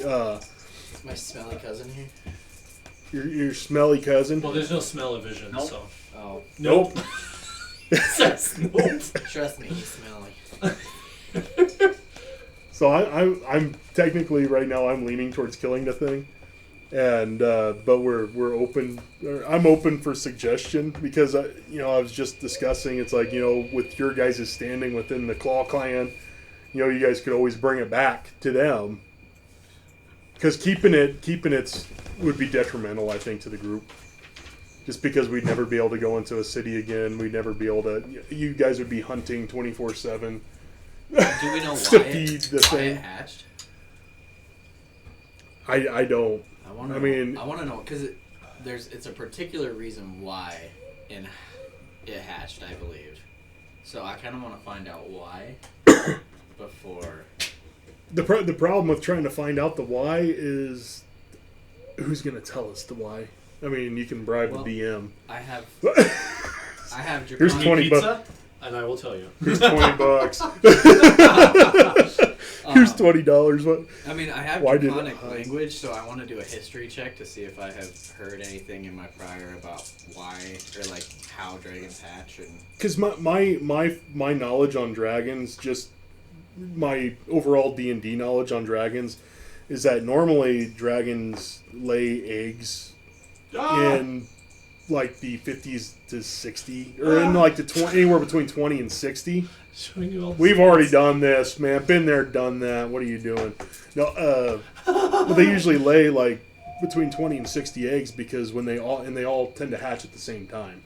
My smelly cousin here. Your smelly cousin. Well, there's no smell-o-vision, Nope. so. Oh. Nope. Nope. Trust me, he's smelly. So I'm technically right now I'm leaning towards killing the thing, and but we're open. I'm open for suggestion because I was just discussing. It's like with your guys' standing within the Claw clan, you guys could always bring it back to them. Because keeping it would be detrimental, I think, to the group. Just because we'd never be able to go into a city again, we'd never be able to. You guys would be hunting 24/7. Do we know to why feed the it thing. hatched? I don't. I want to. I mean, I want to know because it's a particular reason why it hatched, I believe. So I kind of want to find out why before. The problem with trying to find out the why is who's going to tell us the why. I mean, you can bribe the BM. I have draconic. Here's 20 bucks. And I will tell you. Here's $20. Here's $20. What? I mean, I have draconic language, so I want to do a history check to see if I have heard anything in my prior about why or like how dragons hatch. And because my knowledge on dragons, just my overall D&D knowledge on dragons, is that normally dragons lay eggs in like the 50s to 60, or in like the anywhere between 20 and 60. We've already done this, man. Been there, done that. What are you doing? No, but they usually lay like between 20 and 60 eggs because when they all tend to hatch at the same time.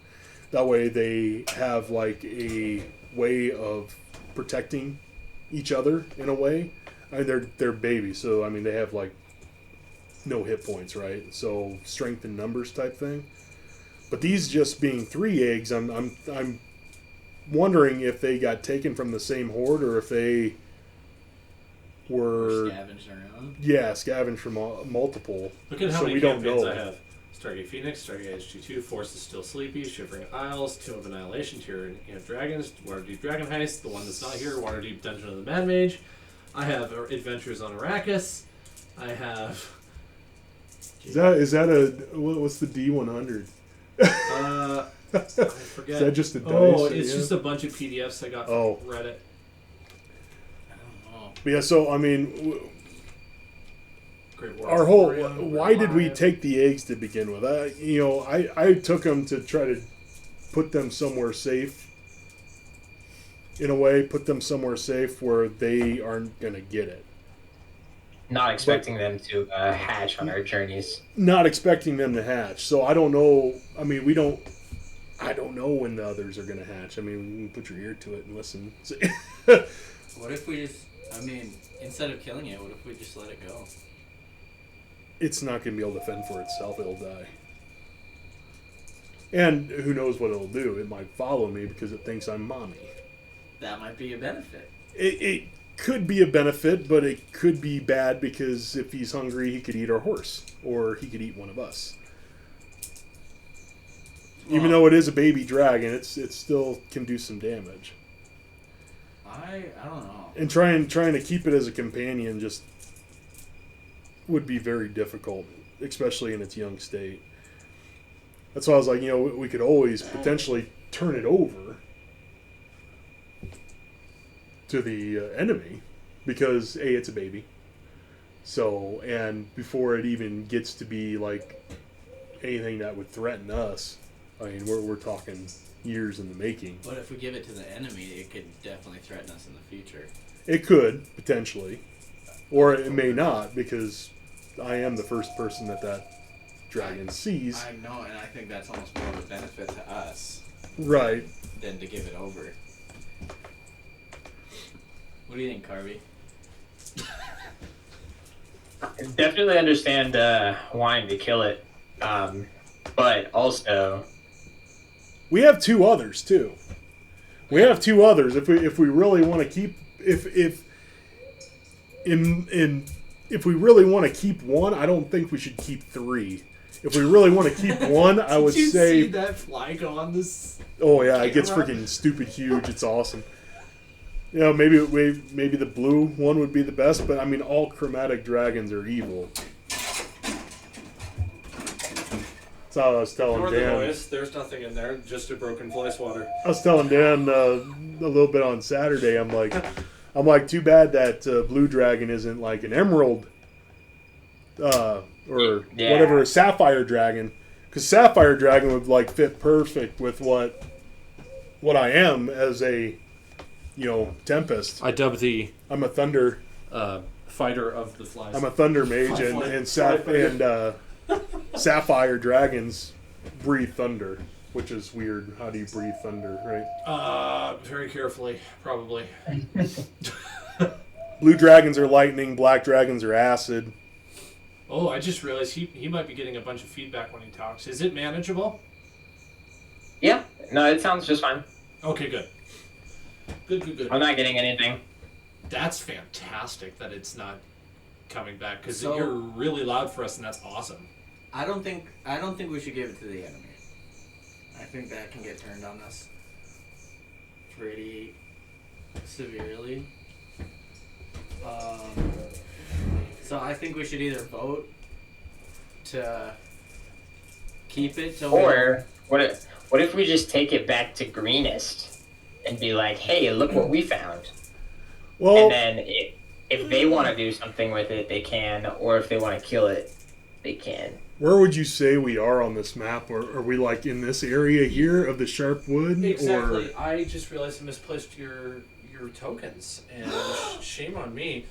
That way they have like a way of protecting each other in a way. I mean, they're babies, so I mean they have like no hit points, right? So strength in numbers type thing. But these just being 3 eggs, I'm wondering if they got taken from the same horde or if they were scavenged around. Yeah, scavenged from multiple. Look at how so many we don't campaigns know. I have. Stargate Phoenix, Stargate HG2, Force is Still Sleepy, Shivering Isles, Tomb of Annihilation, Tyranny of Dragons, Waterdeep Dragon Heist, the one that's not here, Waterdeep Dungeon of the Mad Mage. I have Adventures on Arrakis. I have... Is that a... What's the D100? I forget. Is that just a dice? Oh, it's just a bunch of PDFs I got from Reddit. I don't know. But yeah, so, I mean... Great War Our whole... Memorial, Why did we Alive. take the eggs to begin with? I took them to try to put them somewhere safe. In a way, put them somewhere safe where they aren't going to get it. Not expecting them to hatch on our journeys. Not expecting them to hatch. So I don't know. I mean, I don't know when the others are going to hatch. I mean, you can put your ear to it and listen. What if we just... I mean, instead of killing it, what if we just let it go? It's not going to be able to fend for itself. It'll die. And who knows what it'll do. It might follow me because it thinks I'm mommy. That might be a benefit. It could be a benefit, but it could be bad because if he's hungry, he could eat our horse. Or he could eat one of us. Even though it is a baby dragon, it still can do some damage. I don't know. And trying to keep it as a companion just would be very difficult, especially in its young state. That's why I was like, we could always potentially turn it over to the enemy because A, it's a baby. So, and before it even gets to be like anything that would threaten us, I mean, we're talking years in the making. But if we give it to the enemy, it could definitely threaten us in the future. It could, potentially. Or it may not, because I am the first person that dragon sees. I know, and I think that's almost more of a benefit to us. Right. Than to give it over. What do you think, Carvey? I definitely understand wanting to kill it, but also We have 2 others too. We have 2 others. If we really want to keep if we really want to keep one, I don't think we should keep 3. If we really want to keep one, I would Did you say. see that fly go on this? Oh yeah, it gets camera? freaking stupid huge. It's awesome. You know, maybe the blue one would be the best, but I mean, all chromatic dragons are evil. That's how I was telling Ignore the Dan. noise. There's nothing in there. Just a broken fly swatter. I was telling Dan a little bit on Saturday. I'm like, too bad that blue dragon isn't like an emerald, or whatever, a sapphire dragon, because sapphire dragon would like fit perfect with what I am as a, tempest. I dub the I'm a thunder. fighter of the flies. I'm a thunder mage, and sapphire dragons breathe thunder, which is weird. How do you breathe thunder, right? Very carefully, probably. Blue dragons are lightning. Black dragons are acid. Oh, I just realized he might be getting a bunch of feedback when he talks. Is it manageable? Yeah. No, it sounds just fine. Okay, good. Good. I'm not getting anything. That's fantastic that it's not coming back, because So- you're really loud for us, and that's awesome. I don't think we should give it to the enemy. I think that can get turned on us pretty severely. So I think we should either vote to keep it till Or what if we just take it back to greenest and be like, hey, look what we found. Well, And then if they want to do something with it, they can. Or if they want to kill it, they can. where would you say we are on this map? Or are we like in this area here of the sharp wood? Exactly. Or I just realized I misplaced your tokens, and shame on me.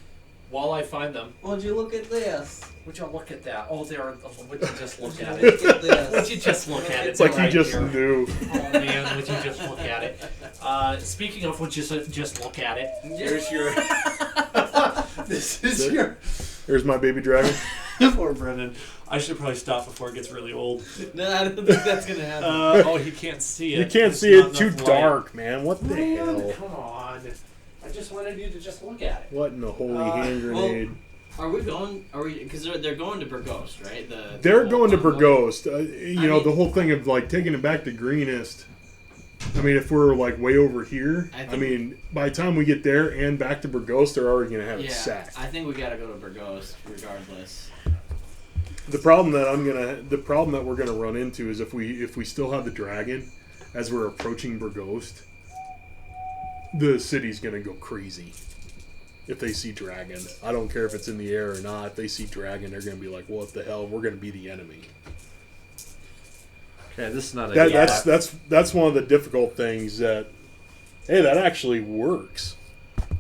While I find them, Would you look at this? would you look at that? Oh, there. Would you just look at Look it? at this. Would you just look at it? it's like They're you just here. knew. Oh man, would you just look at it? Speaking of, would you just look at it? There's your. This is your. There's my baby dragon. Poor Brennan. I should probably stop before it gets really old. No, I don't think that's gonna happen. Oh, he can't see it. You can't There's see not it. Too enough light. dark, man. What the Man, hell? come on. I just wanted you to just look at it. What in the holy hand grenade? Are we going? Are we? Because they're going to Burgos, right? They're the going to whole convoy? Burgos. mean- The whole thing of like taking it back to greenest. I mean, if we're like way over here, I mean, by the time we get there and back to Burgos, they're already going to have it Yeah, sacked. I think we gotta go to Burgos regardless. The problem that we're gonna run into is if we still have the dragon as we're approaching Burgos, the city's gonna go crazy. If they see dragon, I don't care if it's in the air or not. If they see dragon, they're gonna be like, "What the hell? We're gonna be the enemy." Okay, this is not a That's one of the difficult things that. Hey, that actually works.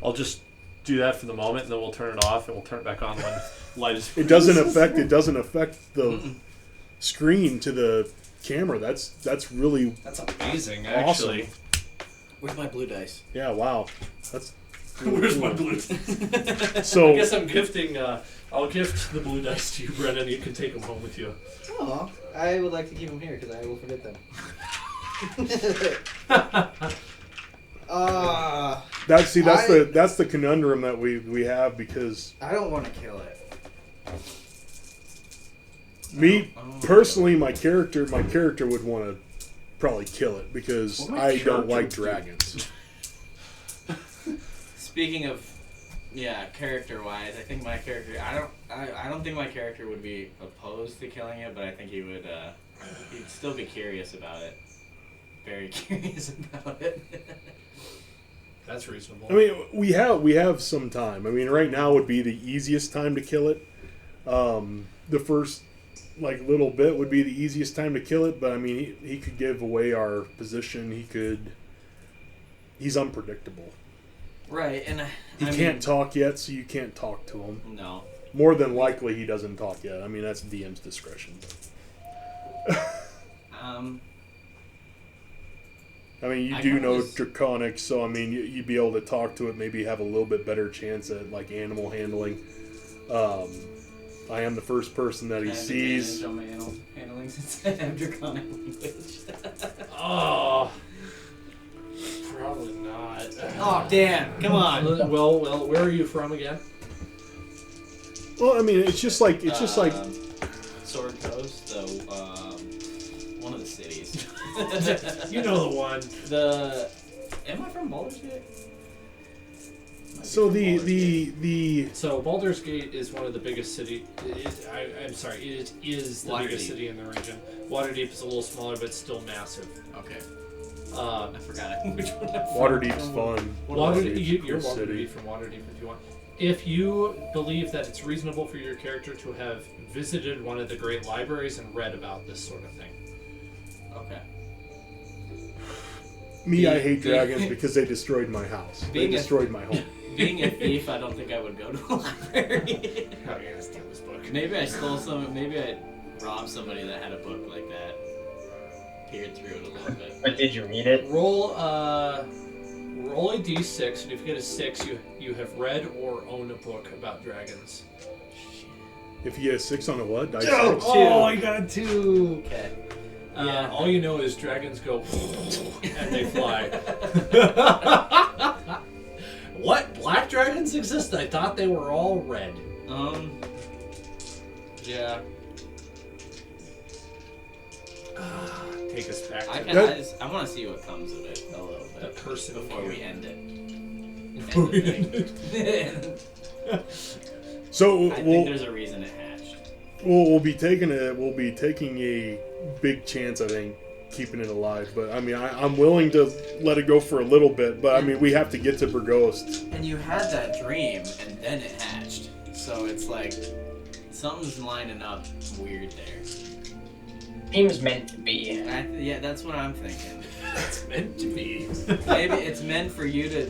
I'll just do that for the moment, and then we'll turn it off, and we'll turn it back on when light is. It doesn't affect the screen to the camera. That's really That's amazing, awesome. actually. Where's my blue dice? Yeah, wow. That's Where's my blue? so. I guess I'm gifting. I'll gift the blue dice to you, Brennan. You can take them home with you. Oh, I would like to keep them here because I will forget them. That's I- that's the conundrum that we have because I don't want to kill it. me I don't personally, my character would want to probably kill it because Well, my I don't like character- dragons. Speaking of, character-wise, I think my character. I don't think my character would be opposed to killing it, but I think he would. He'd still be curious about it. Very curious about it. That's reasonable. I mean, we have some time. I mean, right now would be the easiest time to kill it. The first little bit would be the easiest time to kill it, but I mean, he could give away our position. He's unpredictable. Right, and He can't talk yet, so you can't talk to him. No. More than likely, he doesn't talk yet. I mean, that's DM's discretion. I mean, you I do kinda know just- Draconic, so I mean, you'd be able to talk to it, maybe have a little bit better chance at animal handling. I am the first person that he I have sees. advantage on my handling since I have draconic language. Oh, probably not. Oh damn! Come on. Well, where are you from again? Well, I mean, it's just like Sword Coast, so one of the cities. You know the one. Am I from Baldur's Gate? So from the Baldur's Gate. the So Baldur's Gate is one of the biggest city. I'm sorry, it is the Waterdeep. biggest city in the region. Waterdeep is a little smaller, but still massive. Okay. Uh, I forgot which one. Waterdeep's fun. You're Cool welcome to city. be from Waterdeep if you want. If you believe that it's reasonable for your character to have visited one of the great libraries and read about this sort of thing. Okay. Me, I Being- hate being- dragons because they destroyed my house. They Being a- destroyed my home. Being a thief, I don't think I would go to a library. How are you gonna steal this book? Maybe I stole some. Maybe I robbed somebody that had a book like that. Peered through it a little bit. But did you read it? Roll a d6, and if you get a 6, you have read or own a book about dragons. If you get a 6 on a what? Dice Oh, six? Oh, I got a 2. Okay. All you know is dragons go and they fly. What? Black dragons exist? I thought they were all red. Yeah. Take us back I to can. I want to see what comes of it a little the bit person before we camp. end it. Before we End end the thing. So I think we'll, there's a reason it hatched. we'll be taking a big chance, I think, keeping it alive. But I mean, I'm willing to let it go for a little bit. But I mean, we have to get to Burghost. And you had that dream, and then it hatched. So it's like something's lining up weird there. Seems meant to be. Yeah, that's what I'm thinking. It's meant to be. Maybe it's meant for you to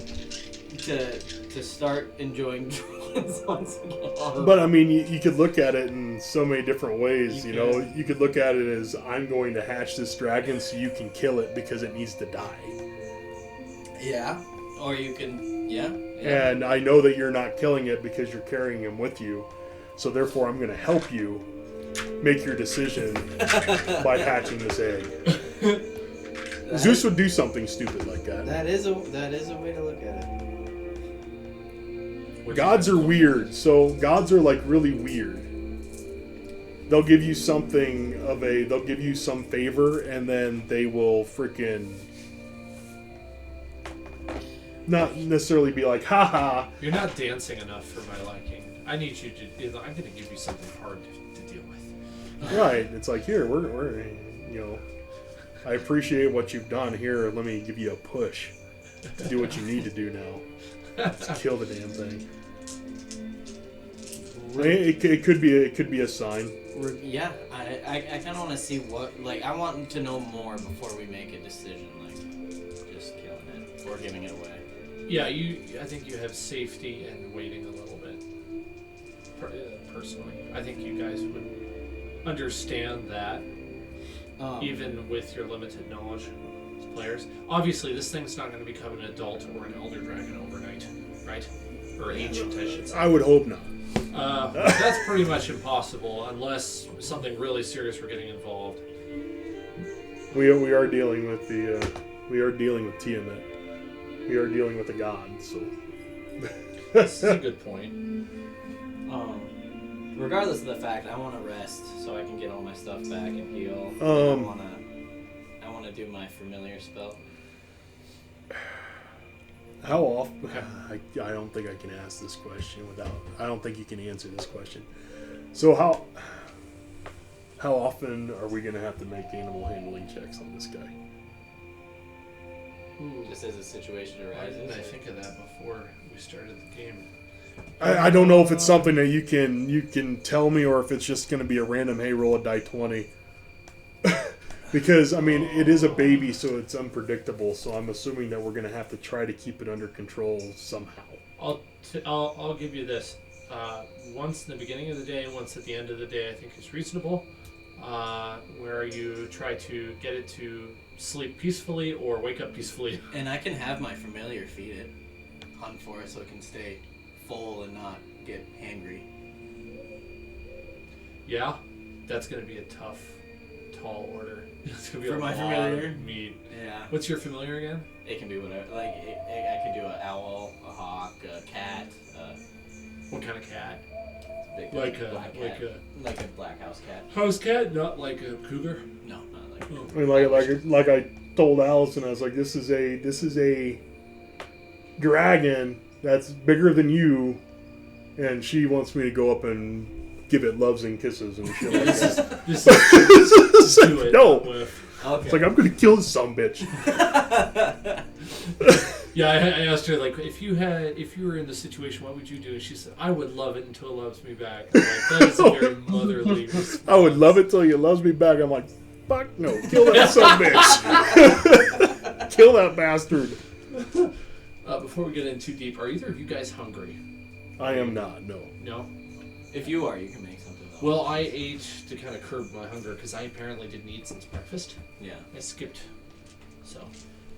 start enjoying dragons once again. But I mean, you could look at it in so many different ways. You You know, you could look at it as I'm going to hatch this dragon so you can kill it because it needs to die. Yeah. Or you can, yeah. And I know that you're not killing it because you're carrying him with you. So therefore, I'm going to help you make your decision by hatching this egg. Zeus would do something stupid like that. That is a way to look at it. Gods are weird. So gods are like really weird. They'll give you they'll give you some favor, and then they will freaking not necessarily be like, haha. You're not dancing enough for my liking. I need you to. I'm going to give you something hard to deal with. Right. It's like, here, we're I appreciate what you've done. Here, let me give you a push to do what you need to do now. To kill the damn thing. I mean, it could be a sign. Yeah, I kind of want to see I want to know more before we make a decision, like just killing it or giving it away. Yeah, I think you have safety and waiting a little bit. Personally, I think you guys would understand that, even with your limited knowledge as players. Obviously, this thing's not going to become an adult or an elder dragon overnight, right? Or ancient, I should say. I would hope not. That's pretty much impossible unless something really serious were getting involved. We are dealing with Tiamat. We are dealing with a god. So This is a good point. Regardless of the fact, I want to rest so I can get all my stuff back and heal. I want to do my familiar spell. how often? I don't think I can ask this question without. I don't think you can answer this question. So how often are we going to have to make animal handling checks on this guy? Just as a situation Why arises. didn't I think of that before we started the game? I don't know if it's something that you can tell me, or if it's just going to be a random, hey, roll a die 20. Because I mean, it is a baby, so it's unpredictable. So I'm assuming that we're going to have to try to keep it under control somehow. I'll give you this. Once in the beginning of the day and once at the end of the day, I think is reasonable. Where you try to get it to sleep peacefully or wake up peacefully. And I can have my familiar feed it, hunt for it so it can stay full and not get hangry. Yeah, that's going to be a tall order. It's going to be For a my lot familiar? of meat. Yeah. What's your familiar again? It can be whatever. Like, I could do an owl, a hawk, a cat, What kind of cat? big Like black cat. Like a black house cat. House cat, not like a cougar. No, not like Oh. I mean, like I told Allison, I was like, this is a dragon that's bigger than you, and she wants me to go up and give it loves and kisses and shit like that. This is It's do like, it no. with- Okay. It's like, I'm going to kill this sumbitch. Yeah, I asked her, like, if you were in the situation, what would you do? And she said, I would love it until it loves me back. I'm like, that is a very motherly response. I would love it till you loves me back. I'm like, fuck no. Kill that sumbitch. Kill that bastard. Before we get in too deep, are either of you guys hungry? I am not, no. No? If you are, you can make something. Though. Well, I ate to kind of curb my hunger because I apparently didn't eat since breakfast. Yeah. I skipped. So,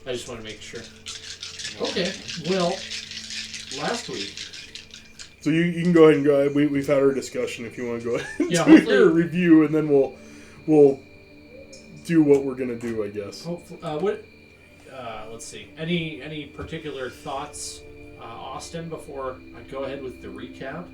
I just want to make sure. Okay, well, last week. So you can go ahead and go. We've had our discussion. If you want to go ahead and Yeah, do your review, and then we'll do what we're gonna do, I guess. Hopefully, let's see. Any particular thoughts, Austin, before I go ahead with the recap?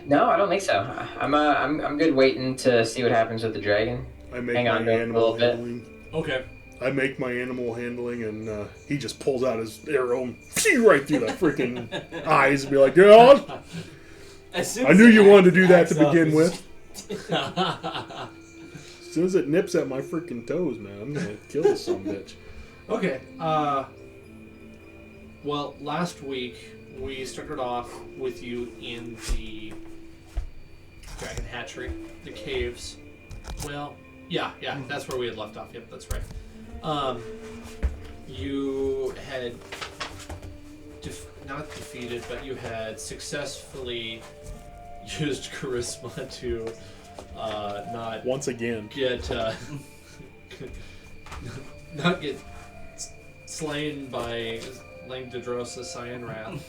No, I don't think so. I'm good waiting to see what happens with the dragon. I make Hang my on to it a animal little bit. handling. Okay. I make my animal handling, and he just pulls out his arrow and right through the freaking eyes and be like, "God, I knew you wanted to do that to begin with." As soon as it nips at my freaking toes, man, I'm gonna kill this sumbitch. Okay. Well, last week we started off with you in the dragon hatchery, the caves. Well, yeah, that's where we had left off. Yep, that's right. You had not defeated, but you had successfully used charisma to not Once again, get not get slain by Langdedrosa Cyanrath.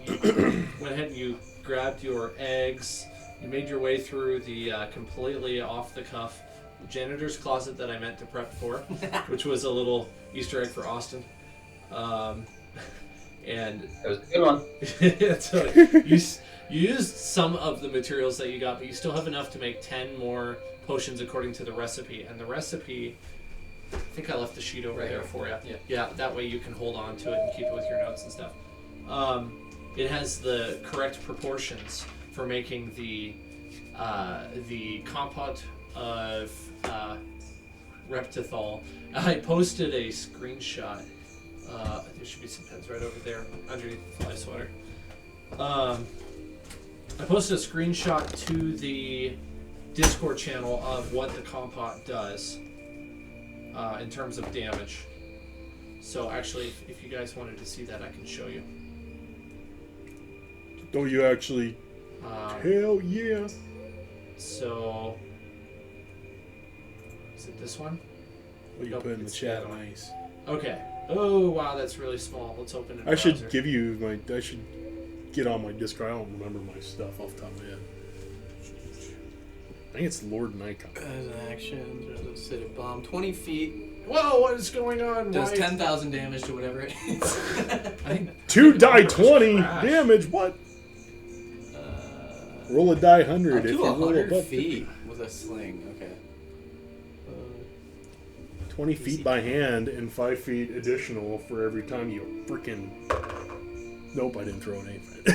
You went ahead and you grabbed your eggs. You made your way through the completely off-the-cuff janitor's closet that I meant to prep for, which was a little Easter egg for Austin. And It was a good one. so you used some of the materials that you got, but you still have enough to make 10 more potions according to the recipe. And the recipe, I think I left the sheet over there for you. Yeah, that way you can hold on to it and keep it with your notes and stuff. It has the correct proportions for making the compote of Reptithol. I posted a screenshot. There should be some pens right over there underneath the fly sweater. I posted a screenshot to the Discord channel of what the compote does in terms of damage. So actually, if you guys wanted to see that, I can show you. don't you actually? Hell yeah! So, is it this one? What you Nope, put in the it's chat? the other one. Nice. Okay. Oh wow, that's really small. Let's open it. I should give you my. I should get on my Discord. I don't remember my stuff off the top of my head. I think it's Lord Nikon. As an action, there's a acidic bomb. 20 feet. Whoa! What is going on? Does Why- 10,000 damage to whatever it is. I think 2 die It's 20 trash. damage. What? Roll a die 100 up if to you roll 100 above feet with a sling. Okay. 20 feet by hand and 5 feet additional for every time you freaking. Nope, I didn't throw anything.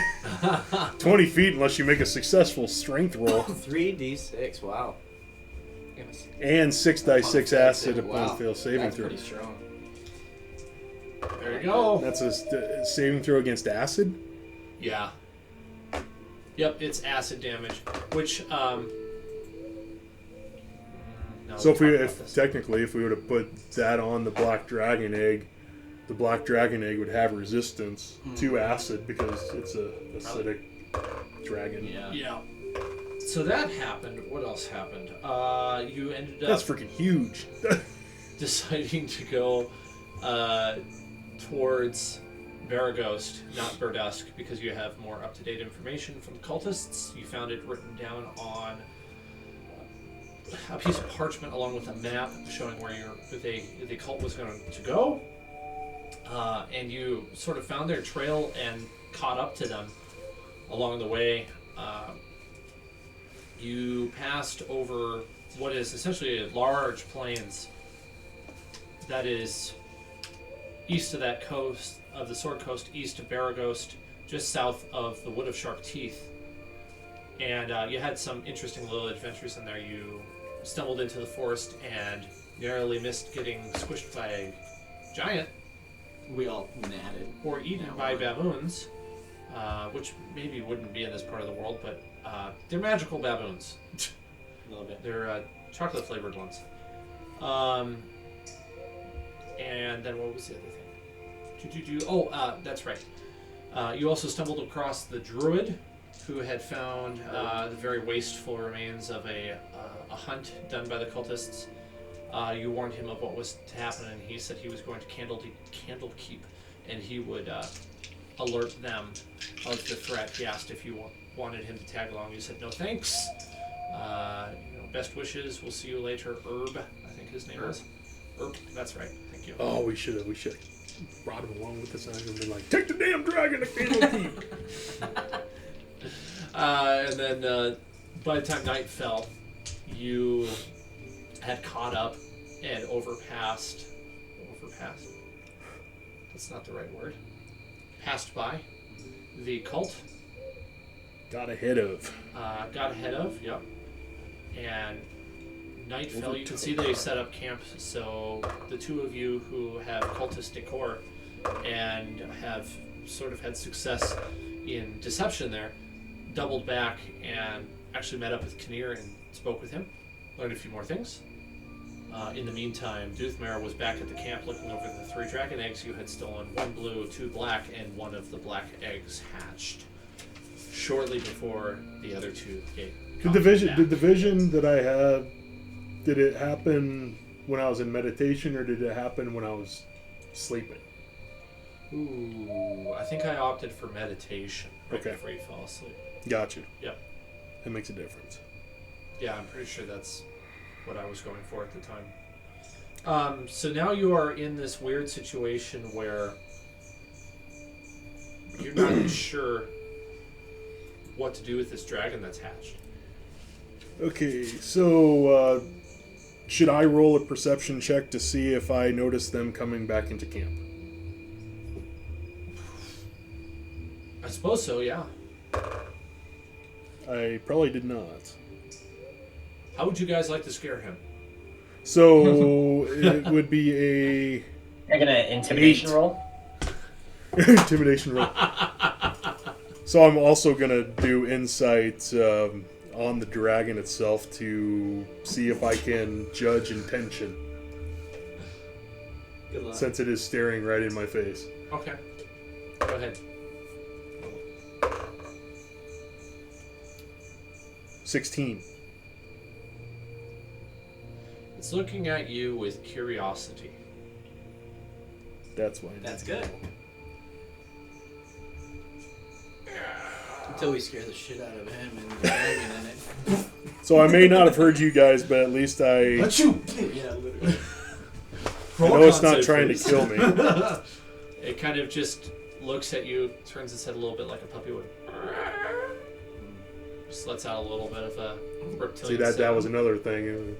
20 feet unless you make a successful strength roll. 3d6. Wow. And 6 die 6 acid upon Wow. fail saving That's throw. pretty strong. there you go. That's a saving throw against acid? Yeah. Yep, it's acid damage, which no, So we'll talk about if this. technically, if we were to put that on the black dragon egg, the black dragon egg would have resistance to acid because it's a acidic dragon. Yeah. Yeah. So that happened. What else happened? You ended up That's freaking huge. deciding to go towards Varaghost, not Burdusk, because you have more up-to-date information from cultists. You found it written down on a piece of parchment along with a map showing where the cult was going to go. And you sort of found their trail and caught up to them along the way. You passed over what is essentially a large plains that is east of that coast, of the Sword Coast, east of Baragost, just south of the Wood of Shark Teeth. And you had some interesting little adventures in there. You stumbled into the forest and narrowly missed getting squished by a giant We all natted. or eaten by baboons, which maybe wouldn't be in this part of the world, but they're magical baboons. A little bit. They're chocolate flavored ones. And then what was the other thing? Oh, that's right. You also stumbled across the druid who had found the very wasteful remains of a hunt done by the cultists. You warned him of what was to happen, and he said he was going to Candlekeep, and he would alert them of the threat. He asked if you wanted him to tag along. You said no thanks. Best wishes. We'll see you later. Herb, I think his name was. Herb, that's right. Thank you. Oh, we should have brought him along with us and been like, take the damn dragon to Candlekeep. And then by the time night fell, you had caught up and overpassed. That's not the right word. Passed by the cult. Got ahead of. Yep. And night fell. You can see they set up camp, so the two of you who have cultist decor and have sort of had success in deception there, doubled back and actually met up with Kinnear and spoke with him, learned a few more things. In the meantime, Doothmare was back at the camp looking over the 3 dragon eggs you had stolen. 1 blue, 2 black, and 1 of the black eggs hatched shortly before the other 2 gave. Did the vision that I had, did it happen when I was in meditation, or did it happen when I was sleeping? Ooh, I think I opted for meditation right Okay. before you fell asleep. Gotcha. Yep. That makes a difference. Yeah, I'm pretty sure that's what I was going for at the time. So now you are in this weird situation where you're not sure what to do with this dragon that's hatched. Okay, so should I roll a perception check to see if I notice them coming back into camp? I suppose so, yeah. I probably did not. How would you guys like to scare him? So it would be a You're gonna intimidation 8. roll? intimidation roll. So I'm also gonna do insight on the dragon itself to see if I can judge intention, Good luck. since it is staring right in my face. Okay. Go ahead. 16. It's looking at you with curiosity. That's why. That's good. Until we scare the shit out of him and the dragon in it. So I may not have heard you guys, but at least I Achoo! Yeah, literally. know it's not trying to kill me. It kind of just looks at you, turns its head a little bit like a puppy would. Just lets out a little bit of a reptilian See, that sound. was another thing.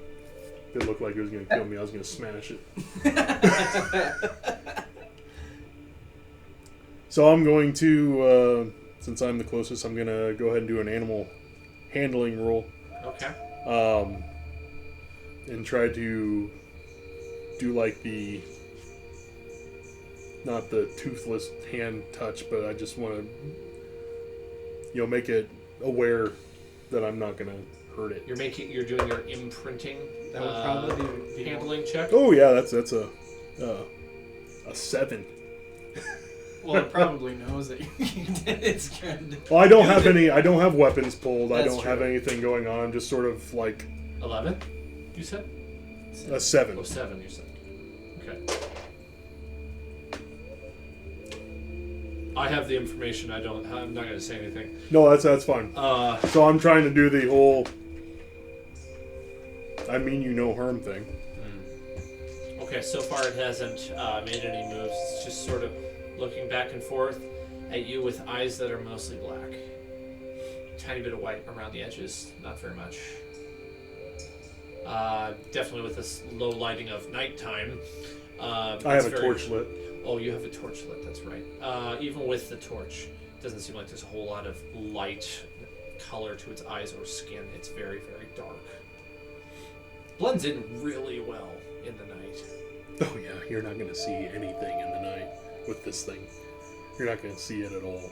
It looked like it was going to kill me. I was going to smash it. So I'm going to, since I'm the closest, I'm going to go ahead and do an animal handling roll. Okay. And try to do like not the toothless hand touch, but I just want to, make it aware that I'm not going to hurt it. You're doing your imprinting That would probably be handling check. Oh yeah, that's a 7. Well, it probably knows that it's trying to. Well, I don't have any. I don't have weapons pulled. I That's don't have true. anything going on. I'm just sort of like 11, you said? a 7. Oh, 7, you said. Okay. I have the information. I'm not going to say anything. No, that's fine. So I'm trying to do the whole I mean you no harm thing. Okay, so far it hasn't made any moves. It's just sort of looking back and forth at you with eyes that are mostly black. Tiny bit of white around the edges, not very much. Definitely with this low lighting of nighttime. I have a torch lit. Oh, you have a torch lit, that's right. Even with the torch, it doesn't seem like there's a whole lot of light color to its eyes or skin. It's very, very dark. Blends in really well in the night. Oh yeah, you're not going to see anything in the night with this thing. You're not going to see it at all.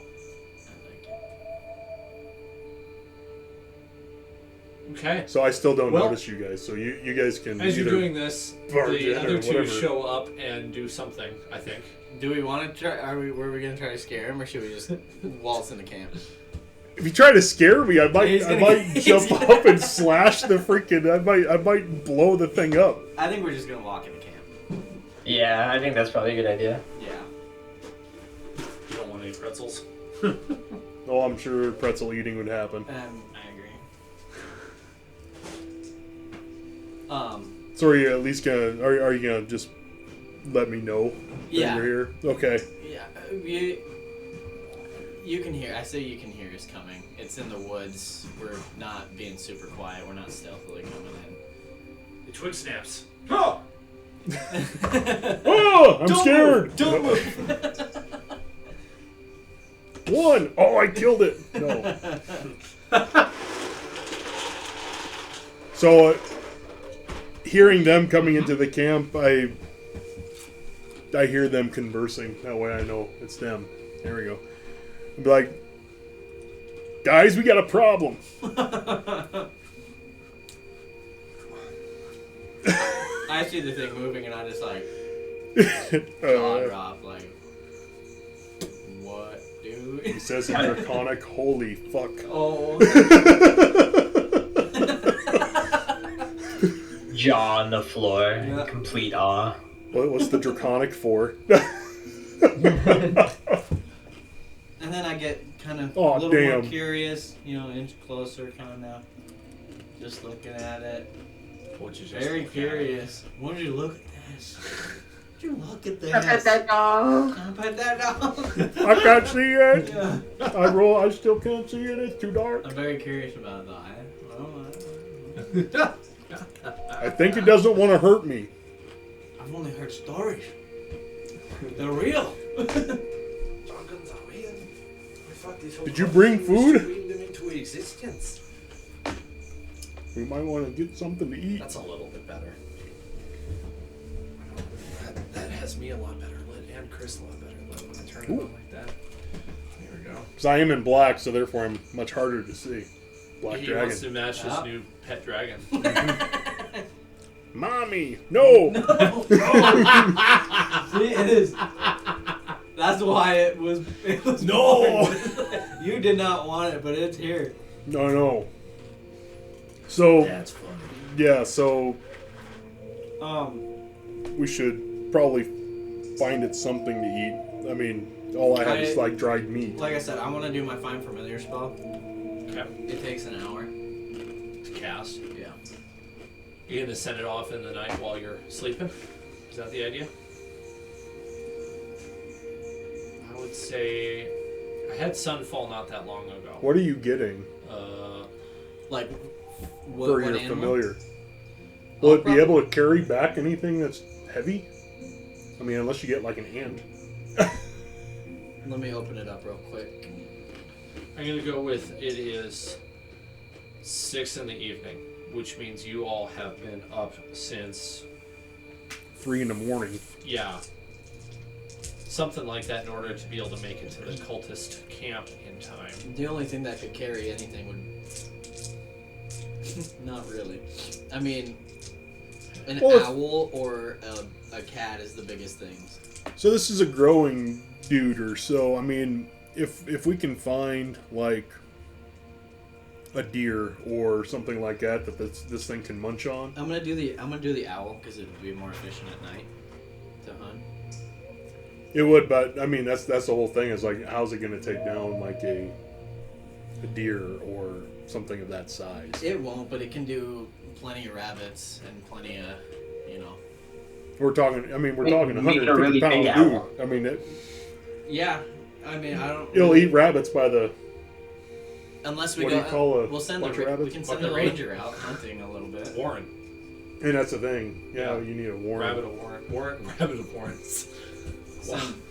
Okay. So I still don't Well, notice you guys. So you guys can As you're either doing this, barge the in other or two whatever. show up and do something, I think. Do we want to try? Were we gonna try to scare him, or should we just waltz into camp? If you try to scare me, I He's gonna might get- jump up and slash the freaking. I might blow the thing up. I think we're just gonna walk into camp. Yeah, I think that's probably a good idea. Yeah. You don't want any pretzels. Oh, I'm sure pretzel eating would happen. I agree. So are you at least gonna? Are you gonna just let me know that Yeah. you're here? Okay. Yeah. You can hear. I say you can hear us coming. It's in the woods. We're not being super quiet. We're not stealthily coming The twig snaps. Oh, I'm Don't scared. move, don't move. One. Oh, I killed it. No. So, hearing them coming into the camp, I hear them conversing. That way, I know it's them. There we go. I'd be like, guys, we got a problem. I see the thing moving, and I just like jaw drop. Like, what, dude? He says in draconic, "Holy fuck." Oh. Jaw on the floor, Yeah. complete awe. What's the draconic for? And then I get kind of Aw, a little damn. more curious, inch closer, kind of now. Just looking at it. What you just Very look at? curious. Would you look at this? Would you look at this? dog. I pet that dog. I can't see it. Yeah. I still can't see it. It's too dark. I'm very curious about it, though. I don't know. I think it doesn't want to hurt me. I've only heard stories. They're real. Dragons are real. I thought this whole Did you bring country was food? to bring them into existence. We might want to get something to eat. That's a little bit better. That has me a lot better lit and Chris a lot better lit when I turn it Ooh. on like that. There we go. Because I am in black, so therefore I'm much harder to see. Black He dragon. wants to match his Ah. new pet dragon. Mommy, no! See, it is. That's why it was. No! born. You did not want it, but it's here. No. So, That's funny. yeah, so Um. we should probably find it something to eat. I mean, all I have is like dried meat. Like I said, I want to do my Find Familiar spell. Okay. It takes an hour. To cast. Yeah. You're gonna send it off in the night while you're sleeping? Is that the idea? I would say I had Sunfall not that long ago. What are you getting Like, what, for what your animal? familiar? Will it be Prob- able to carry back anything that's heavy? I mean, unless you get like an ant. Let me open it up real quick. I'm gonna go with it is 6 in the evening, which means you all have been up since 3 in the morning. something like that in order to be able to make it to the cultist camp in time. The only thing that could carry anything would. Not really. I mean, an Well, if- owl or a cat is the biggest things. So this is a growing duder. So I mean, if we can find like a deer or something like that this thing can munch on. I'm gonna do the owl because it would be more efficient at night to hunt. It would, but I mean that's the whole thing is like how's it going to take down like a deer or something of that size? It won't, but it can do plenty of rabbits and plenty of, We're talking. I mean, we're We- talking we 150 need a really pound big dude. owl. I mean, Yeah, I mean I don't. it'll eat rabbits by the. Unless we What do go. you call a we'll send bunch of we rabbits? can send Bucket the load. ranger out hunting a little bit. Warren. And that's the thing. Yeah, Yeah. you need a warrant. Rabbit of Warren. Rabbit of Warrens.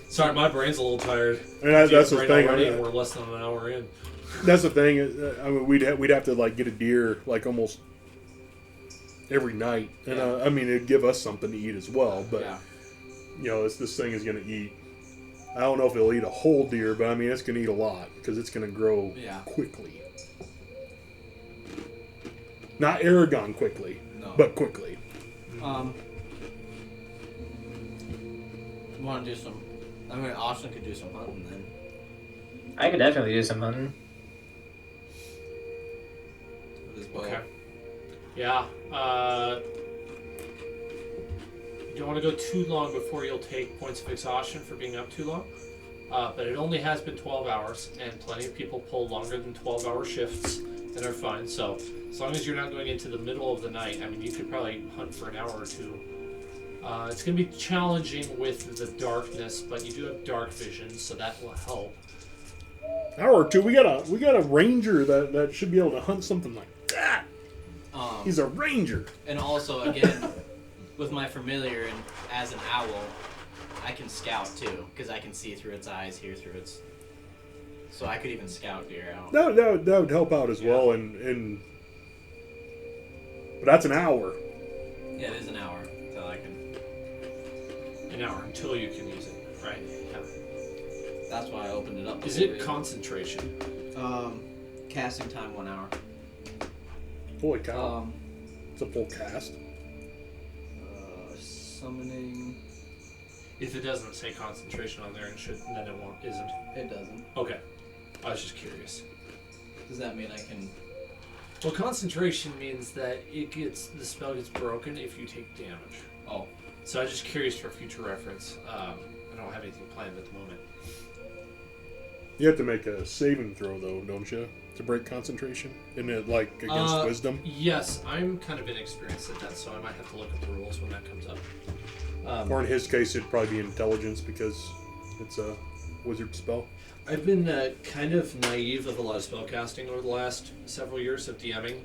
Sorry, my brain's a little tired. And that's the Brain thing. already, and we're less than an hour in. That's the thing. I mean, we'd have to like get a deer like almost every night, and I mean, it'd give us something to eat as well. But you know, this thing is going to eat. I don't know if it'll eat a whole deer, but I mean, it's going to eat a lot because it's going to grow quickly. Not Aragon quickly, but quickly. Want to do some? I mean, Austin could do some hunting then. I could definitely do some hunting. With his bow. Okay. Yeah. You don't want to go too long before you'll take points of exhaustion for being up too long. But it only has been 12 hours, and plenty of people pull longer than 12-hour shifts, and they're fine. So as long as you're not going into the middle of the night, I mean, you could probably hunt for an hour or two. It's going to be challenging with the darkness, but you do have dark vision, so that will help. Hour or two. We got a ranger that should be able to hunt something like that. He's a ranger. And also, again, with my familiar and as an owl, I can scout too, because I can see through its eyes, hear through its. So I could even scout deer out. That would help out as well, and but that's an hour. Yeah, it is an hour until I can. An hour until you can use it, right? Yeah. That's why I opened it up. Is it concentration? Casting time 1 hour. Holy cow! It's a full cast. Summoning. If it doesn't say concentration on there, then it won't. Isn't. It doesn't. Okay. I was just curious. Does that mean I can? Well, concentration means that the spell gets broken if you take damage. Oh. So I was just curious for future reference. I don't have anything planned at the moment. You have to make a saving throw though, don't you, to break concentration? Isn't it like against wisdom? Yes, I'm kind of inexperienced at that, so I might have to look at the rules when that comes up. Or in his case, it'd probably be intelligence because it's a wizard spell. I've been kind of naive with a lot of spellcasting over the last several years of DMing,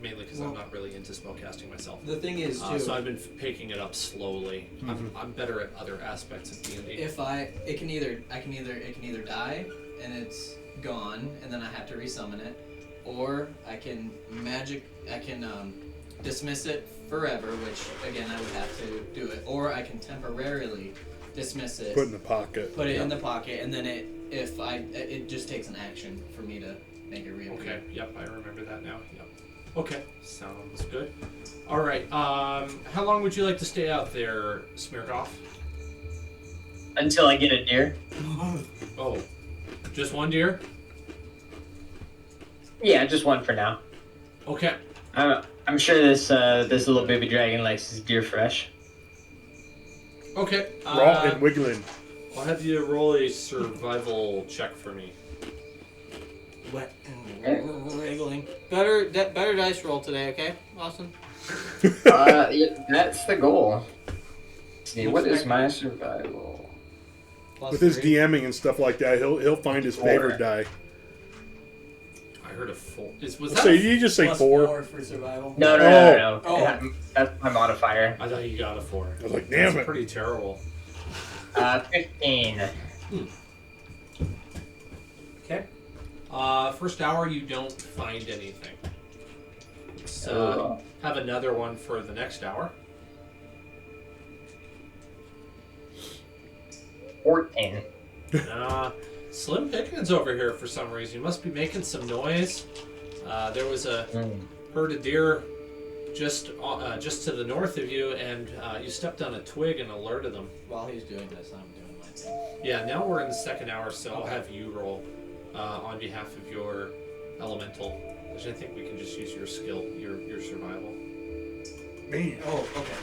mainly because I'm not really into spellcasting myself. The thing is too. So I've been picking it up slowly. Mm-hmm. I'm better at other aspects of D&D. It can either die and it's gone and then I have to resummon it, or I can dismiss it forever, which again I would have to do it, or I can temporarily dismiss it. Put it in the pocket. Put it in the pocket, and then it just takes an action for me to make it reappear. Okay, yep, I remember that now. Yep. Okay, sounds good. All right, how long would you like to stay out there, Smirkov? Until I get a deer. Oh, just one deer? Yeah, just one for now. Okay. I'm sure this little baby dragon likes his deer fresh. Okay. Raw and wiggling. I'll have you roll a survival check for me. Wet and wriggling. Better dice roll today, okay, Austin? Yeah, that's the goal. Let's see, what is my survival? With his +3. DMing and stuff like that, he'll find his favorite die. I heard a 4. Was So that? did you just say Plus 4? for survival. No. Oh. That's my modifier. I thought you got a 4. I was like, damn That's it. pretty terrible. 15. Okay. First hour, you don't find anything. So have another one for the next hour. 14. Slim Pickens over here for some reason. You must be making some noise. There was a herd of deer just to the north of you, and you stepped on a twig and alerted them. While he's doing this, I'm doing my thing. Yeah, now we're in the second hour, so I'll have you roll on behalf of your elemental. Which I think we can just use your skill, your survival. Man. Oh, okay.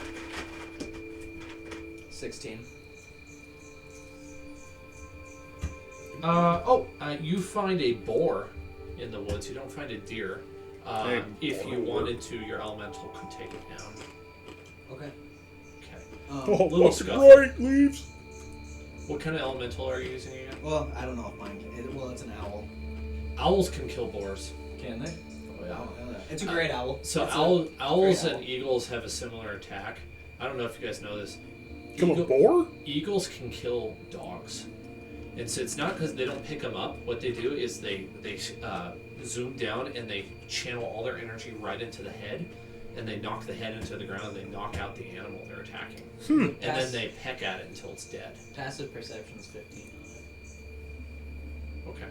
16. You find a boar in the woods. You don't find a deer. If you wanted to, your elemental could take it down. Okay. Okay. Oh, little fucking scuff. right, leaves. What kind of elemental are you using again? Well, I don't know if mine can. It's an owl. Owls can kill boars. Can they? Oh, yeah. I don't know that. It's a great owl. So It's owls great and owl. eagles have a similar attack. I don't know if you guys know this. Kill a boar? Eagles can kill dogs. And so it's not because they don't pick them up. What they do is they zoom down and they channel all their energy right into the head, and they knock the head into the ground and they knock out the animal they're attacking. And then they peck at it until it's dead. Passive perception is 15. Okay.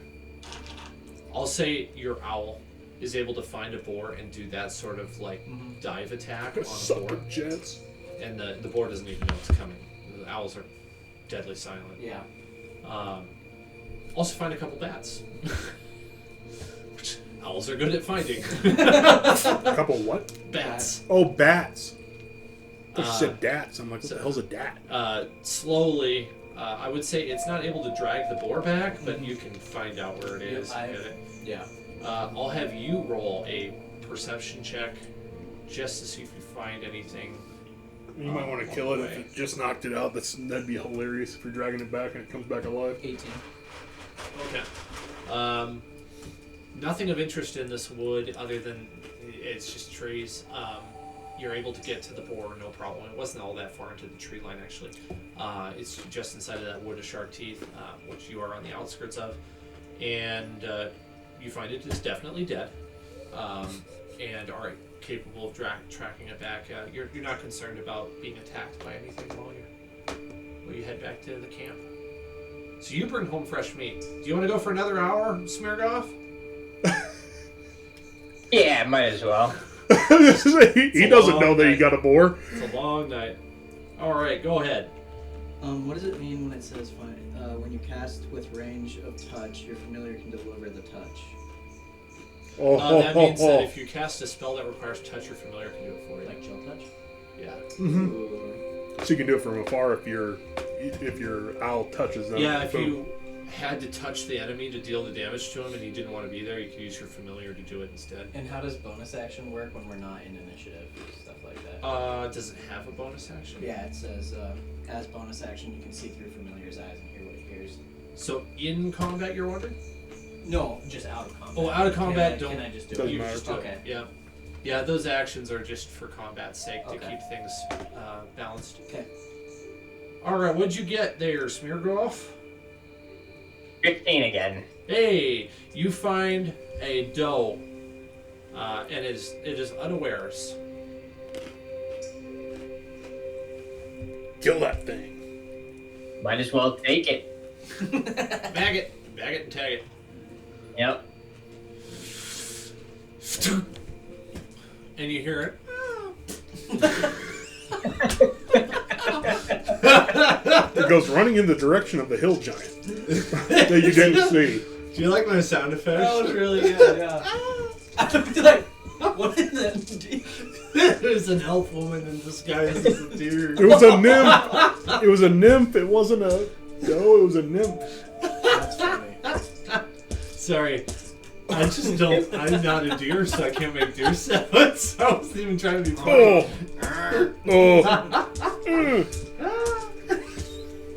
I'll say your owl is able to find a boar and do that sort of like dive attack on a Sucker boar. jets. And the boar doesn't even know it's coming. The owls are deadly silent. Yeah. Also find a couple bats. Owls are good at finding. A couple what? Bats. Oh, bats. I thought you said dats. I'm like, what the hell's a dat? Slowly, I would say it's not able to drag the boar back, but you can find out where it is. And get it. Yeah. I'll have you roll a perception check just to see if you find anything. You might want to kill it if it just knocked it out. That'd be hilarious if you're dragging it back and it comes back alive. 18. Okay. Nothing of interest in this wood other than it's just trees. You're able to get to the boar, no problem. It wasn't all that far into the tree line, actually. It's just inside of that wood of shark teeth, which you are on the outskirts of. And you find it is definitely dead, and are capable of tracking it back. You're not concerned about being attacked by anything while you head back to the camp. So you bring home fresh meat. Do you want to go for another hour, Smirgoff? Yeah, might as well. he doesn't know that you got a boar. It's a long night. All right, go ahead. What does it mean when it says when you cast with range of touch, your familiar can deliver the touch? That means that if you cast a spell that requires touch, your familiar can do it for you. Like chill touch? Yeah. Mm-hmm. So you can do it from afar if your owl touches them. Yeah, if Boom. you had to touch the enemy to deal the damage to him and he didn't want to be there, you could use your familiar to do it instead. And how does bonus action work when we're not in initiative? Stuff like that. Does it have a bonus action? Yeah, it says, as bonus action, you can see through familiar's eyes and hear what he hears. So in combat, you're wondering? No, just out of combat. Oh, out of combat, Can I just do Doesn't it? You matter. just do Okay. it. Yeah. Yeah, those actions are just for combat's sake to Okay. keep things balanced. Okay. Alright, what'd you get there, Smeargroff? 15 again. Hey, you find a doe, and it is unawares. Kill that thing. Might as well take it. Bag it and tag it. Yep. And you hear it. It goes running in the direction of the hill giant that you didn't see. Do you like my sound effects? That was really good, yeah. I was like, what is that? There's an elf woman in disguise as a deer. It was a nymph. It was a nymph. It wasn't a doe. It was a nymph. That's funny. Sorry. I just don't. I'm not a deer, so I can't make deer sounds. So I wasn't even trying to be funny. Oh.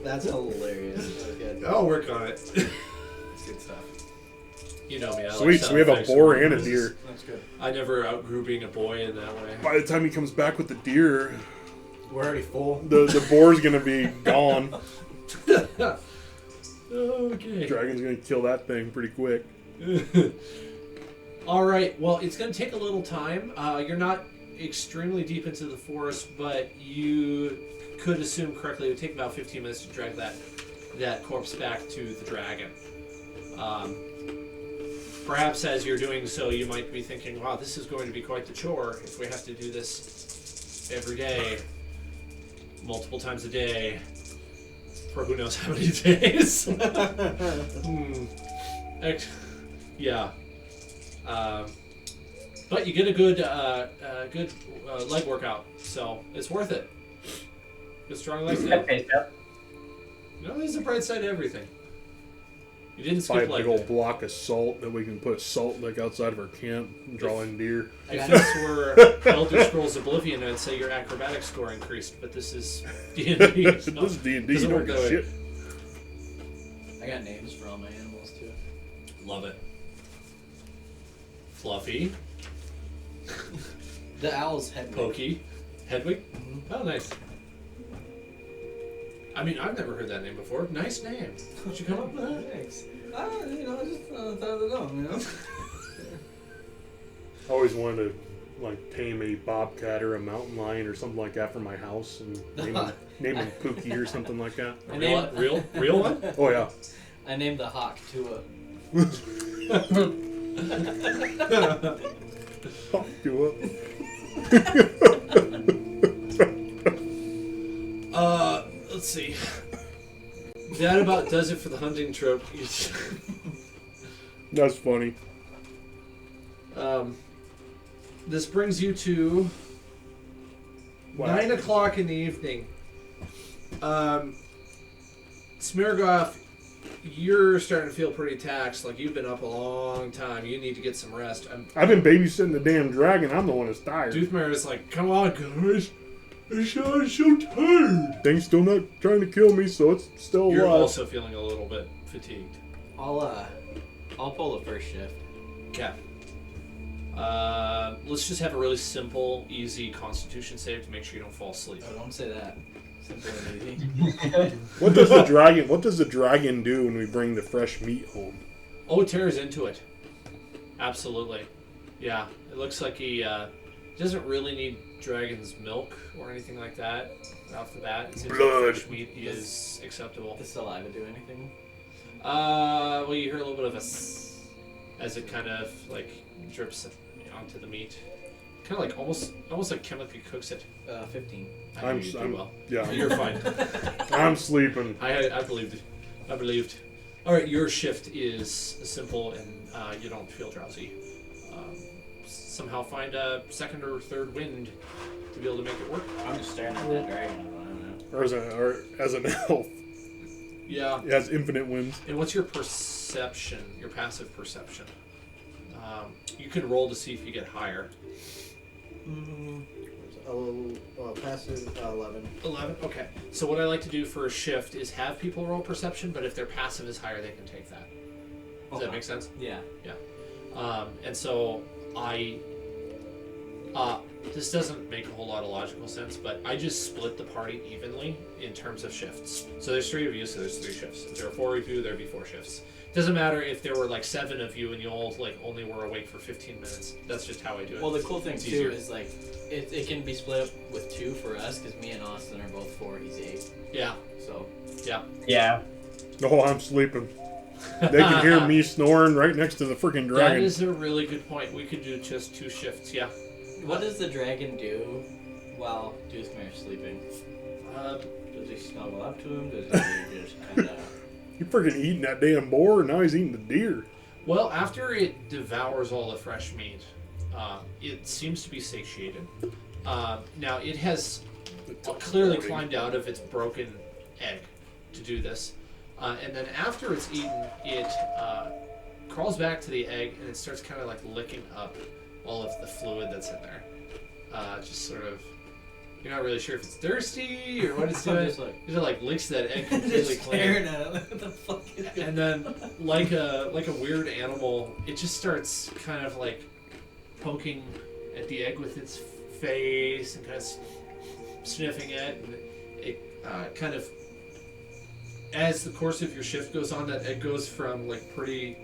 That's hilarious. Okay. I'll work on it. That's good stuff. You know me. I like Sweet. So we have a sound boar effects. and a deer. That's good. I never outgrew being a boy in that way. By the time he comes back with the deer, We're already full. the boar's gonna be gone. Okay. Dragon's gonna kill that thing pretty quick. All right. Well, it's going to take a little time. You're not extremely deep into the forest, but you could assume correctly it would take about 15 minutes to drag that corpse back to the dragon. Perhaps as you're doing so, you might be thinking, wow, this is going to be quite the chore if we have to do this every day, multiple times a day, for who knows how many days. Yeah. But you get a good leg workout, so it's worth it. Good strong legs. That pays up. No, there's a bright side to everything. You didn't Buy a skip leg big old day. block of salt that we can put salt like outside of our camp and draw in deer. If this were Elder Scrolls Oblivion, I'd say your acrobatic score increased, but this is D&D. This is D&D. You doesn't don't work get that way. shit. I got names for all my animals too. Love it. Fluffy, The owl's head. Pokey, Hedwig. Oh, nice. I mean, I've never heard that name before. Nice name. How'd you come up with that? Thanks. I just thought of it on, I always wanted to like tame a bobcat or a mountain lion or something like that for my house and name him Pookie or something like that. A real one? Oh yeah. I named the hawk Tua. Fuck you up. Let's see. That about does it for the hunting trope. That's funny. This brings you to Wow. 9 o'clock in the evening. Smirgoff, you're starting to feel pretty taxed. Like, you've been up a long time. You need to get some rest. I've been babysitting the damn dragon. I'm the one that's tired. Doothmare is like, come on, guys. I'm so tired. Thing's still not trying to kill me, so it's still You're alive. also feeling a little bit fatigued. I'll pull the first shift. Okay. Let's just have a really simple, easy Constitution save to make sure you don't fall asleep. Oh, don't say that. Simple and easy. What does the dragon do when we bring the fresh meat home? Oh, it tears into it. Absolutely. Yeah, it looks like he doesn't really need dragon's milk or anything like that off the bat. It seems Blood. like fresh meat is acceptable. Does saliva do anything? Well, you hear a little bit of a as it kind of like drips onto the meat. Kind of like almost like chemically cooks it. 15. I knew you'd do well. Yeah, You're fine. I'm sleeping. I believed it. I believed. All right, your shift is simple, and you don't feel drowsy. Somehow find a second or third wind to be able to make it work. I'm just staring at that dragon. I don't know. Or as an elf, Yeah. it has infinite winds. And what's your perception? Your passive perception? You can roll to see if you get higher. Passive 11. 11. Okay. So what I like to do for a shift is have people roll perception, but if their passive is higher, they can take that. Does that make sense? Yeah. And so this doesn't make a whole lot of logical sense, but I just split the party evenly in terms of shifts. So there's 3 of you, so there's 3 shifts. If there are 4 of you, there'd be 4 shifts. Doesn't matter if there were like 7 of you and you all like only were awake for 15 minutes. That's just how I do it. Well, the cool thing It's too easier. is like it can be split up with 2 for us because me and Austin are both 4. He's 8. Yeah. So Yeah. Yeah. Oh, I'm sleeping. They can hear me snoring right next to the freaking That dragon. is a really good point. We could do just 2 shifts. Yeah. what does the dragon do while Doothmare's sleeping? Does he snuggle up to him? Does he just kind of... You're freaking eating that damn boar, and now he's eating the deer. Well, after it devours all the fresh meat, it seems to be satiated. Now, it has clearly climbed out of its broken egg to do this. And then after it's eaten, it crawls back to the egg and it starts kind of like licking up all of the fluid that's in there. Just sort of, you're not really sure if it's thirsty or what it's doing. Just like- It just like licks that egg completely Just clean. staring at it. What the fuck is going And then, like a weird animal, it just starts kind of like poking at the egg with its face and kind of sniffing it. And it kind of, as the course of your shift goes on, that egg goes from like pretty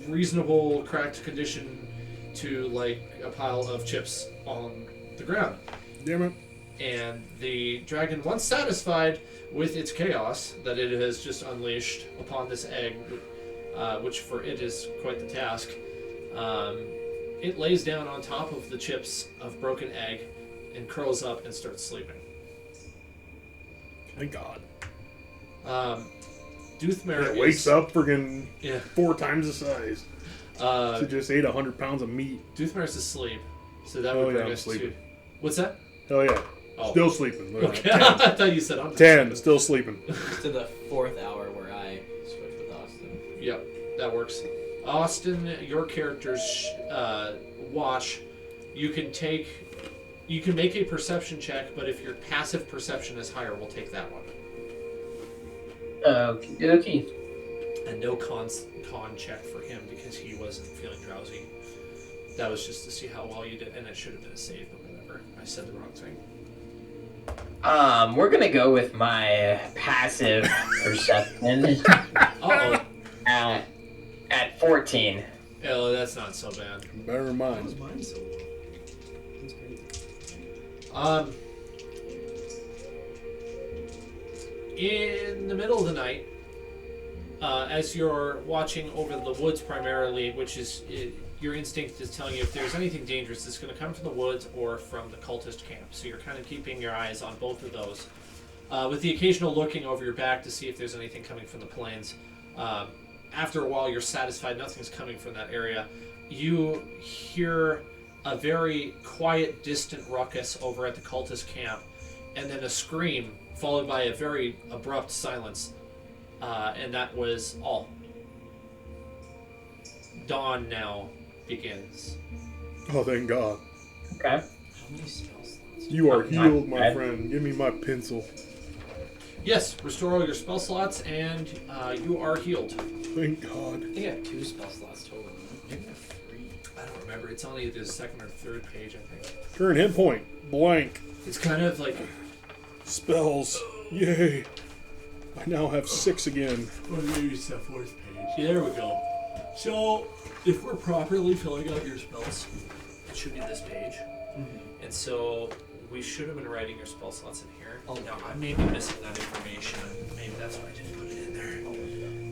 reasonable cracked condition to like a pile of chips on the ground. Damn it. And the dragon, once satisfied with its chaos that it has just unleashed upon this egg, which for it is quite the task, it lays down on top of the chips of broken egg and curls up and starts sleeping. Thank God. Doothmare It wakes up freaking Yeah. 4 times the size. Uh, So just ate 100 pounds of meat. Doothmare's asleep, so that Oh, would yeah, bring I'm us sleeping. to. What's that? Hell yeah. Oh. Still sleeping. Look Okay, at I that. thought you said I'm 10. Still sleeping. to the 4th hour where I switch with Austin. Yep, that works. Austin, your character's watch, you can make a perception check, but if your passive perception is higher, we'll take that one. Okay. And no con check for him because he wasn't feeling drowsy. That was just to see how well you did, and it should have been a save, but remember, I said the wrong thing. We're gonna go with my passive perception Uh-oh. at 14. Oh, that's not so bad. Bear in Why was mind. mine so low? That's crazy. In the middle of the night, as you're watching over the woods primarily, which is your instinct is telling you if there's anything dangerous, it's going to come from the woods or from the cultist camp. So you're kind of keeping your eyes on both of those, with the occasional looking over your back to see if there's anything coming from the plains. After a while, you're satisfied nothing's coming from that area. You hear a very quiet, distant ruckus over at the cultist camp, and then a scream followed by a very abrupt silence. And that was all. Dawn now begins. Oh, thank God. Okay. How many spell slots? You are Oh, healed, my not- friend. Give me my pencil. Yes, restore all your spell slots, and you are healed. Thank God. I think I have 2 spell slots total. Maybe I have 3. I don't remember. It's only the second or third page, I think. Current hit point. Blank. It's kind of like... Spells. Yay. I now have 6 again. Well, maybe it's that fourth page. Yeah, there we go. So, if we're properly filling out your spells, it should be this page. Mm-hmm. And so, we should have been writing your spell slots in here. Oh. Now, I may be missing that information. Maybe that's why I didn't put it in there.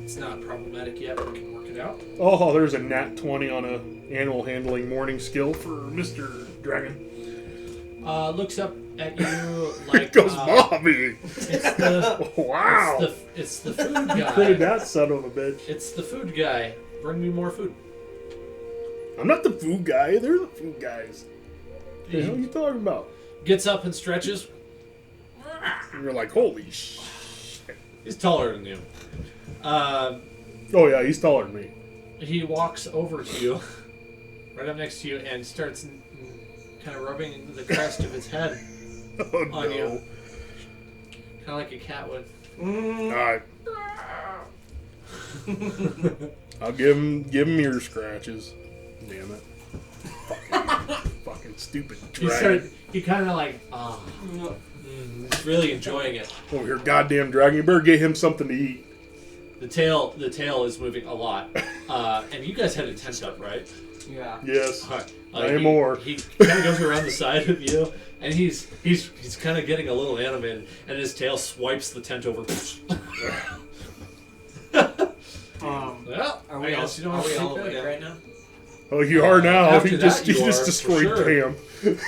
It's not problematic yet. We can work it out. Oh, there's a nat 20 on a animal handling morning skill for Mr. Dragon. Looks up at you like... It goes Bobby. It's the... Wow. It's the food Printed guy. that son of a bitch. It's the food guy. Bring me more food. I'm not the food guy. They're the food guys. What the hell are you talking about? Gets up and stretches. And you're like, holy sh. He's taller than you. Oh, yeah, he's taller than me. He walks over to you, right up next to you, and starts kind of rubbing the crest of his head Oh, on you. no. Kind of like a cat would. Alright. I'll give him ear scratches. Damn it. Fucking stupid dragon. He kind of like, he's really enjoying it. Over here, goddamn dragon. You better get him something to eat. The tail is moving a lot. And you guys had a tent up, right? Yeah. Yes. Alright. And more. He kind of goes around the side of you, and he's kind of getting a little animated, and his tail swipes the tent over. Well, Are I we all, guess you don't are have to we take all that awake yet. right now? Oh, you are now. after He that, just you are, for destroyed sure. Pam.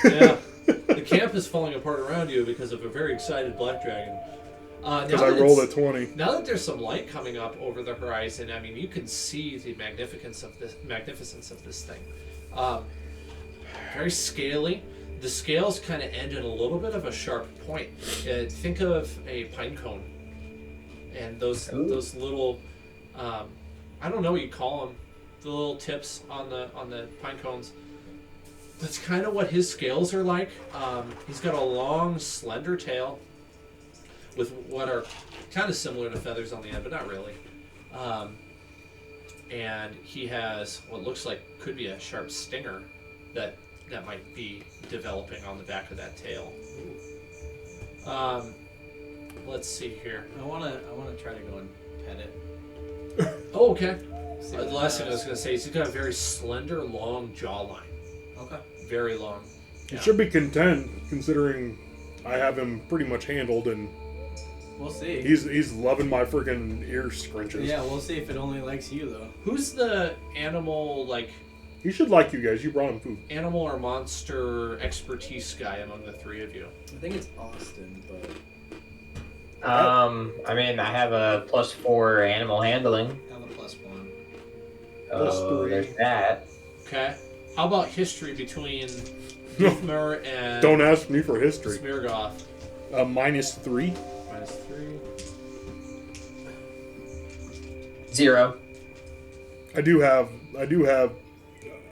Yeah, the camp is falling apart around you because of a very excited black dragon. Because I rolled a 20. Now that there's some light coming up over the horizon, I mean, you can see the magnificence of this thing. Very scaly. The scales kind of end in a little bit of a sharp point. Think of a pine cone, and those little, I don't know what you call them, the little tips on the pine cones. That's kind of what his scales are like. He's got a long, slender tail with what are kind of similar to feathers on the end, but not really. And he has what looks like could be a sharp stinger that might be developing on the back of that tail. Let's see here. I wanna try to go and pet it. Oh, okay. See The what last it thing I was does. going to say is he's got a very slender, long jawline. Okay. Very long. He Yeah. should be content, considering I have him pretty much handled, and We'll see. he's loving my freaking ear scrunches. Yeah, we'll see if it only likes you though. Who's the animal, like, He should like you guys. You brought him food. animal or monster expertise guy among the three of you? I think it's Austin, but I mean, I have a +4 animal handling. I'm a +1. Oh, +3. there's that. Okay. How about history between Dithmer and Don't ask me for history. Smirgoth? -3. -3. 0. I do have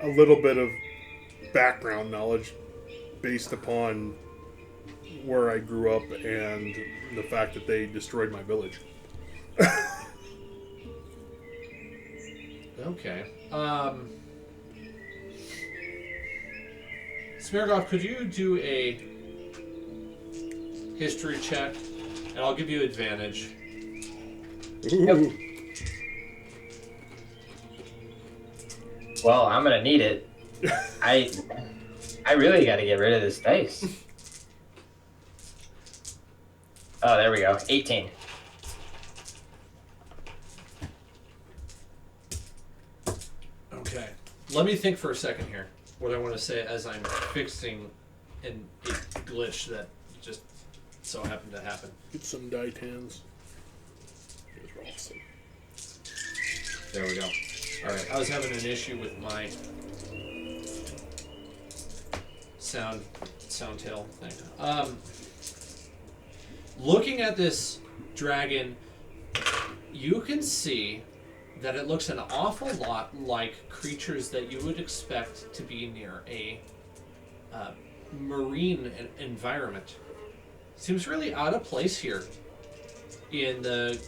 a little bit of background knowledge based upon where I grew up and the fact that they destroyed my village. Okay. Smirgoth, could you do a history check, and I'll give you advantage. Ooh. Well, I'm gonna need it. I really got to get rid of this dice. Oh, there we go. 18. Okay. Let me think for a second here. What I want to say as I'm fixing a glitch that just so happened to happen. Get some die tans. Those are awesome. There we go. All right. I was having an issue with my sound tail thing. Looking at this dragon, you can see that it looks an awful lot like creatures that you would expect to be near a marine environment. Seems really out of place here in the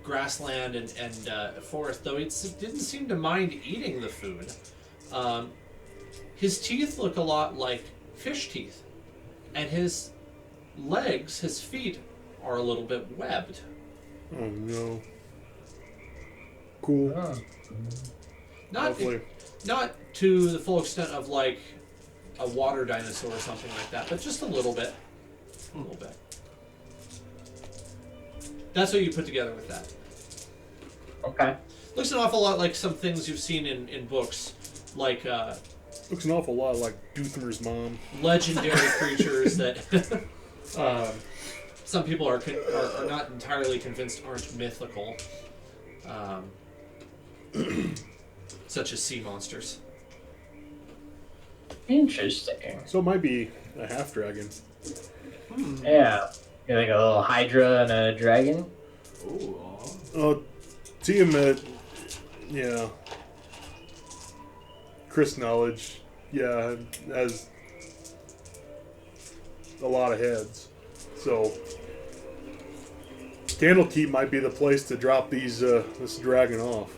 grassland and forest, though it didn't seem to mind eating the food. His teeth look a lot like fish teeth, and his legs, his feet, are a little bit webbed. Oh no. Cool. Not to the full extent of like a water dinosaur or something like that, but just a little bit. A little bit. That's what you put together with that. Okay. Looks an awful lot like some things you've seen in books, like Looks an awful lot like Doothmer's mom. legendary creatures that some people are not entirely convinced aren't mythical, such as sea monsters. Interesting. So it might be a half dragon. Yeah. You like a little hydra and a dragon? Ooh. Oh, Tiamat. Yeah. Chris knowledge. Yeah, has a lot of heads. So Candlekeep might be the place to drop this dragon off.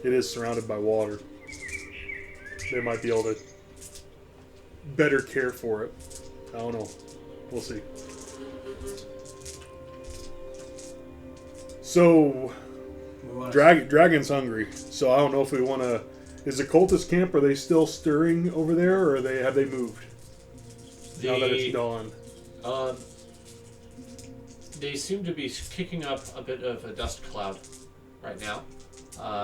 It is surrounded by water. They might be able to better care for it. I don't know. We'll see. So Dragon's hungry. So I don't know if we want to. Is the cultist camp? Are they still stirring over there, or have they moved? Now that it's dawn. They seem to be kicking up a bit of a dust cloud right now.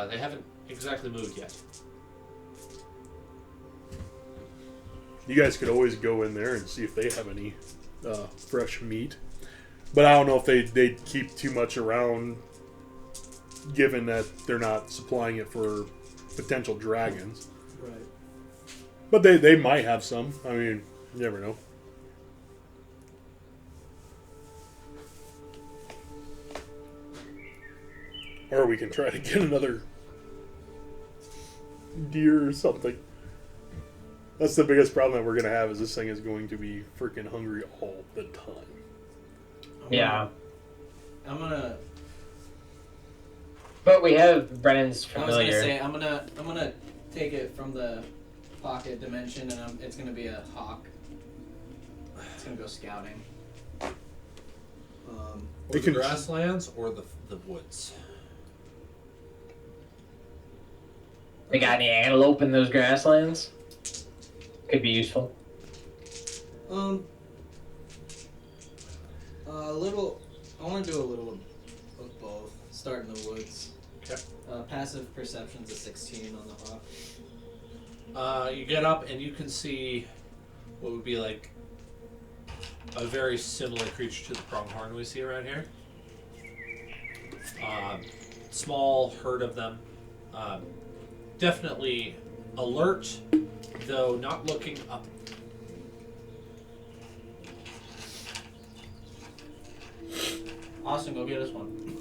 They haven't exactly moved yet. You guys could always go in there and see if they have any fresh meat. But I don't know if they'd keep too much around, given that they're not supplying it for potential dragons. Right. But they might have some. I mean, you never know. Or we can try to get another deer or something. That's the biggest problem that we're going to have, is this thing is going to be freaking hungry all the time. Yeah. I'm gonna. But we have Brennan's I was familiar. gonna say I'm gonna take it from the pocket dimension, and it's gonna be a hawk. It's gonna go scouting. Or They the can- grasslands or the woods. They got any antelope in those grasslands? Could be useful. A little. I want to do a little of both. Start in the woods. Okay. Passive perception's a 16 on the hawk. You get up and you can see what would be like a very similar creature to the pronghorn we see around here. Small herd of them. Definitely alert, though not looking up. Austin, go get us one.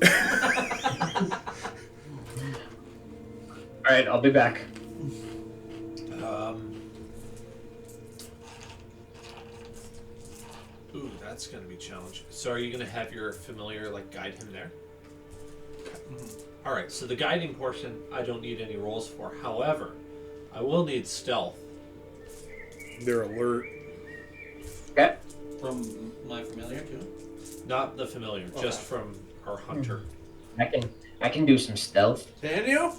Alright, I'll be back. Ooh, that's going to be challenging. So are you going to have your familiar like guide him there? All right, so the guiding portion I don't need any rolls for. However, I will need stealth. They're alert. Okay. From my familiar too. Not the familiar, just from our hunter. I can do some stealth. Can you?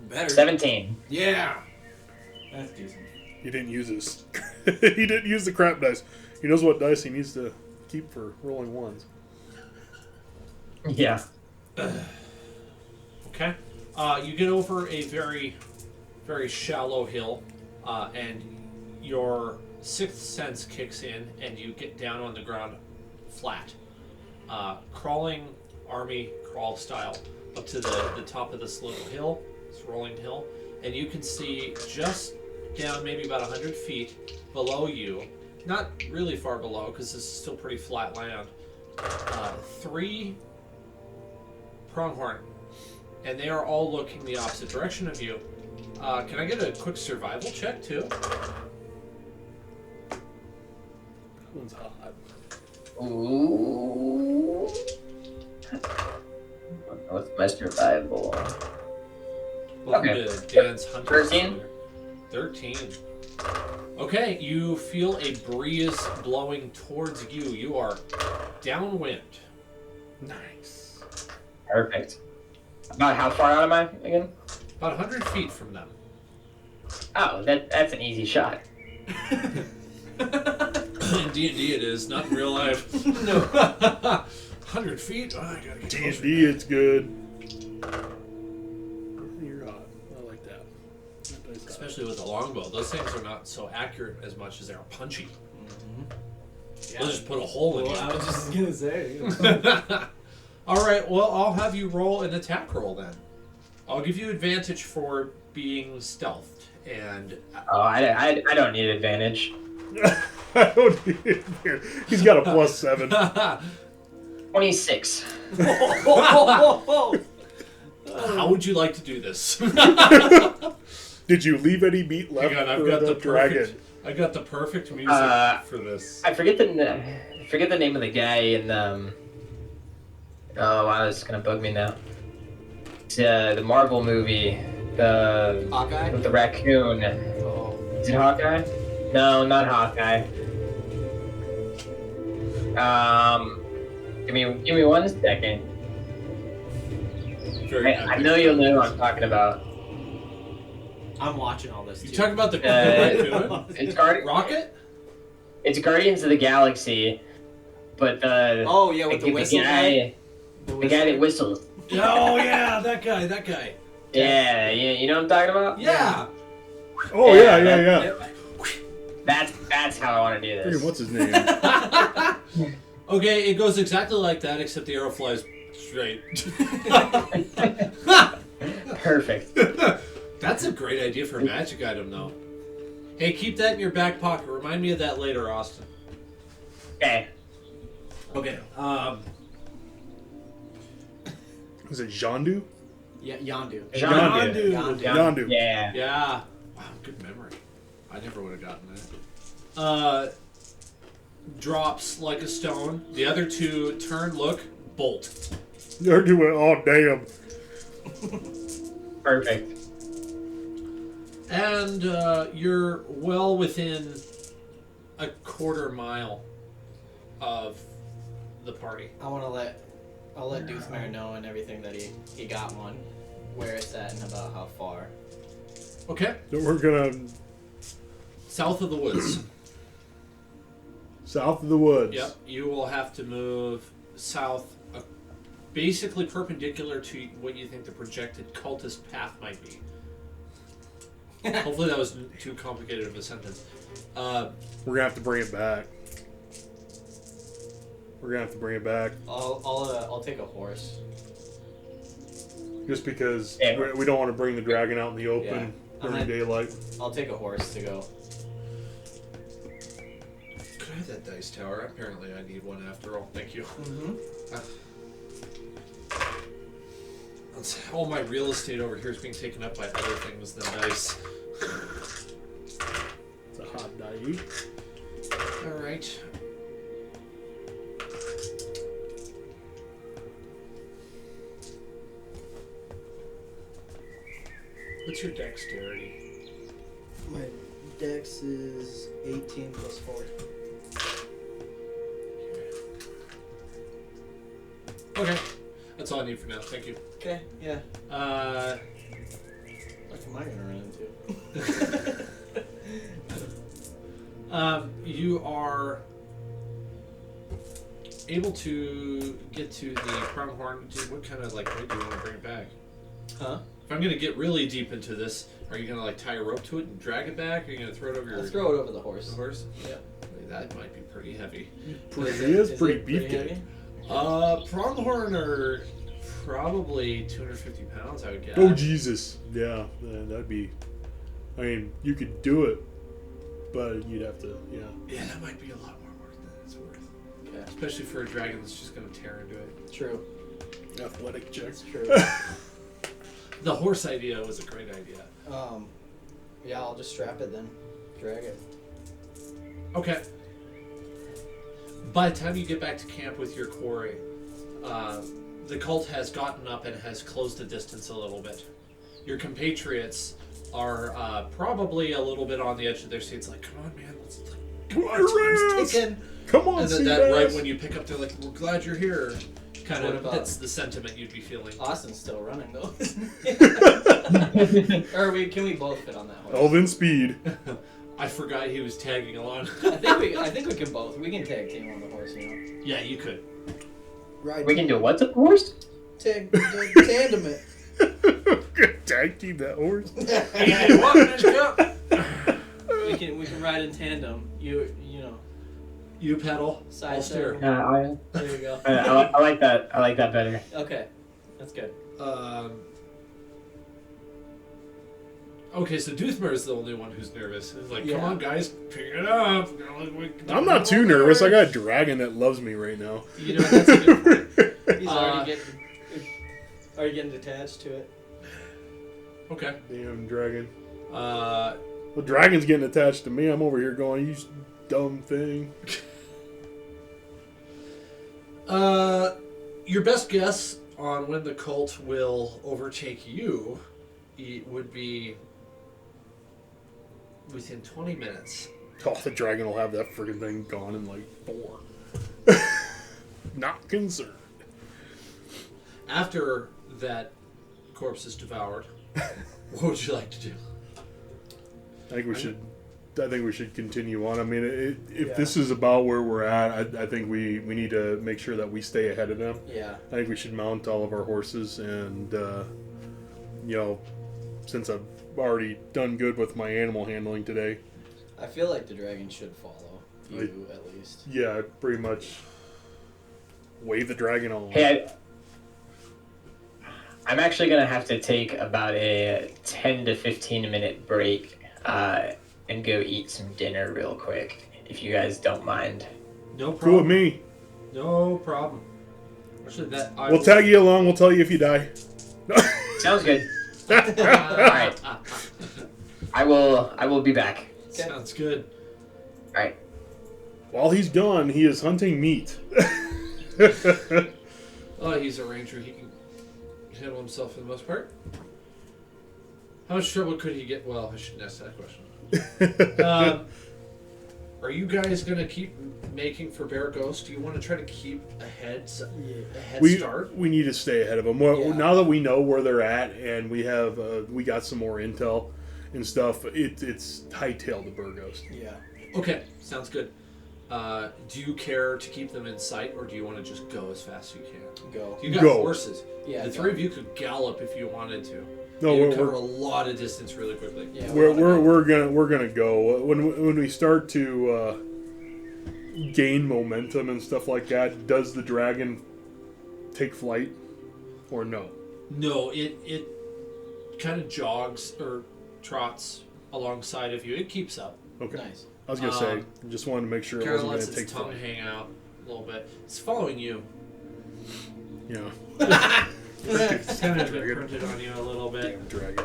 Better. 17. Yeah. That's decent. He didn't use his. He didn't use the crap dice. He knows what dice he needs to keep for rolling ones. Yeah. Okay. You get over a very, very shallow hill, and your sixth sense kicks in, and you get down on the ground flat. Crawling, army crawl style, up to the top of this little hill, this rolling hill, and you can see just down maybe about 100 feet below you, not really far below because this is still pretty flat land, 3 pronghorn, and they are all looking the opposite direction of you. Can I get a quick survival check too? That one's hot. Ooh. What's my survival? Welcome Okay. to Dan's Hunter. 13? 13. Okay, you feel a breeze blowing towards you. You are downwind. Nice. Perfect. About how far out am I again? About 100 feet from them. Oh, that's an easy shot. In D&D it is, not in real life. No. 100 feet? Oh, I gotta get closer. D&D, it's good. You're hot. I like that. That dice hot. Especially with the longbow. Those things are not so accurate as much as they are punchy. Yeah. They'll just put a hole in Well, I you. was just gonna say. Alright, well, I'll have you roll an attack roll then. I'll give you advantage for being stealthed. And Oh, I don't need advantage. I don't need it. He's got a +7. 26. how would you like to do this? Did you leave any meat left Hang on, for I've got the the dragon? perfect. I got the perfect music for this. I forget the name of the guy in oh wow, this is gonna bug me now. It's the Marvel movie, the Hawkeye? with the raccoon. Oh. Is it Hawkeye? No, not Hawkeye. Give me 1 second. Very I know you'll know who I'm talking about. I'm watching all this. You too. talking about the raccoon? It's Rocket? It's Guardians of the Galaxy, but the Oh yeah, with the whistle guy, the guy that whistles. Oh yeah, that guy. Yeah, you know what I'm talking about? Yeah. Oh, yeah. That's how I want to do Freaking, this. what's his name? Okay, it goes exactly like that, except the arrow flies straight. Perfect. That's a great idea for a magic item, though. Hey, keep that in your back pocket. Remind me of that later, Austin. Okay. Okay. Is it Jandu? Yeah, Yondu. Yondu. Yondu. Yeah. Yeah. Wow, good memory. I never would have gotten that. Drops like a stone. The other two turn, look, bolt. They're doing. Oh, damn. Perfect. And you're well within a quarter mile of the party. I'll let Doothmare know and everything that he got one, where it's at and about how far. Okay. So we're gonna South of the woods. south of the woods. Yep. You will have to move south, basically perpendicular to what you think the projected cultist path might be. Hopefully that wasn't too complicated of a sentence. We're gonna have to bring it back. I'll take a horse. Just because Yeah. we don't want to bring the dragon out in the open during I'm daylight. I'll take a horse to go. Could I have that dice tower? Apparently I need one after all. Thank you. Mm-hmm. All my real estate over here is being taken up by other things than dice. It's a hot die. Alright. What's your dexterity? My dex is 18 plus 4. That's all I need for now. Thank you. Okay, yeah. What am I gonna run into? You are able to get to the pronghorn. Dude, what kind of like way do you want to bring it back? Huh? If I'm gonna get really deep into this, are you gonna like tie a rope to it and drag it back? Or are you gonna throw it over your I'll throw it over the horse. the horse? Yeah. That might be pretty heavy. He is pretty beefcake. heavy? Pronghorn are probably 250 pounds, I would guess. Oh Jesus! Yeah, that'd be. I mean, you could do it, but you'd have to. Yeah. Yeah, that might be a lot more work than it's worth. Yeah. Especially for a dragon that's just gonna tear into it. True. Athletic check. That's true. The horse idea was a great idea. Yeah, I'll just strap it then. Drag it. Okay. By the time you get back to camp with your quarry, the cult has gotten up and has closed the distance a little bit. Your compatriots are probably a little bit on the edge of their seats, like, come on, man, let's come on, time's ticking. Come on, And then sea that right bass. when you pick up, they're like, we're glad you're here. Kind What of, about- that's the sentiment you'd be feeling. Austin's still running though. Or can we both fit on that horse? Elven speed. I forgot he was tagging along. I think we can both. We can tag team on the horse, you know. Yeah, you could. Right. We can do what to the horse? tandem it. Tag team that horse. Hey, what? Let's go. We can ride in tandem. You know. You pedal, Side I'll steer. saddle. There you go. I like that. I like that better. Okay, that's good. Okay, so Doothmer is the only one who's nervous. He's like, Yeah. come on, guys, pick it up. I'm not too nervous. I got a dragon that loves me right now. You know that's a good point. He's already getting detached to it. Okay. Damn dragon. Uh, The dragon's getting attached to me. I'm over here going, you dumb thing. your best guess on when the cult will overtake you would be within 20 minutes. Oh, the dragon will have that freaking thing gone in like 4. Not concerned. After that corpse is devoured, what would you like to do? I think we should continue on. I mean, if this is about where we're at, I think we need to make sure that we stay ahead of them. Yeah. I think we should mount all of our horses, and since I've already done good with my animal handling today, I feel like the dragon should follow you at least. yeah, I pretty much wave the dragon on. Hey, I'm actually gonna have to take about a 10 to 15 minute break and go eat some dinner real quick, if you guys don't mind. No Cool with problem. me. No problem. Actually, We'll tag you along. We'll tell you if you die. Sounds good. All right, I will be back. Sounds good. All right. While he's gone, he is hunting meat. Oh, he's a ranger. He can handle himself for the most part. How much trouble could he get? Well, I shouldn't ask that question. Are you guys gonna keep making for Bear Ghost? Do you want to try to keep a head start? We need to stay ahead of them. Well, Yeah. now that we know where they're at and we have we got some more intel and stuff, it's hightail to Burgos. Yeah. Okay, sounds good. Do you care to keep them in sight, or do you want to just go as fast as you can? Go. You got Go. horses. Yeah. The go. three of you could gallop if you wanted to. No, you we're, could cover we're, a lot of distance really quickly. Yeah. we're gonna go when we start to gain momentum and stuff like that. Does the dragon take flight or no? No, it kind of jogs or trots alongside of you. It keeps up. Okay. Nice. I was gonna say, just wanted to make sure it Kind of wasn't lets gonna take its tongue flight. hang out a little bit. It's following you. Yeah. It's kind of imprinted on you a little bit. Damn dragon.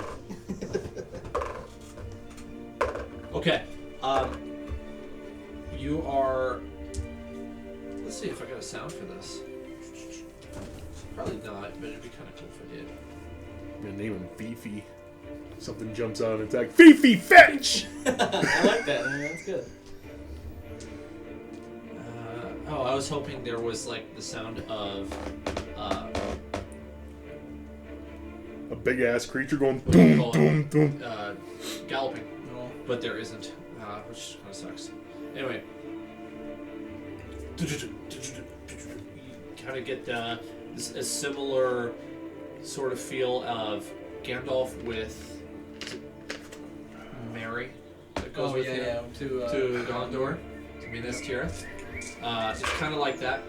Okay. You are. Let's see if I got a sound for this. Probably not, but it'd be kind of cool if I did. I'm gonna name him Fifi. Something jumps out and attack. Fifi, fetch! I like that. I mean, that's good. I was hoping there was like the sound of A big ass creature going What do you doom, call doom, it? doom. Galloping. No. But there isn't, which kind of sucks. Anyway. You kind of get a similar sort of feel of Gandalf with Mary that goes with him to Gondor, to Minas Tirith. It's kind of like that,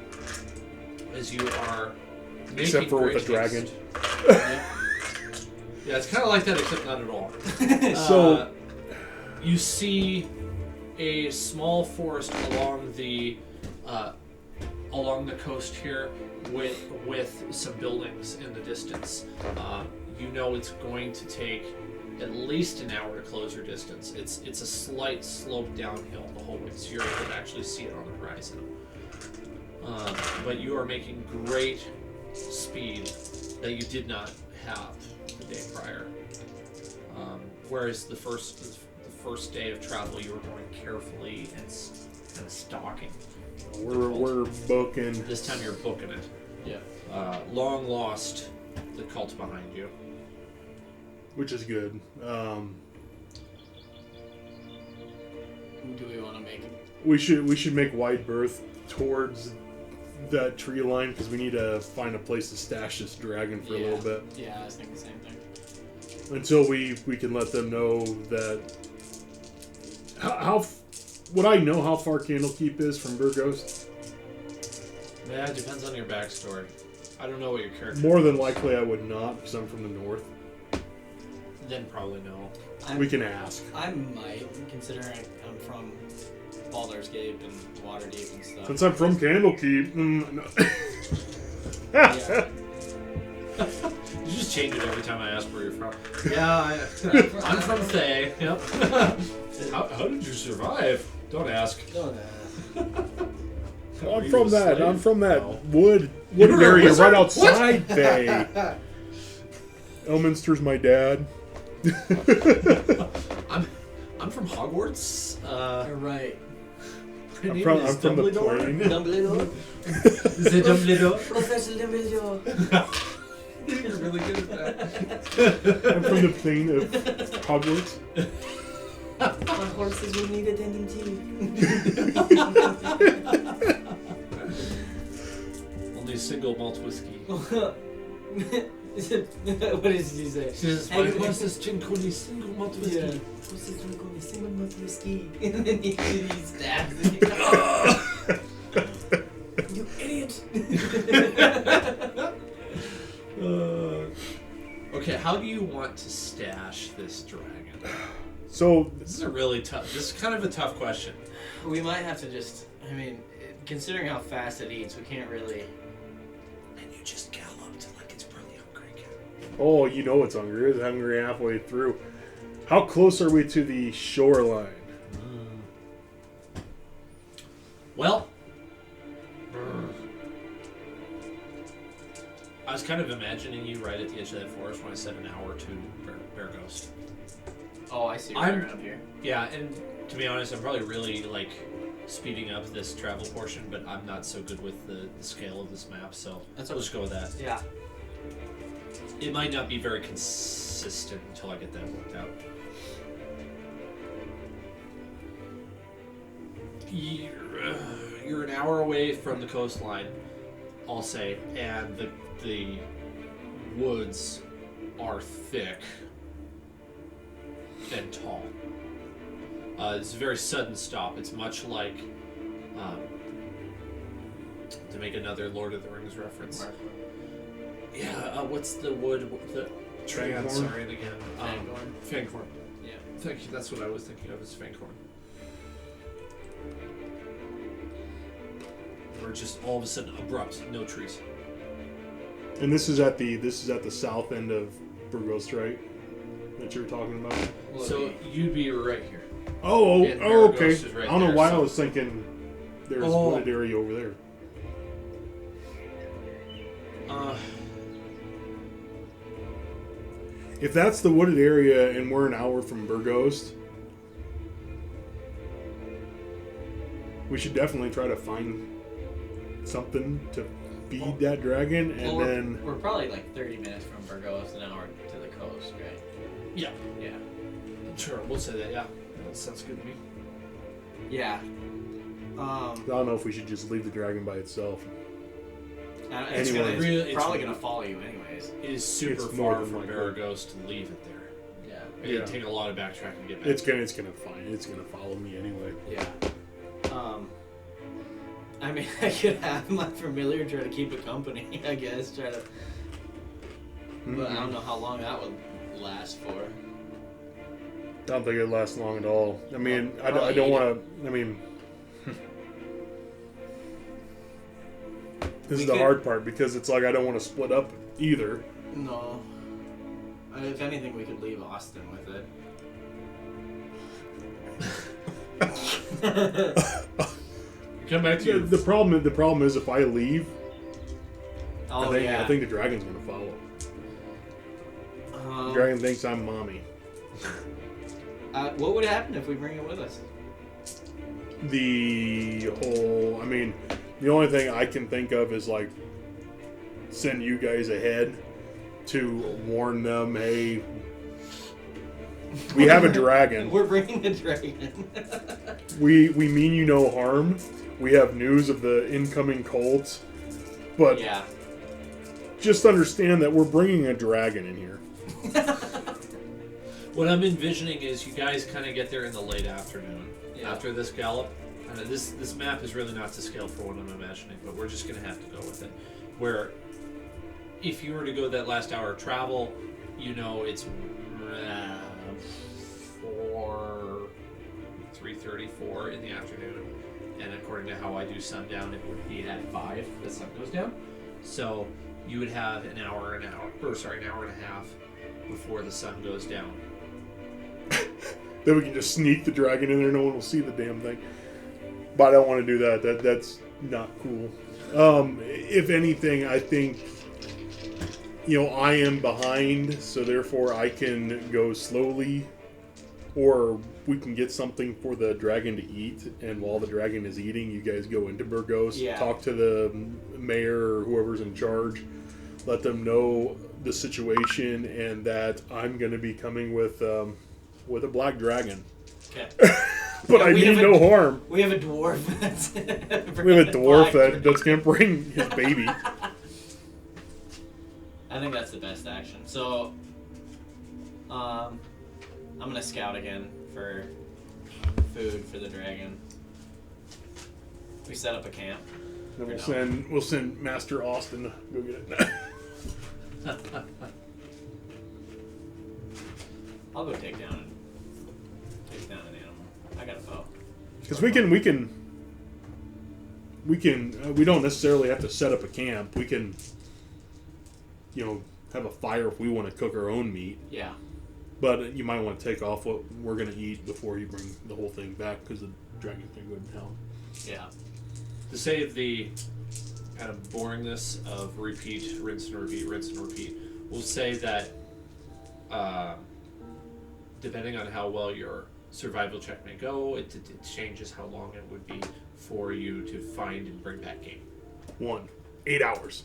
as you are making Except for with a great dragon. haste. Yeah, it's kind of like that, except not at all. So- You see a small forest along the coast here, with some buildings in the distance. You know it's going to take at least an hour to close your distance. It's a slight slope downhill the whole way, so you're able to actually see it on the horizon. But you are making great speed that you did not have the day prior. Whereas the first day of travel, you were going carefully and stalking. We're booking. This time you're booking it. Yeah. Long lost the cult behind you. Which is good. Who do we want to make? We should make wide berth towards that tree line because we need to find a place to stash this dragon for a little bit Yeah, I was thinking the same thing. until we can let them know that how would I know how far Candlekeep is from Burgos? Yeah, it depends on your backstory. I don't know what your character. More than likely, I would not because I'm from the north. Then probably no. We can ask. I might, considering I'm from Baldur's Gate and Waterdeep and stuff. Since I'm from Candlekeep. No. Yeah. You just change it every time I ask where you're from. Yeah, I'm from Thay. Yep. How did you survive? Don't ask. Don't Were I'm you from a that. slave? I'm from that No. wood You're a area wizard? right outside Bay. Elminster's my dad. I'm from Hogwarts. You're right. My I'm name from is the Dumbledore. plain. Dumbledore. Is it Dumbledore? Professor Dumbledore. You're really good at that. I'm from the plain of Hogwarts. My horses will need attending to. Only single malt whiskey. What did she say? She says, my horses drink only single malt whiskey. Yeah. Horses drink only single malt whiskey. And then he stabs it. You idiot! Okay, how do you want to stash this dragon? So This is a really tough. This is kind of a tough question. We might have to just. I mean, considering how fast it eats, we can't really. And you just galloped like it's really hungry. oh, you know it's hungry. It's hungry halfway through. How close are we to the shoreline? Well, I was kind of imagining you right at the edge of that forest when I said an hour to Bear Ghost. Oh, I see. I'm- Right up here. Yeah, and to be honest, I'm probably really like speeding up this travel portion, but I'm not so good with the scale of this map, so That's we'll just go with that. Yeah. It might not be very consistent until I get that worked out. You're an hour away from the coastline, I'll say, and the woods are thick and tall. It's a very sudden stop. It's much like, to make another Lord of the Rings reference. Yeah, what's the wood? The Fangorn? Sorry, and again. Fangorn. Fangorn. Yeah. Thank you. That's what I was thinking of as Fangorn. Or just all of a sudden abrupt, no trees. And this is at the south end of Burgos, right? That you were talking about. So you'd be right here. Oh, And oh, Burgos okay. is right I don't know there, why so- I was thinking there's Oh. wooded area over there. If that's the wooded area and we're an hour from Burgos, we should definitely try to find something to feed that dragon, and Well, then we're probably like 30 minutes from Burgos, an hour to the coast, right? Yeah. Yeah. Sure, we'll say that, yeah. That sounds good to me. Yeah. I don't know if we should just leave the dragon by itself. It's Anyways. probably gonna follow you anyways. It is super It's more far than from likely. Baragos to leave it there. Yeah. It'd Yeah. take a lot of backtracking to get back. It's gonna follow me anyway. Yeah. I mean, I could have my familiar try to keep it company, I guess. But I don't know how long that would last for. I don't think it'd last long at all. I mean, I Probably don't eat want to. I mean, this We is the could- hard part because it's like I don't want to split up either. No. If anything, we could leave Austin with it. Come back to your... The problem is if I leave, Oh, I think the dragon's gonna follow. The dragon thinks I'm mommy. What would happen if we bring it with us? The only thing I can think of is like send you guys ahead to warn them, hey, we have a dragon. We're bringing the dragon. We mean you no harm. We have news of the incoming cults, but Yeah. just understand that we're bringing a dragon in here. What I'm envisioning is you guys kind of get there in the late afternoon Yeah. after this gallop. This map is really not to scale for what I'm imagining, but we're just going to have to go with it. Where if you were to go that last hour of travel, you know it's 3:34 in the afternoon, and according to how I do sundown, it would be at 5 the sun goes down. So you would have an hour and a half before the sun goes down. Then we can just sneak the dragon in there. No one will see the damn thing. But I don't want to do that. That's not cool. If anything, I think, I am behind, so therefore I can go slowly, or we can get something for the dragon to eat, and while the dragon is eating, you guys go into Burgos, Yeah. talk to the mayor or whoever's in charge, let them know the situation, and that I'm going to be coming with a black dragon. Okay. But Yeah, I we mean have no harm. We have a dwarf that's We have a dwarf that's going to bring his baby. I think that's the best action. So, I'm gonna scout again for food for the dragon. We set up a camp. Then For now. we'll send Master Austin to go get it. I'll go take down an animal. I got a bow. Because we don't necessarily have to set up a camp. We can, have a fire if we want to cook our own meat. Yeah. But you might want to take off what we're going to eat before you bring the whole thing back, because the dragon's going to go to hell. Yeah. To save the kind of boringness of repeat, rinse and repeat, we'll say that depending on how well your survival check may go, it changes how long it would be for you to find and bring back game. 8 hours.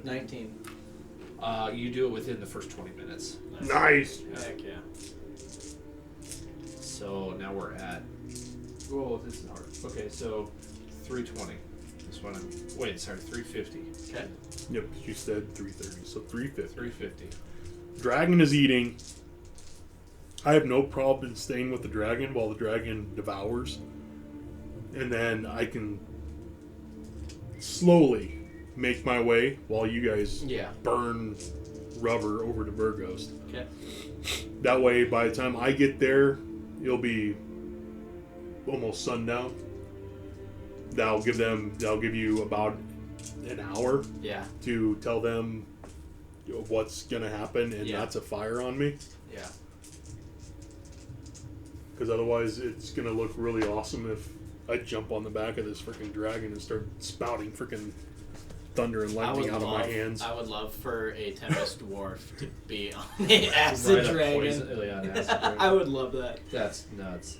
19. You do it within the first 20 minutes. Nice. Heck yeah. So now we're at... Whoa, this is hard. Okay, so 320. This one. 350. Okay. Yep, you said 330, so 350. 350. Dragon is eating. I have no problem in staying with the dragon while the dragon devours. And then I can slowly make my way while you guys Yeah. burn rubber over to Burgos. Okay. That way, by the time I get there, it'll be almost sundown. That'll give you about an hour Yeah. to tell them what's gonna happen and Yeah. not to fire on me. Yeah. Because otherwise, it's gonna look really awesome if I jump on the back of this freaking dragon and start spouting freaking thunder and lightning out of my hands. I would love for a Tempest dwarf to be on the acid Right up dragon. poison- oh, yeah, an acid dragon. I would love that. That's nuts.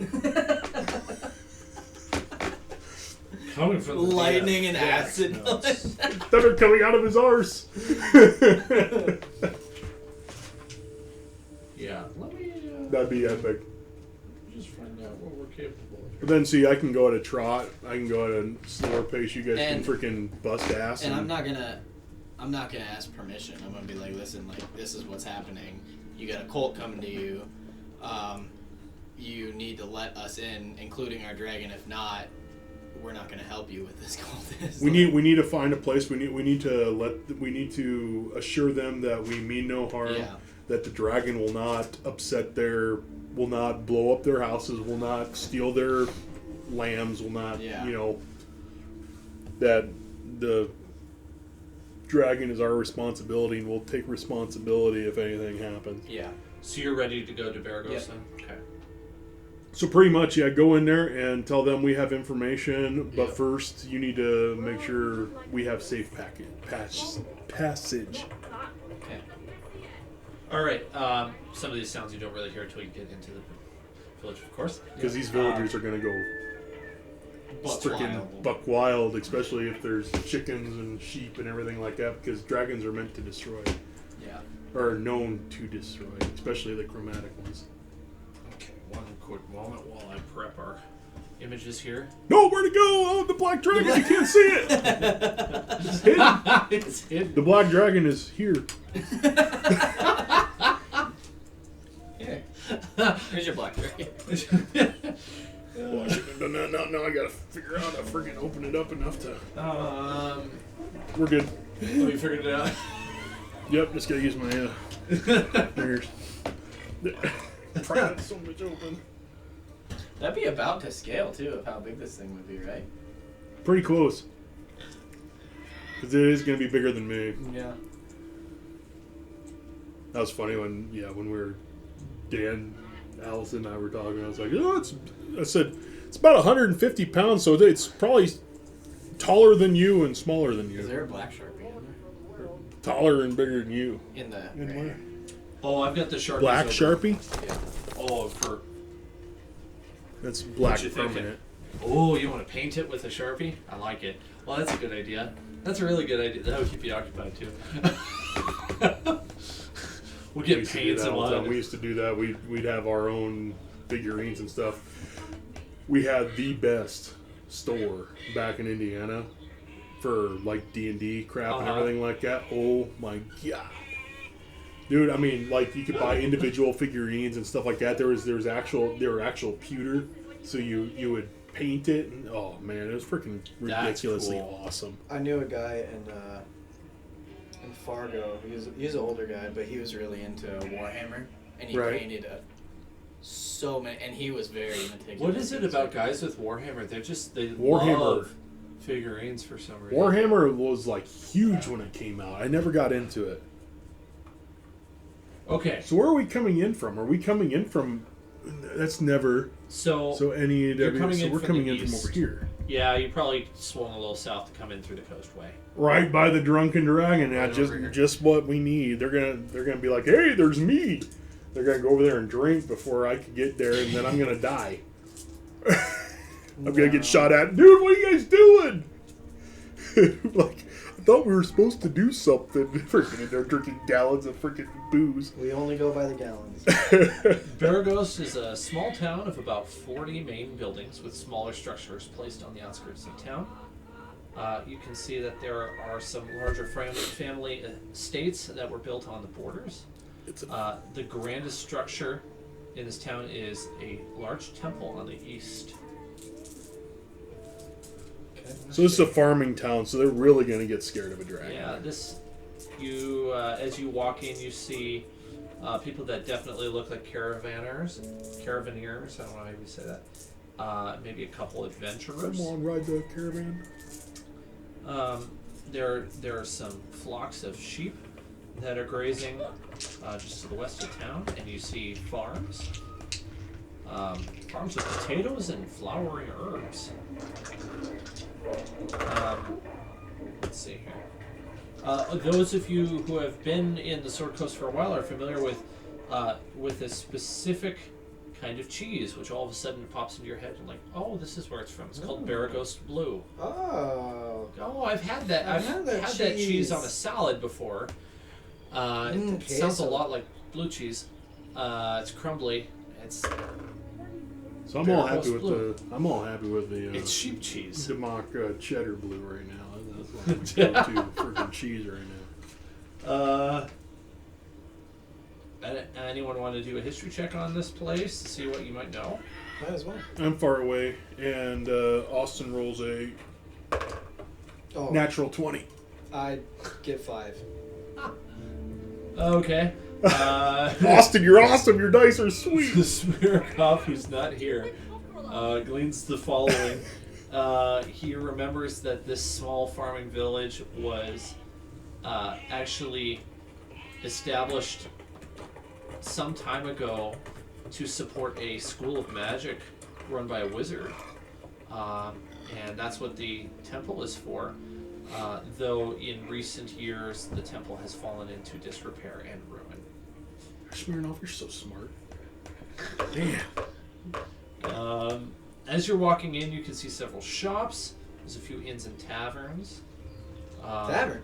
coming from the lightning DM. and acid. Thunder coming out of his arse. Yeah, let me That'd be epic. just find out what we're capable of. But then, see, I can go at a trot. I can go at a slower pace. You guys And- can freaking bust ass. And I'm not gonna ask permission. I'm gonna be like, listen, like this is what's happening. You got a cult coming to you. You need to let us in, including our dragon. If not, we're not gonna help you with this cultist. We need to find a place. We need to assure them that we mean no harm. Yeah. That the dragon will not will not blow up their houses, will not steal their lambs, will not, Yeah. that the dragon is our responsibility and we'll take responsibility if anything happens. Yeah. So you're ready to go to Baragos Yep. then? Okay. So pretty much, yeah, go in there and tell them we have information, but Yep. first you need to make sure we have safe passage. Okay. All right. Some of these sounds you don't really hear until you get into the village, of course. Because these villagers are going to go Buck freaking wild. buck wild, especially if there's chickens and sheep and everything like that, because dragons are meant to destroy, Yeah. or known to destroy, especially the chromatic ones. Okay. One quick moment while I prep our images here. No, where to go? Oh, the black dragon! I can't see it. It's hidden. It's hidden. The black dragon is here. Here. Here's your black dragon. Oh, I shouldn't have done that. Now I gotta figure out how to freaking open it up enough to. We're good. Oh, you figured it out. Yep, just gotta use my fingers. Prying so much open. That'd be about to scale too of how big this thing would be, right? Pretty close. Because it is gonna be bigger than me. Yeah. That was funny when we were Dan, Allison, and I were talking. I was like, oh, I said it's about 150 pounds, so it's probably taller than you and smaller than you. Is there a black sharpie in there? Taller and bigger than you. In the In where? Oh, I've got the Sharpies Black over. Sharpie? Yeah. Oh, for That's black What you thinking? permanent. oh, you want to paint it with a Sharpie? I like it. Well, that's a good idea. That's a really good idea. That would keep you occupied too. We'll We get used to do paints that and all the time. what. We used to do that. We'd have our own figurines and stuff. We had the best store back in Indiana for like D&D crap and Uh-huh. everything like that. Oh my god. Dude, I mean, like you could buy individual figurines and stuff like that. There were actual pewter, so you would paint it, and oh man, it was freaking That's ridiculously cool. awesome. I knew a guy in Fargo. He was an older guy, but he was really into Warhammer, and he Right. painted so many. And he was very meticulous. What is it about guys with Warhammer? They Warhammer. love figurines for some reason. Warhammer was like huge when it came out. I never got into it. Okay, So where are we coming in from? Are we coming in from? That's never. so So any. You're coming so in we're from coming the in from east. over here, yeah, you probably swung a little south to come in through the coastway. right by the drunken dragon. Yeah, Right over here. just what we need. They're gonna be like, hey, there's me. They're gonna go over there and drink before I can get there, and then I'm gonna die. I'm gonna get shot at. Dude, what are you guys doing? Like, I thought we were supposed to do something. Freaking, they're drinking gallons of freaking booze. We only go by the gallons. Baragos is a small town of about 40 main buildings with smaller structures placed on the outskirts of town. You can see that there are some larger family estates that were built on the borders. The grandest structure in this town is a large temple on the east. So this is a farming town, so they're really gonna get scared of a dragon. Yeah, as you walk in, you see people that definitely look like caravaners. I don't know how you say that. Maybe a couple adventurers. Come on, ride the caravan. There are some flocks of sheep that are grazing just to the west of town, and you see farms. Farms of potatoes and flowering herbs. Let's see here. Those of you who have been in the Sword Coast for a while are familiar with a specific kind of cheese, which all of a sudden pops into your head and like, oh, this is where it's from. It's called Baragos Blue. Oh. Oh, I've had that. I've had that cheese on a salad before. It sounds a lot like blue cheese. It's crumbly. It's So I'm Baragos all happy with Blue. the it's sheep cheese. Democ cheddar blue right now. That's my go-to freaking cheese right now. Anyone want to do a history check on this place to see what you might know? Might as well. I'm far away, and Austin rolls a Oh, natural 20. I get 5. Okay. Austin, you're awesome. Your dice are sweet. Smirkov, who's not here, gleans the following. He remembers that this small farming village was actually established some time ago to support a school of magic run by a wizard. And that's what the temple is for. Though in recent years, the temple has fallen into disrepair and ruin. Smirnoff, you're so smart. Damn. As you're walking in, you can see several shops. There's a few inns and taverns. Tavern.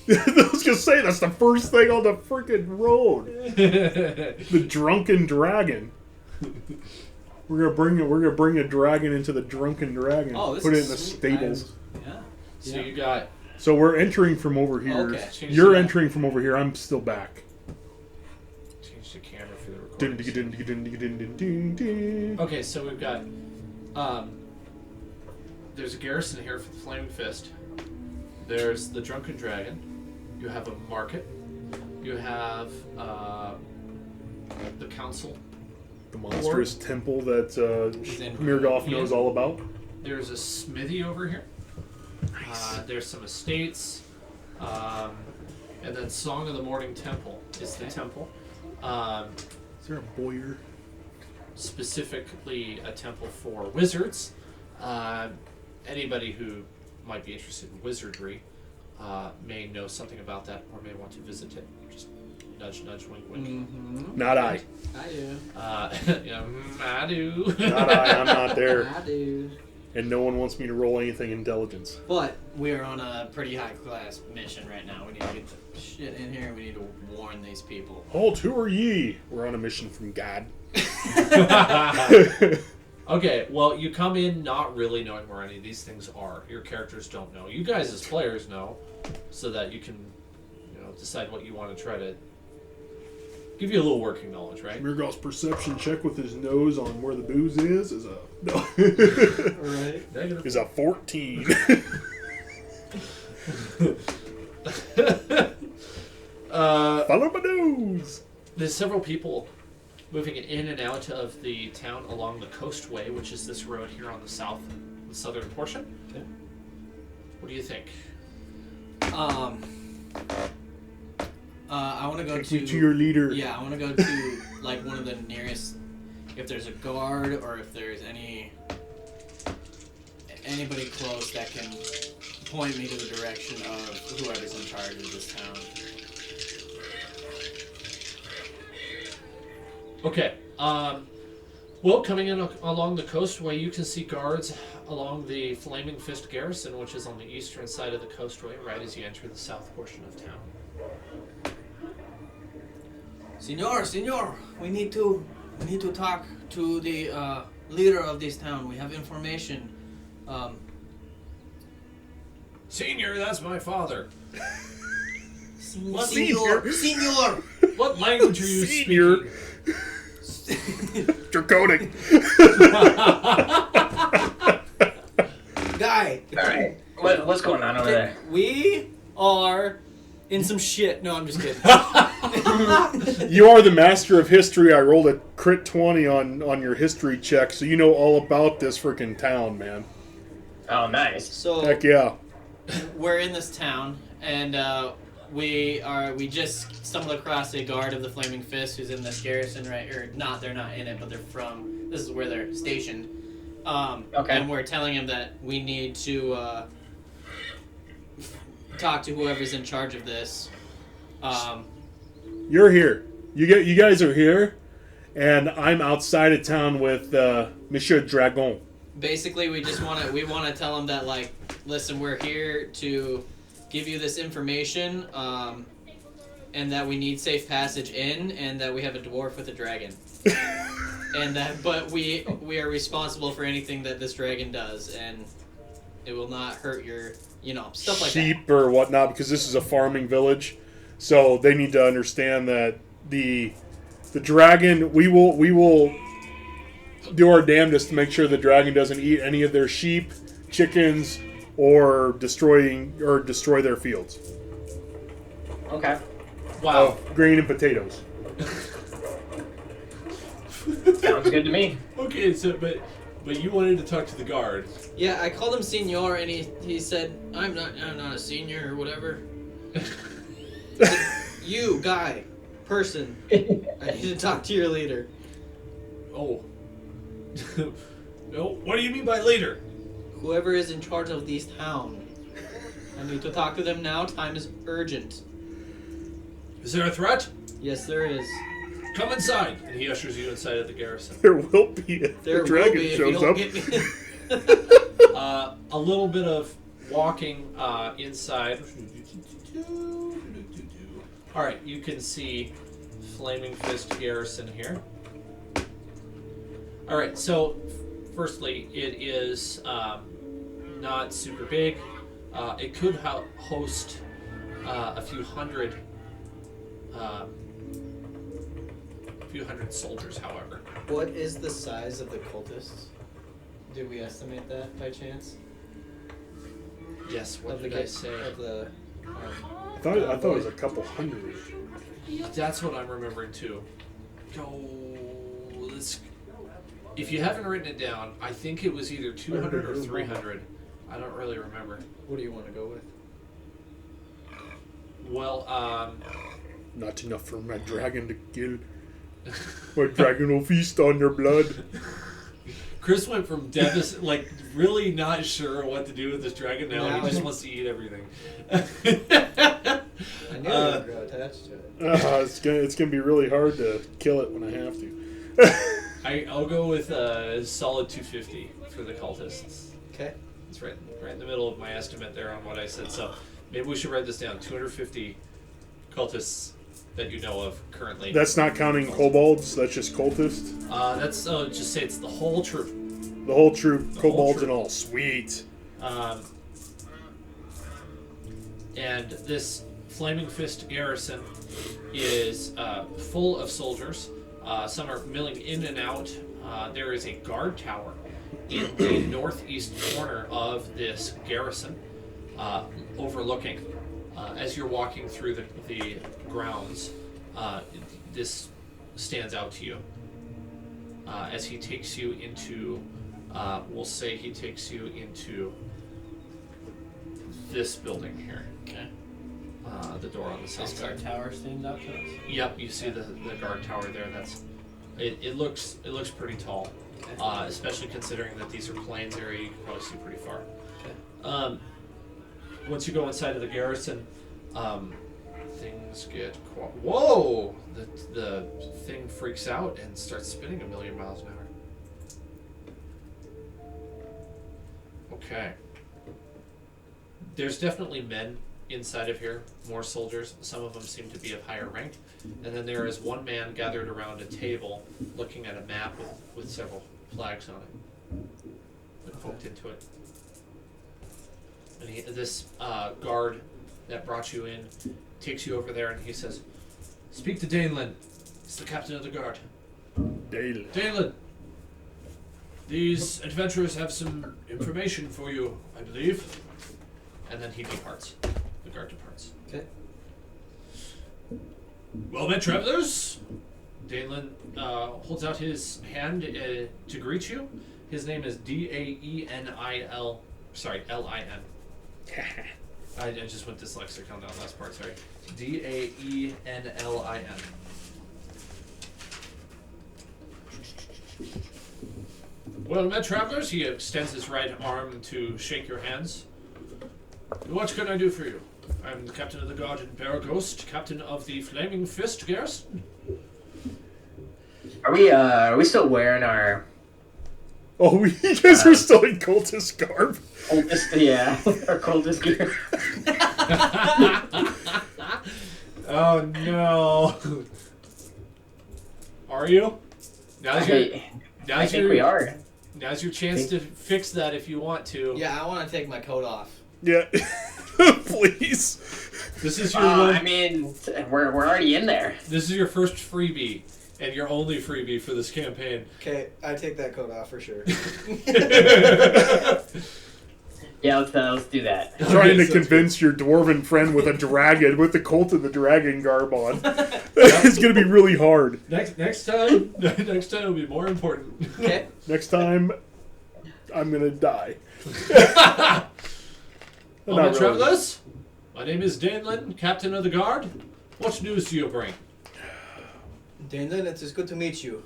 I was gonna say that's the first thing on the freaking road. The Drunken Dragon. We're gonna bring a dragon into the Drunken Dragon. Oh, this Put it is in the sweet. stables. Yeah. So you got So we're entering from over here. Okay. Change You're that. entering from over here. I'm still back. change the camera for the Dun, recording. dun, dun, dun, dun, dun, dun, dun. Okay, so we've got there's a garrison here for the Flaming Fist. There's the Drunken Dragon. You have a market. You have the council. The monstrous temple that in- Mirgoff Yeah. knows all about. There's a smithy over here. There's some estates. And then Song of the Morning Temple is the temple. Is there a boyer? Specifically a temple for wizards. Anybody who might be interested in wizardry may know something about that or may want to visit it. Just nudge, nudge, wink, wink. Mm-hmm. Not I. I do. I do. Not I. I'm not there. I do. And no one wants me to roll anything intelligence. But we are on a pretty high class mission right now. We need to get the shit in here. We need to warn these people. Halt, who are ye? We're on a mission from God. Okay, well, you come in not really knowing where any of these things are. Your characters don't know. You guys as players know, so that you can, decide what you want to try to give you a little working knowledge, right? Mirgoff's perception check with his nose on where the booze is a no. Right. Negative. is a 14. Follow my nose. There's several people moving in and out of the town along the coastway, which is this road here on the southern portion. Okay. What do you think? I want to go Take me to to your leader. Yeah, I want to go to like one of the nearest. If there's a guard or if there's anybody close that can point me to the direction of whoever's in charge of this town. Okay. Well, coming in along the coastway, you can see guards along the Flaming Fist garrison, which is on the eastern side of the coastway, right as you enter the south portion of town. Senor, we need to talk to the leader of this town. We have information. Senior, that's my father. Senor. What language are you Senior. speaking? Draconic. Guy. All right. What's going on over there? We are in some shit. No, I'm just kidding. You are the master of history. I rolled a crit 20 on your history check, so you know all about this freaking town, man. Oh, nice. So Heck yeah. we're in this town, and we just stumbled across a guard of the Flaming Fist who's in this garrison, right? Or not? They're not in it, but they're from. This is where they're stationed. Okay. And we're telling him that we need to talk to whoever's in charge of this. You're here. You guys are here, and I'm outside of town with Monsieur Dragon. Basically, we want to tell him that, like, listen, we're here to give you this information, and that we need safe passage in, and that we have a dwarf with a dragon. And that, but we are responsible for anything that this dragon does, and it will not hurt your, stuff like that. Sheep or whatnot, because this is a farming village, so they need to understand that the dragon. We will do our damnedest to make sure the dragon doesn't eat any of their sheep, chickens, or destroy their fields. Okay. Wow. Grain and potatoes. Sounds good to me. Okay, so but you wanted to talk to the guard. Yeah, I called him Senor, and he said, I'm not a senior or whatever. You, guy, person, I need to talk to your leader. Oh. No, what do you mean by leader? Whoever is in charge of this town. I need to talk to them now. Time is urgent. Is there a threat? Yes, there is. Come inside. And he ushers you inside of the garrison. There will be if There the dragon will be if shows you don't up. get me. A little bit of walking inside. Alright, you can see Flaming Fist Garrison here. Alright, so firstly, it is not super big. It could host a few hundred soldiers, however. What is the size of the cultists? Did we estimate that by chance? Yes, what Of the did I ga- say? Of the, I thought it was a couple hundred. That's what I'm remembering too. Go. If you haven't written it down, I think it was either 200 or 300. I don't really remember. what do you want to go with? Well, Not enough for my dragon to kill. My dragon will feast on your blood. Chris went from really not sure what to do with this dragon now. Now He just I- wants to eat everything. I knew you would grow attached to it. It's gonna be really hard to kill it when I have to. I'll go with a solid 250 for the cultists. Okay. It's right in the middle of my estimate there on what I said. So maybe we should write this down. 250 cultists that you know of currently. That's not counting kobolds. That's just cultists. That's just say it's the whole troop. The whole troop, The whole kobolds troop. and all. Sweet. And this Flaming Fist garrison is full of soldiers. Some are milling in and out. There is a guard tower in the northeast corner of this garrison, overlooking. As you're walking through the grounds, this stands out to you. As he takes you into, we'll say he takes you into this building here. Okay. The door on the south This guard side. tower stands out to us. Yep, you see the guard tower there. It looks pretty tall, especially considering that these are plains area. You can probably see pretty far. Okay. Once you go inside of the garrison, things get whoa! The thing freaks out and starts spinning 1,000,000 miles an hour. Okay. There's definitely men inside of here, more soldiers. Some of them seem to be of higher rank. And then there is one man gathered around a table looking at a map with several flags on it. Poked into it. And this guard that brought you in takes you over there and he says, "Speak to Daneland. He's the captain of the guard. Daily. Daneland, these adventurers have some information for you, I believe." And then he departs. The guard departs. Okay. Well met, travelers. Daneland holds out his hand to greet you. His name is Daenil. Sorry, Lin. I just went dyslexic on that last part. Sorry. Daenlin. Well met, travelers. He extends his right arm to shake your hands. What can I do for you? I'm the captain of the guard in Baraghost, captain of the Flaming Fist garrison. Are we still wearing our Oh, you guys are still in cultist garb. coldest our coldest gear? Oh no. Are you? Now's your I think we are. Now's your chance to fix that if you want to. Yeah, I want to take my coat off. Yeah. Please. This is your I mean, we're already in there. This is your first freebie and your only freebie for this campaign. Okay, I take that coat off for sure. Yeah, let's do that. Trying to sounds convince your dwarven friend with a dragon, with the Cult of the Dragon garb on. It's going to be really hard. Next time it'll be more important. Okay. Next time, I'm going to die. All Not my really. travelers, my name is Danlin, Captain of the Guard. What news do you bring? Daniel, it is good to meet you.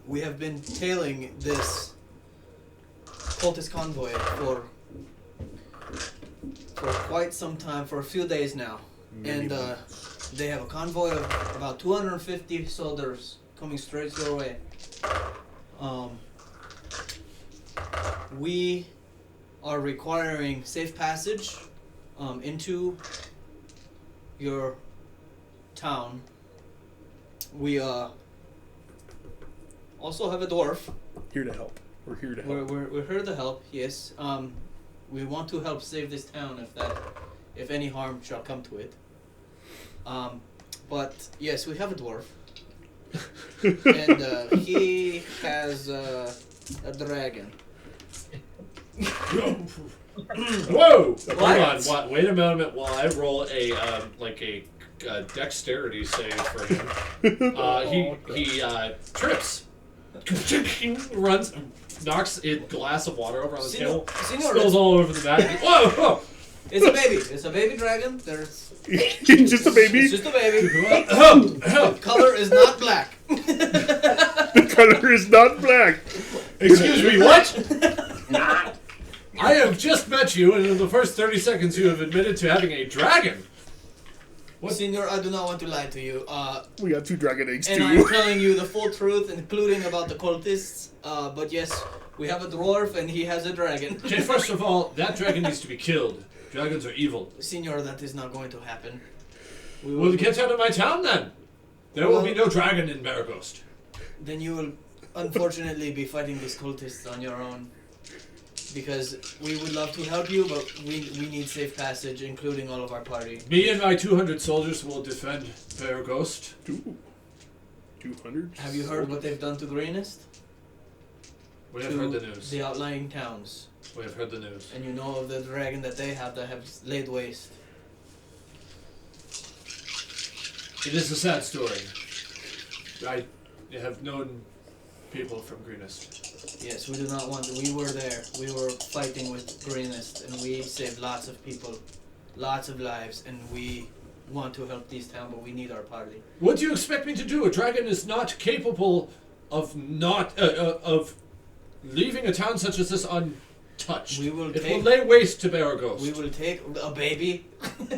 We have been tailing this cultist convoy for quite some time, for a few days now. And they have a convoy of about 250 soldiers coming straight your way. We are requiring safe passage into your town. We also have a dwarf. Here to help. We're here to help. We're here to help. Yes. We want to help save this town if any harm shall come to it. But yes, we have a dwarf, and he has a dragon. Whoa! What? Hold on. What? Wait a moment while I roll a dexterity save for him. He trips, runs, knocks a glass of water over on the table, spills all over the mat. Whoa! Whoa! It's a baby. It's a baby dragon. There's Just a baby. It's just a baby. Help! The color is not black. The color is not black. Excuse me, what? Nah. I have just met you, and in the first 30 seconds you have admitted to having a dragon. What? Senor, I do not want to lie to you. We got 2 dragon eggs And too. I'm telling you the full truth, including about the cultists. But yes, we have a dwarf and he has a dragon. Okay, first of all, that dragon needs to be killed. Dragons are evil. Senor, that is not going to happen. Well, get out of my town then. There will be no dragon in Baragost. Then you will unfortunately be fighting these cultists on your own. Because we would love to help you, but we need safe passage, including all of our party. Me and my 200 soldiers will defend Baragost. 200? Have you heard what they've done to Greenest? We have heard the news. The outlying towns. We have heard the news. And you know of the dragon that they have laid waste. It is a sad story. I have known people from Greenest. Yes, we do not want to. We were there. We were fighting with Greenest, and we saved lots of people, lots of lives, and we want to help this town, but we need our party. What do you expect me to do? A dragon is not capable of of leaving a town such as this untouched. We will it take- will lay waste to Baragost. We will take a baby.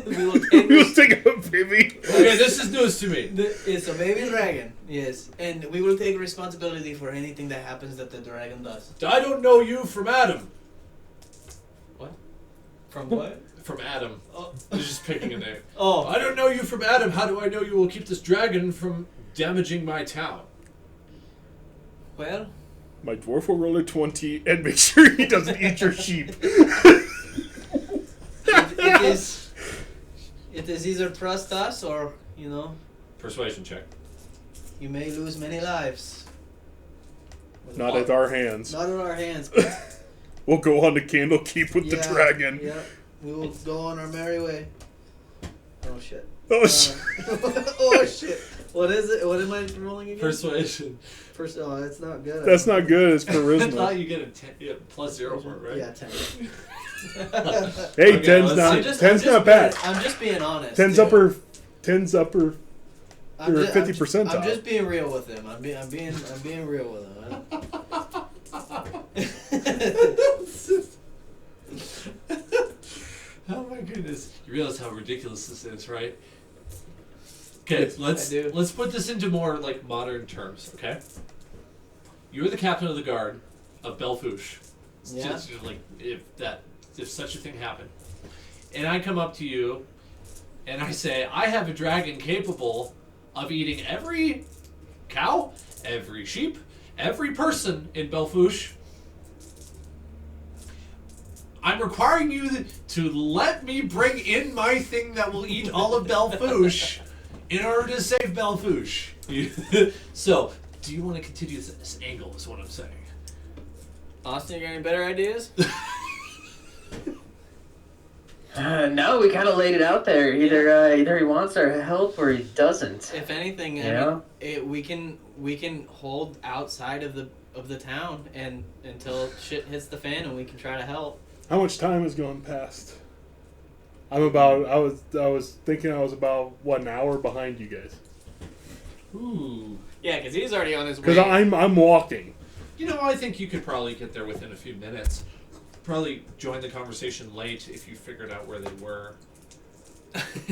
We will take. We'll take a baby. Okay, this is news to me. It's a baby dragon. Yes, and we will take responsibility for anything that happens that the dragon does. I don't know you from Adam. From what? From Adam. Oh. I was just picking a name. Oh. I don't know you from Adam. How do I know you will keep this dragon from damaging my town? Well, My dwarf will roll a 20 and make sure he doesn't eat your sheep. it is either trust us or, Persuasion check. you may lose many lives. Not at our hands. Not in our hands. We'll go on to Candlekeep with the dragon. Yeah, we will go on our merry way. Oh shit. Oh, shit. Oh shit. What is it? What am I rolling again? Persuasion. Oh, that's not good. That's not good. It's I thought charisma. you get a 10, plus 0 for it, right? Yeah, 10. Hey, Okay, 10's let's not. see. 10's not bad. I'm just being honest. 10's dude. upper. 10's upper. I'm You're ju- 50 I'm percentile. just being real with him. I'm being real with him. Oh my goodness. You realize how ridiculous this is, right? Okay, I let's do. put this into more like modern terms. Okay, you're the captain of the guard of Belfouche. Yeah. Just, like if such a thing happened, and I come up to you, and I say I have a dragon capable of eating every cow, every sheep, every person in Belfouche. I'm requiring you to let me bring in my thing that will eat all of Belfouche in order to save Belfouche. So, do you want to continue this angle is what I'm saying. Austin, you got any better ideas? No, we kind of laid it out there. Either he wants our help or he doesn't. If anything, we can hold outside of the town and until shit hits the fan, and we can try to help. How much time has gone past? I was thinking I was about an hour behind you guys. Ooh. Yeah, because he's already on his way. Because I'm walking. You know, I think you could probably get there within a few minutes. Probably join the conversation late if you figured out where they were.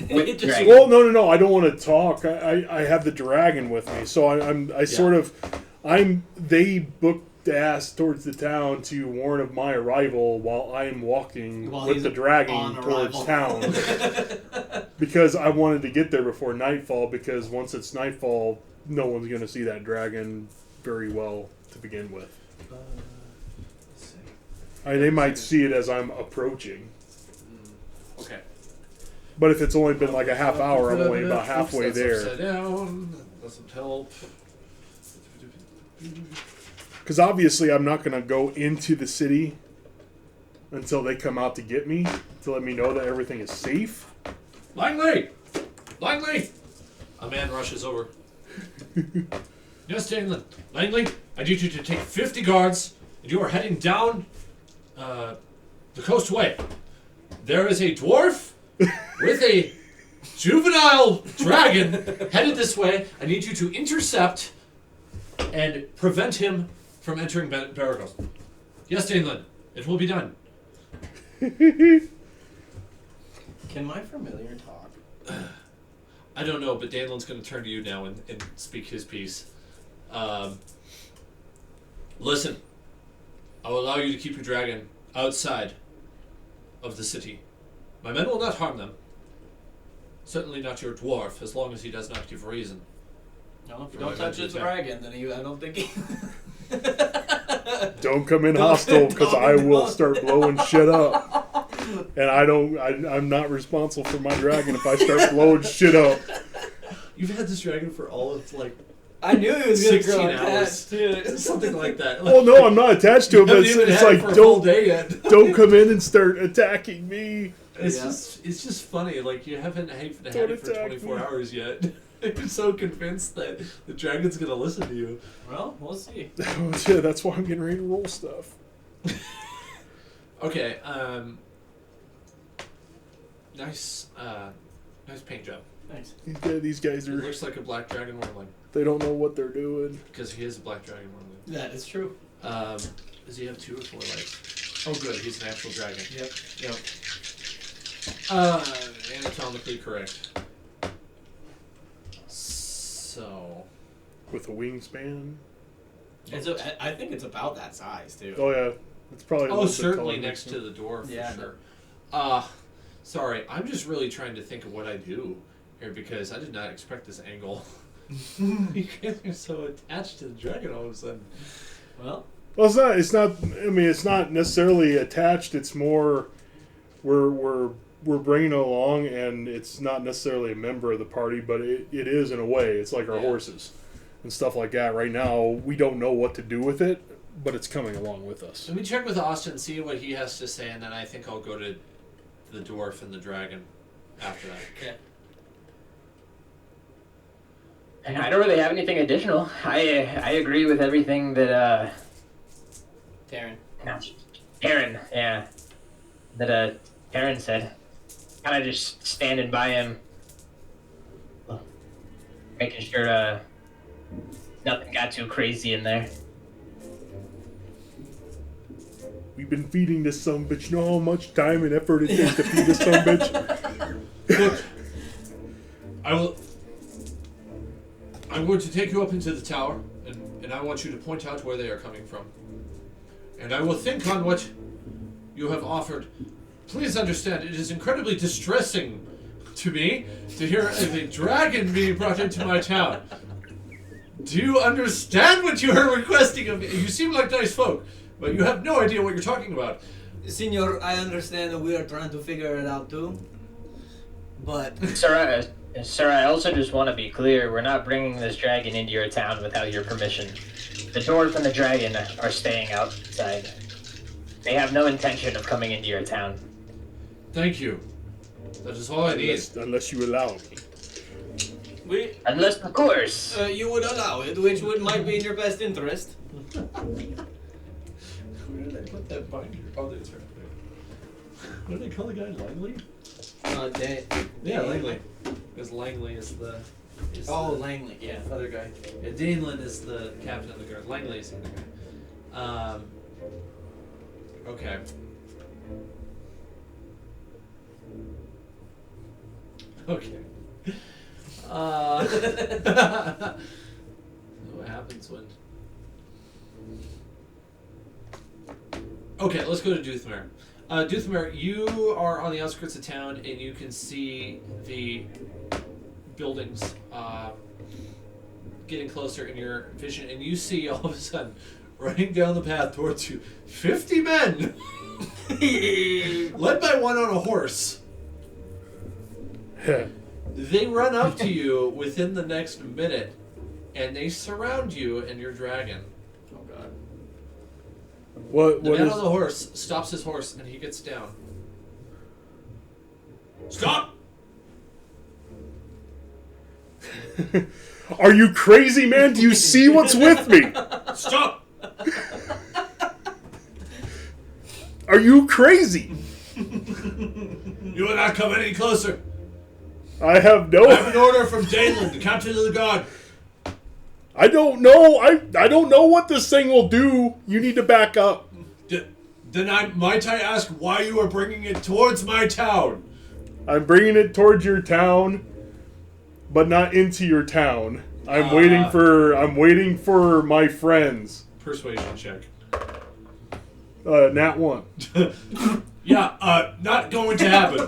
With Just- dragon. Well, no, I don't want to talk. I have the dragon with me, so they booked the ass towards the town to warn of my arrival while I'm walking While with he's the dragon on towards arrival. town. Because I wanted to get there before nightfall, because once it's nightfall, no one's going to see that dragon very well to begin with. Let's see. They might see it as I'm approaching. Okay. But if it's only been like a half hour, I'm only about halfway Oops, that's there. upside down. That doesn't help. Because obviously I'm not going to go into the city until they come out to get me, to let me know that everything is safe. Langley! Langley! A man rushes over. Yes, Danlin. Langley, I need you to take 50 guards, and you are heading down the coast way. There is a dwarf with a juvenile dragon headed this way. I need you to intercept and prevent him from entering Baragos. Yes, Danlin. It will be done. Can my familiar talk? I don't know, but Danlin's going to turn to you now and speak his piece. Listen, I will allow you to keep your dragon outside of the city. My men will not harm them. Certainly not your dwarf, as long as he does not give reason. No, if you For don't my touch his mental dragon, then I don't think he... Don't come in hostile, because I will start blowing shit up. And I'm not responsible for my dragon if I start blowing shit up. You've had this dragon for all of, I knew he was going to 16 grow hours. attached to it. Something like that. Well, no, I'm not attached to it, but Haven't even it's had it like, for a full don't day yet. don't come in and start attacking me. It's just funny. Like, you haven't had Don't it for attack 24 me. hours yet. You're so convinced that the dragon's gonna listen to you. Well, we'll see. Yeah, that's why I'm getting ready to roll stuff. Okay. Nice paint job. Thanks. These guys It are, looks like a black dragon wormling they don't know what they're doing. because he is a black dragon wormling. That is true. Does he have 2 or 4 legs? Oh, good. He's an actual dragon. Yep. Anatomically correct. So. With a wingspan. I think it's about that size, too. Oh, yeah. It's probably a Oh, little bit certainly taller next to the door for Yeah. sure. Sorry, I'm just really trying to think of what I do here because I did not expect this angle. You guys are so attached to the dragon all of a sudden. Well, Well, it's not. I mean, it's not necessarily attached. It's more, we're bringing it along, and it's not necessarily a member of the party, but it is in a way. It's like our Yeah. horses and stuff like that. Right now, we don't know what to do with it, but it's coming along with us. Let me check with Austin, see what he has to say, and then I think I'll go to the dwarf and the dragon after that. okay. And I don't really have anything additional. I agree with everything that Taryn. Aaron, yeah, that Aaron said. Kind of just standing by him, making sure nothing got too crazy in there. We've been feeding this sumbitch. You know how much time and effort it takes to feed this sumbitch? Look, I will. I'm going to take you up into the tower, and I want you to point out where they are coming from. And I will think on what you have offered. Please understand, it is incredibly distressing to me to hear of a dragon being brought into my town. Do you understand what you are requesting of me? You seem like nice folk, but you have no idea what you're talking about. Senor, I understand that we are trying to figure it out too. But Sir, I also just want to be clear, we're not bringing this dragon into your town without your permission. The dwarf and the dragon are staying outside. They have no intention of coming into your town. Thank you. That is all I need. Unless you allow me. Unless, of course. You would allow it, which might be in your best interest. Where did I put that binder? Oh, that's right there. What do they call the guy? Langley? Yeah, Langley. Because Langley is the... Langley, yeah. Other guy. Yeah, Daneland is the captain of the guard. Langley is the other guy. Okay. Okay. What happens when... Okay, let's go to Doothmere. Doothmere, you are on the outskirts of town, and you can see the buildings getting closer in your vision, and you see all of a sudden, running down the path towards you, 50 men! Led by one on a horse. They run up to you within the next minute, and they surround you and your dragon. Oh god. The man on the horse stops his horse, and he gets down. Stop! Are you crazy, man? Do you see what's with me? Stop! Are you crazy? You will not come any closer. I have no... I have an order from Daneland, the captain of the guard. I don't know. I don't know what this thing will do. You need to back up. Then might I ask why you are bringing it towards my town? I'm bringing it towards your town, but not into your town. I'm waiting for my friends. Persuasion check. Nat 1. Yeah, not going to happen.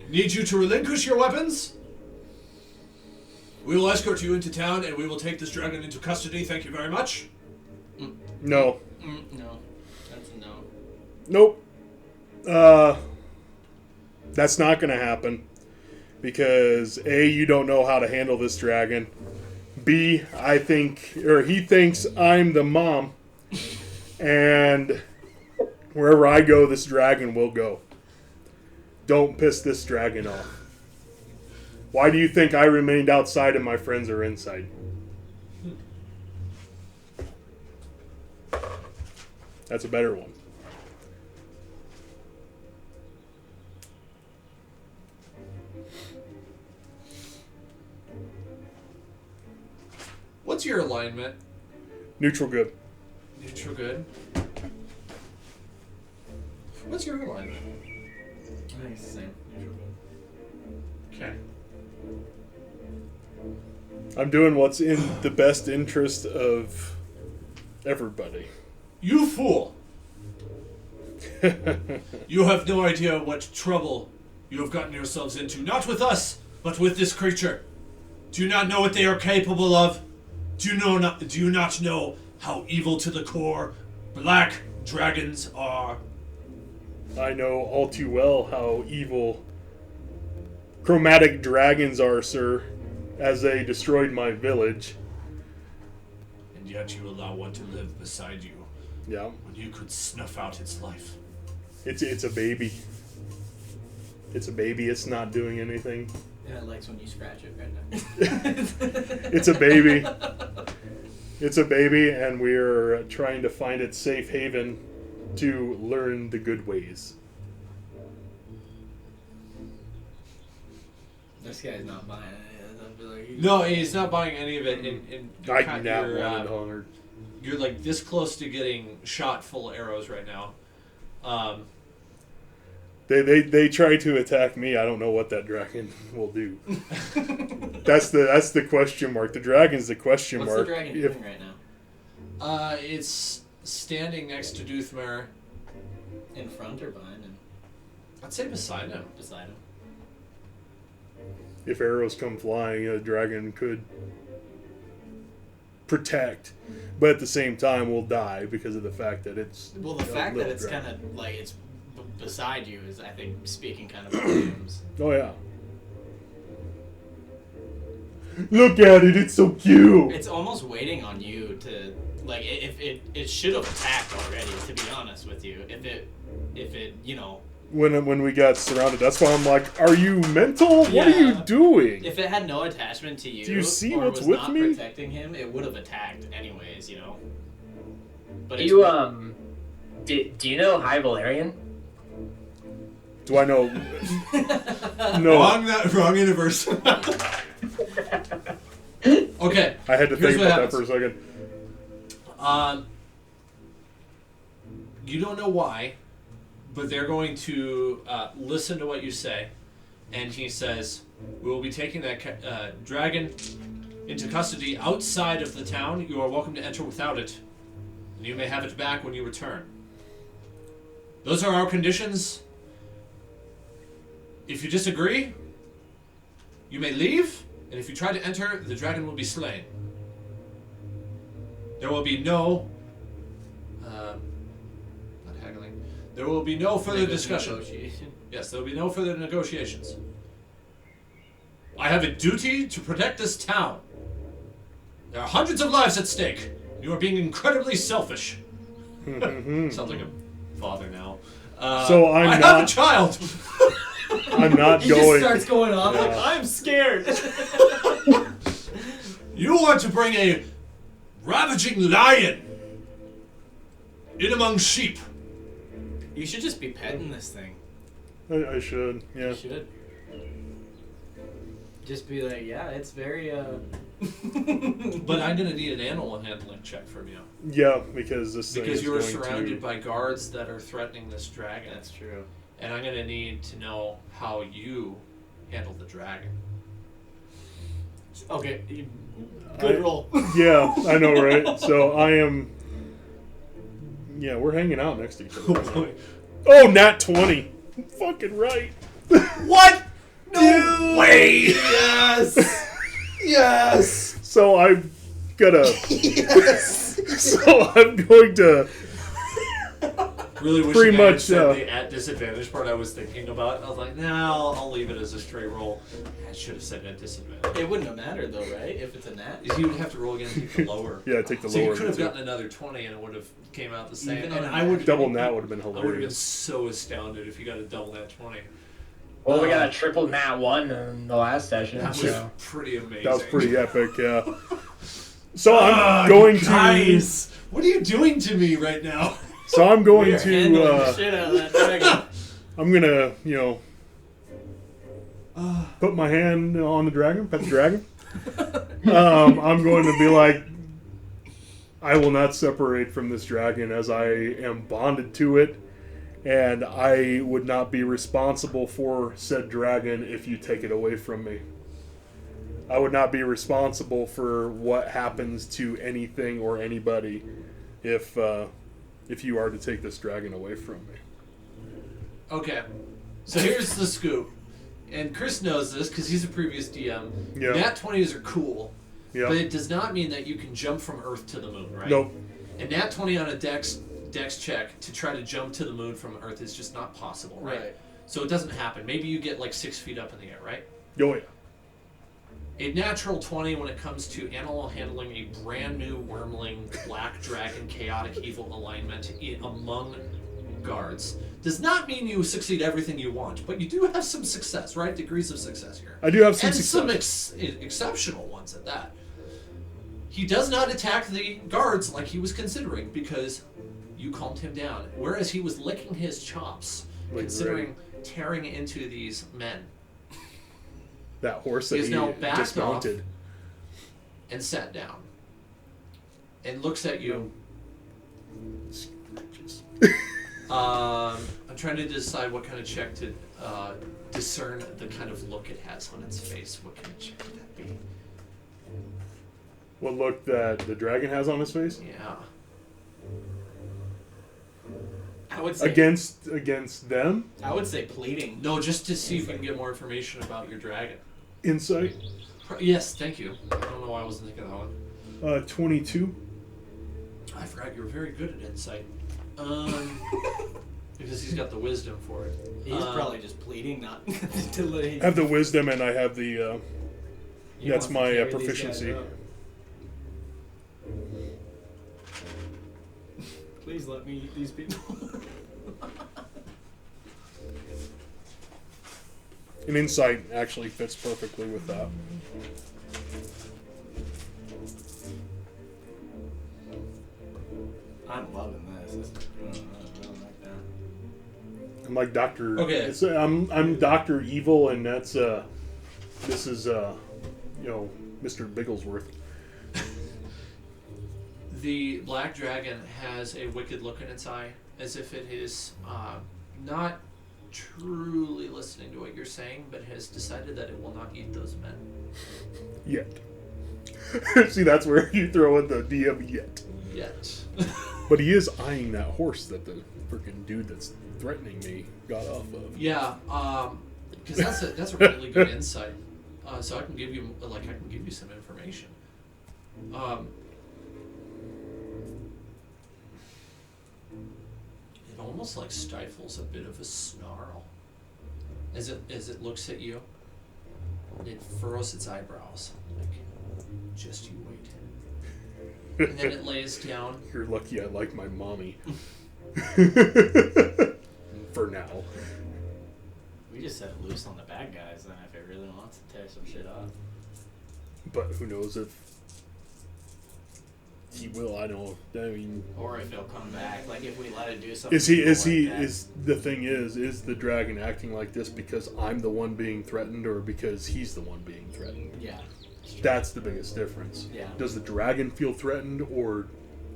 Need you to relinquish your weapons? We will escort you into town, and we will take this dragon into custody. Thank you very much. No. No. That's a no. Nope. That's not going to happen. Because A, you don't know how to handle this dragon. B, he thinks I'm the mom. And wherever I go, this dragon will go. Don't piss this dragon off. Why do you think I remained outside and my friends are inside? That's a better one. What's your alignment? Neutral good. Neutral good. What's your alignment? I think it's the same. Okay. I'm doing what's in the best interest of everybody. You fool! You have no idea what trouble you have gotten yourselves into. Not with us, but with this creature. Do you not know what they are capable of? Do you not know how evil to the core black dragons are? I know all too well how evil chromatic dragons are, sir, as they destroyed my village. And yet you allow one to live beside you. Yeah. When you could snuff out its life. It's a baby. It's a baby. It's not doing anything. Yeah, it likes when you scratch it right now. It's a baby. It's a baby, and we're trying to find its safe haven to learn the good ways. This guy's not buying it. I feel like No, he's not buying any of it. And I do not want it, Hunter. You're like this close to getting shot full of arrows right now. They try to attack me. I don't know what that dragon will do. That's the question mark. The dragon's the question What's mark. the dragon doing right now? It's standing next to Doothmer. In front or behind him? I'd say beside him. Beside him. If arrows come flying, a dragon could protect, but at the same time will die because of the fact that it's. Well, the fact that it's kind of like it's beside you is, I think, speaking kind of volumes. Oh yeah. Look at it! It's so cute. It's almost waiting on you to like. If it should have attacked already. To be honest with you, if it you know. When we got surrounded, that's why I'm like, are you mental? What are you doing? If it had no attachment to you, Do you see or what's was with not me? protecting him, it would have attacked anyways, you know. But Do you do you know High Valerian? Do I know? No. Wrong universe. Okay. I had to Here's think what about happens. that for a second. You don't know why, but they're going to listen to what you say, and he says, "We will be taking that dragon into custody outside of the town. You are welcome to enter without it, and you may have it back when you return. Those are our conditions. If you disagree, you may leave, and if you try to enter, the dragon will be slain. There will be no... not haggling. There will be no further discussion. Negotiation. Yes, there will be no further negotiations. I have a duty to protect this town. There are hundreds of lives at stake. You are being incredibly selfish." Sounds like a father now. So I'm I not- have a child. I'm not He going. just starts going off like, Yeah. I'm scared. You want to bring a ravaging lion in among sheep. You should just be petting this thing. I should. Yeah. You should. Just be like, yeah, it's very, But I'm gonna need an animal handling check from you Yeah, because this thing because is you are going surrounded to... by guards that are threatening this dragon. That's true. And I'm gonna need to know how you handle the dragon. Okay, good roll. Yeah, I know, right? So I am. Yeah, we're hanging out next to each other. Right now. Oh, nat 20. Fucking right. What? No way! Yes! Yes! So I'm gonna. Yes! So I'm going to. Really wish Pretty you hadn't much, said the at disadvantage part I was thinking about. I was like, nah, I'll leave it as a straight roll. I should have said at disadvantage. It wouldn't have mattered though, right? If it's a nat? You would have to roll again and take the lower. Yeah, take the So lower. you could have too. gotten another 20 and it would have came out the same. Even And on I a would Double nat would have been I would have been hilarious. so astounded if you got a double nat 20. Well, we got a triple nat 1 in the last session. That was So. pretty amazing. That was pretty epic, yeah. So I'm going to. Guys, what are you doing to me right now? So I'm going We are handling the to. shit out of that dragon. I'm gonna, put my hand on the dragon, pet the dragon. I'm going to be like, I will not separate from this dragon as I am bonded to it, and I would not be responsible for said dragon if you take it away from me. I would not be responsible for what happens to anything or anybody if you are to take this dragon away from me. Okay, so here's the scoop. And Chris knows this because he's a previous DM. Yeah. Nat 20s are cool, Yeah. but it does not mean that you can jump from Earth to the moon, right? Nope. And Nat 20 on a dex check to try to jump to the moon from Earth is just not possible, right? Right. So it doesn't happen. Maybe you get like 6 feet up in the air, right? Oh yeah. A natural 20 when it comes to animal handling a brand new wormling black dragon chaotic evil alignment among guards does not mean you succeed everything you want, but you do have some success, right? Degrees of success here. I do have some And success. some exceptional ones at that. He does not attack the guards like he was considering because you calmed him down, whereas he was licking his chops, Like considering tearing into these men. That horse He that is he now backed dismounted. And sat down. And looks at you. Screeches. I'm I'm trying to decide what kind of check to discern the kind of look it has on its face. What kind of check would that be? What look that the dragon has on his face? Yeah. I would say Against them? I would say pleading. No, just to see if we can get more information about your dragon. Insight? Yes, thank you. I don't know why I wasn't thinking of that one. 22. I forgot you were very good at insight. Because he's got the wisdom for it. He's probably just pleading, not to let I have the wisdom and I have the, He that's wants to my carry these proficiency. guys up. Please let me eat these people. An insight actually fits perfectly with that. I'm loving this. I don't like that. I'm like Doctor. Okay. I'm Doctor Evil, and that's this is Mr. Bigglesworth. The black dragon has a wicked look in its eye, as if it is not truly listening to what you're saying, but has decided that it will not eat those men. Yet. See, that's where you throw in the DM yet. Yet. But he is eyeing that horse that the freaking dude that's threatening me got off of. Yeah, because that's a really good insight. So I can give you some information. It almost like stifles a bit of a snarl as it looks at you. It furrows its eyebrows, like, just you wait. And then it lays down. You're lucky I like my mommy. For now. We just set it loose on the bad guys then if it really wants to tear some shit up. But who knows if he will, I mean... Or if he'll come back. Like if we let it do something. The thing is the dragon acting like this because I'm the one being threatened or because he's the one being threatened? Yeah. That's the biggest difference. Yeah. Does the dragon feel threatened or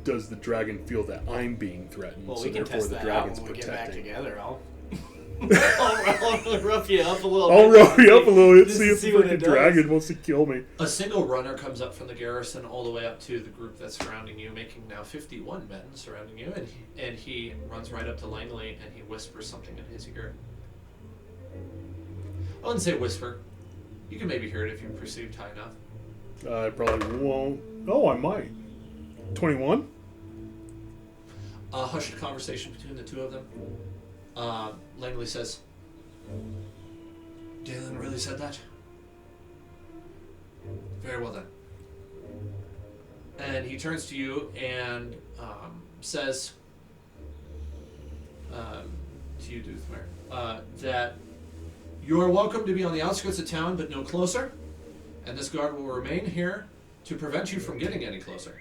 does the dragon feel that I'm being threatened? Well, so we can therefore test the that dragon's out when we get back protecting. together. I'll rough you up a little I'll bit. roll you up a little bit, Just see to if the see what it freaking does. dragon wants to kill me. A single runner comes up from the garrison all the way up to the group that's surrounding you, making now 51 men surrounding you, and he runs right up to Langley and he whispers something in his ear. I wouldn't say whisper. You can maybe hear it if you perceived high enough. I probably won't. Oh, I might. 21? A hushed conversation between the two of them. Langley says, Dalen really said that? Very well then. And he turns to you and says, to you, Doothmere, that you are welcome to be on the outskirts of town, but no closer. And this guard will remain here to prevent you from getting any closer.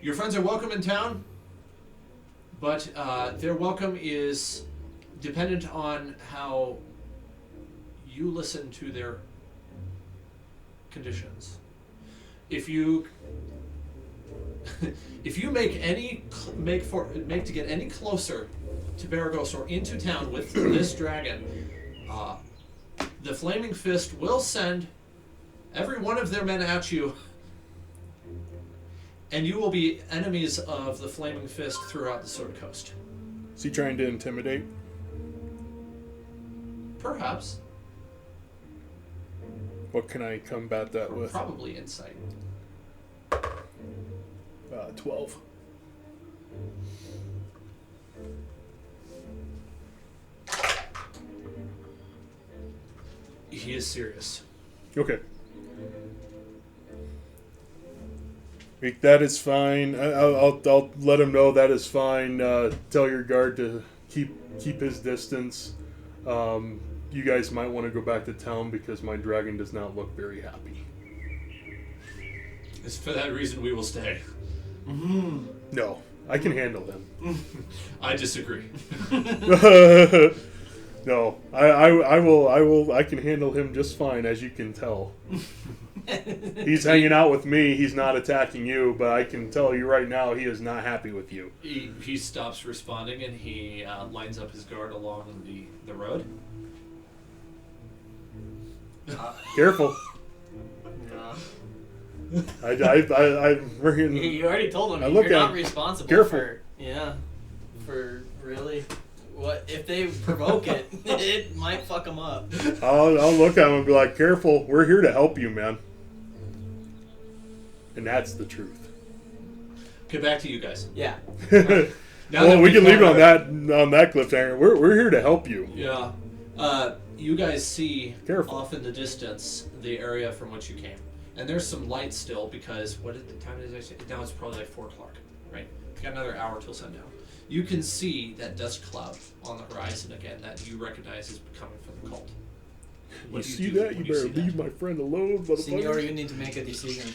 Your friends are welcome in town, but their welcome is dependent on how you listen to their conditions. If you make to get any closer to Baragos or into town with this dragon, the Flaming Fist will send every one of their men at you, and you will be enemies of the Flaming Fist throughout the Sword Coast. Is he trying to intimidate? Perhaps. What can I combat that with? Probably insight. 12. He is serious. Okay. That is fine. I'll let him know that is fine. Tell your guard to keep his distance. You guys might want to go back to town because my dragon does not look very happy. It's for that reason we will stay. No, I can handle him. I disagree. No, I will. I can handle him just fine, as you can tell. He's hanging out with me. He's not attacking you, but I can tell you right now, he is not happy with you. He stops responding and he lines up his guard along the road. Careful. No. I'm freaking. You already told him I look you're at not him. responsible Careful. for really what if they provoke it, it might fuck them up. I'll look at him and be like, "Careful. We're here to help you, man." And that's the truth. Okay, back to you guys. Yeah. Now Well, that we can leave it found on that cliffhanger. We're here to help you. Yeah. You guys see Careful. off in the distance the area from which you came. And there's some light still because what at the time did I say? Now it's probably like 4 o'clock, right? We've got another hour till sundown. You can see that dust cloud on the horizon again that you recognize is coming from the cult. You What do see do that? when You better see that? leave my friend alone, Senor, motherfucker. you need to make a decision.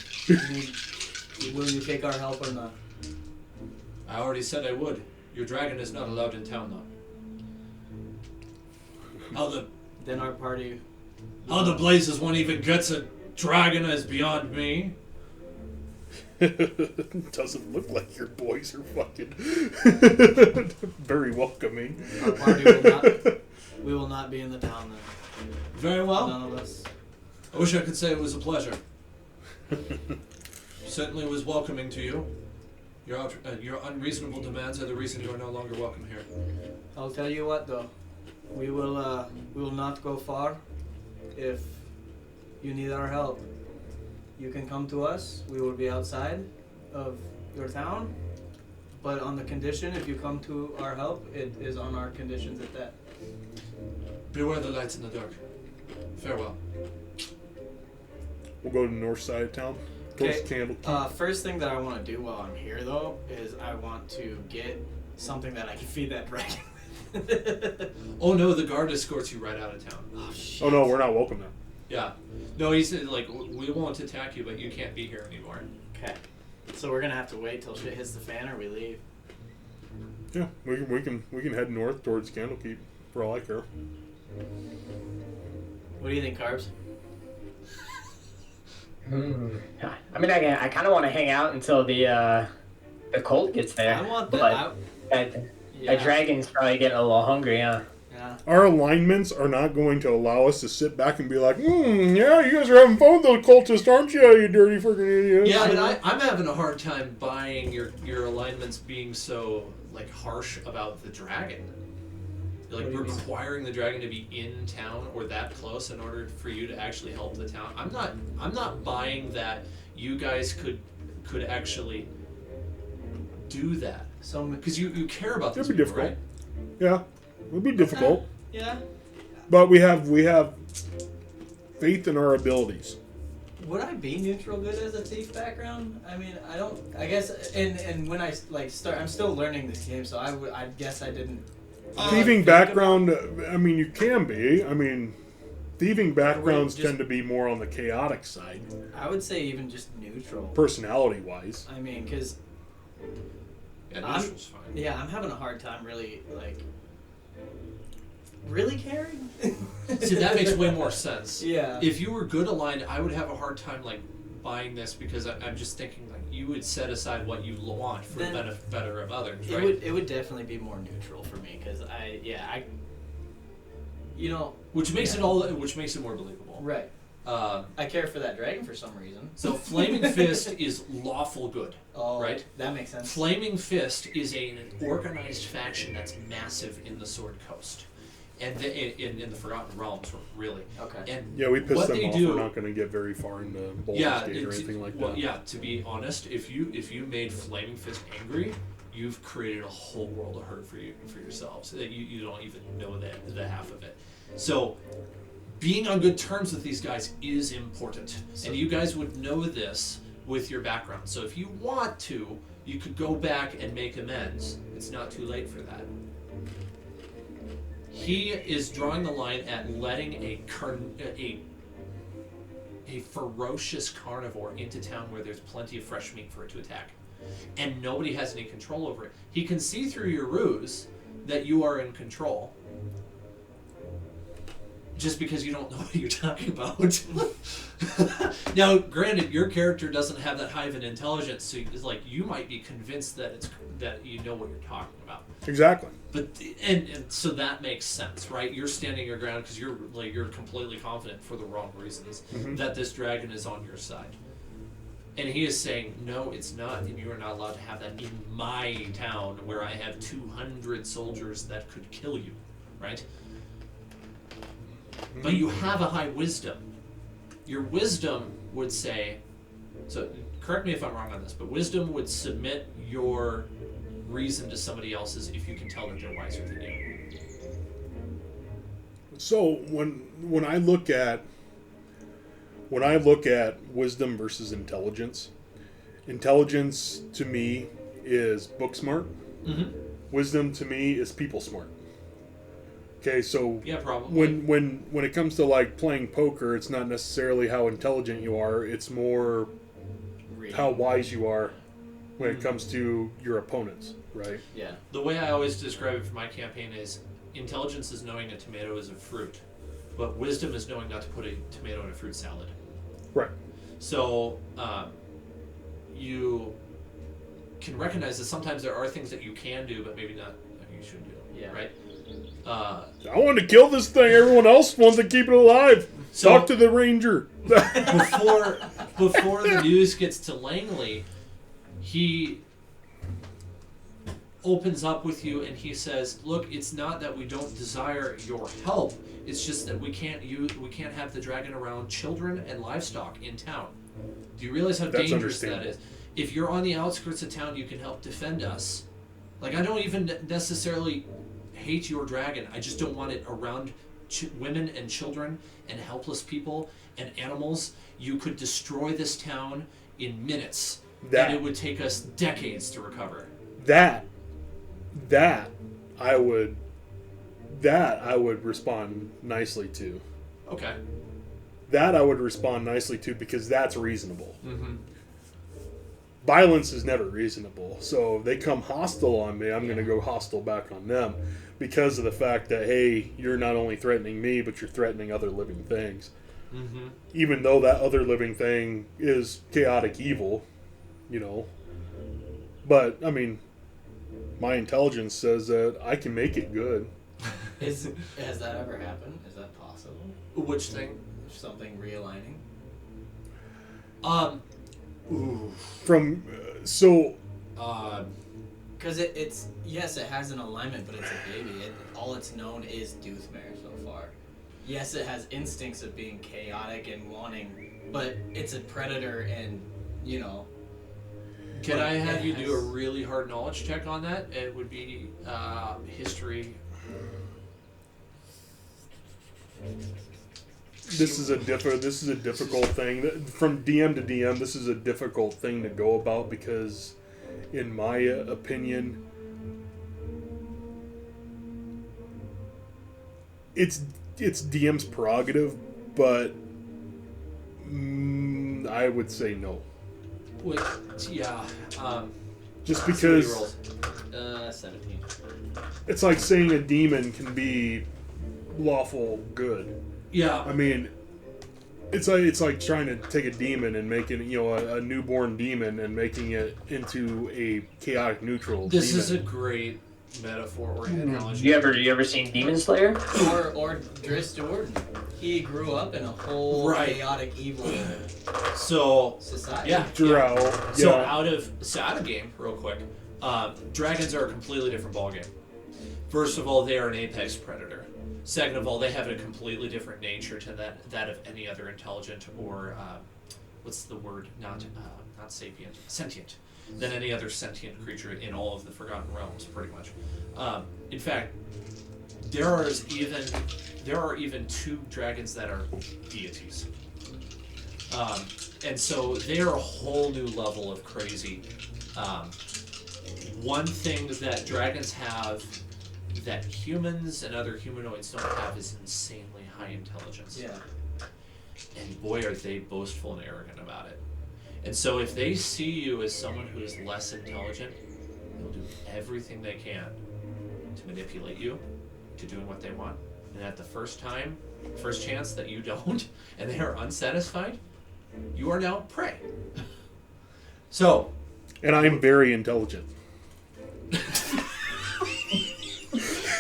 Will you take our help or not? I already said I would. Your dragon is not allowed in town, though. Then our party. How the blazes one even gets a dragon is beyond me. Doesn't look like your boys are fucking very welcoming. Our party will not. We will not be in the town then. Very well. None of us. I wish I could say it was a pleasure. Certainly was welcoming to you. Your unreasonable demands are the reason you are no longer welcome here. I'll tell you what though. We will not go far if you need our help. You can come to us. We will be outside of your town. But on the condition, if you come to our help, it is on our conditions at that. Beware the lights in the dark. Farewell. We'll go to the north side of town. Towards Okay. Candlekeep. First thing that I want to do while I'm here though is I want to get something that I can feed that dragon with. Oh no, the guard escorts you right out of town. Oh shit. Oh no, we're not welcome now. Yeah. No, he said like we won't attack you, but you can't be here anymore. Okay. So we're gonna have to wait till shit hits the fan, or we leave. Yeah, we can head north towards Candlekeep for all I care. What do you think, Carbs? I mean, I kind of want to hang out until the cult gets there. I want but that. that dragon's probably getting a little hungry, huh? Yeah. Our alignments are not going to allow us to sit back and be like, yeah, you guys are having fun with those cultists, aren't you, you dirty freaking idiots? Yeah, and I'm having a hard time buying your alignments being so like harsh about the dragon. Like What do you mean? requiring the dragon to be in town or that close in order for you to actually help the town. I'm not buying that you guys could actually do that. So Because you care about It'd this be people, difficult. right? Yeah, it would be difficult, yeah. but we have faith in our abilities. Would I be neutral good as a thief background? I mean, I don't. I guess, and when I like start, I'm still learning this game, so I guess I didn't. Thieving think background, I mean, you can be. I mean, thieving backgrounds just- tend to be more on the chaotic side, I would say even just neutral. personality-wise. I mean, because Yeah, I'm- neutral's fine. yeah, I'm having a hard time really caring. See, that makes way more sense. Yeah. If you were good aligned, I would have a hard time like buying this because I'm just thinking like you would set aside what you want for the Then- benefit better of others, It right? would definitely be more neutral for me because you know, Which makes yeah. which makes it more believable. right. Uh, I care for that dragon for some reason. so Flaming Fist is lawful good. Oh, Right. That makes sense. Flaming Fist is an organized faction that's massive in the Sword Coast, and in the Forgotten Realms, really. Okay. And Yeah, we pissed what them they off. do, We're not going to get very far into Baldur's yeah, Gate or anything like well, that. yeah. To be honest, if you made Flaming Fist angry, you've created a whole world of hurt for yourselves that you don't even know the half of it. So, being on good terms with these guys is important, and you guys would know this with your background. So if you want to, you could go back and make amends. It's not too late for that. He is drawing the line at letting a ferocious carnivore into town where there's plenty of fresh meat for it to attack, and nobody has any control over it. He can see through your ruse that you are in control. just because you don't know what you're talking about. Now, granted, your character doesn't have that high of an intelligence, so it's like you might be convinced that you know what you're talking about. Exactly. But and so that makes sense, right? You're standing your ground because you're completely confident for the wrong reasons that this dragon is on your side. And he is saying, no, it's not, and you are not allowed to have that in my town where I have 200 soldiers that could kill you, right? But you have a high wisdom. Your wisdom would say, so correct me if I'm wrong on this, but wisdom would submit your reason to somebody else's if you can tell that they're wiser than you. So when I look at wisdom versus intelligence, intelligence to me is book smart. Mm-hmm. Wisdom to me is people smart. Okay, so Yeah, probably. when it comes to like playing poker, it's not necessarily how intelligent you are, it's more how wise you are when it comes to your opponents, right? Yeah. The way I always describe it for my campaign is intelligence is knowing a tomato is a fruit, but wisdom is knowing not to put a tomato in a fruit salad. Right. So you can recognize that sometimes there are things that you can do, but maybe not that you should do. Yeah. Right. I want to kill this thing. Everyone else wants to keep it alive. So- Talk to the ranger. before the news gets to Langley, he opens up with you and he says, "Look, it's not that we don't desire your help. It's just that we can't have the dragon around children and livestock in town. Do you realize how That's dangerous that understandable. is? If you're on the outskirts of town, you can help defend us. Like, I don't even necessarily hate your dragon. I just don't want it around women and children and helpless people and animals. You could destroy this town in minutes, and it would take us decades to recover." That I would respond nicely to. Okay. That I would respond nicely to because that's reasonable. Mm-hmm. Violence is never reasonable. So if they come hostile on me, I'm going to go hostile back on them because of the fact that, hey, you're not only threatening me, but you're threatening other living things. Mm-hmm. Even though that other living thing is chaotic evil, you know. But, I mean, my intelligence says that I can make it good. Has that ever happened? Is that possible? Which thing? Something realigning? Ooh. From, so... Because it's yes, it has an alignment, but it's a baby. All it's known is Doothmare so far. Yes, it has instincts of being chaotic and wanting, but it's a predator, and you know. Can I have it you do a has- really hard knowledge check on that? It would be history. This is a difficult thing. From DM to DM, this is a difficult thing to go about because, in my opinion, it's DM's prerogative, but I would say no. Wait, yeah. Just let's see what he because rolls. 17. it's like saying a demon can be lawful good. Yeah. I mean, it's like trying to take a demon and making a newborn demon and making it into a chaotic neutral. This demon. is a great metaphor or analogy. You ever seen Demon Slayer? Or Driss Jordan. He grew up in a whole Right. chaotic evil So society. yeah. Drow. Yeah. So Yeah. out of game, real quick. Dragons are a completely different ballgame. First of all, they are an apex predator. Second of all, they have a completely different nature to that of any other intelligent or what's the word? Not sapient, sentient, than any other sentient creature in all of the Forgotten Realms, pretty much. In fact, there are even two dragons that are deities, and so they are a whole new level of crazy. One thing that dragons have that humans and other humanoids don't have is insanely high intelligence. Yeah. And boy, are they boastful and arrogant about it. And so if they see you as someone who is less intelligent, they'll do everything they can to manipulate you to doing what they want. And at the first chance that you don't, and they are unsatisfied, you are now prey. So, And I'm very intelligent.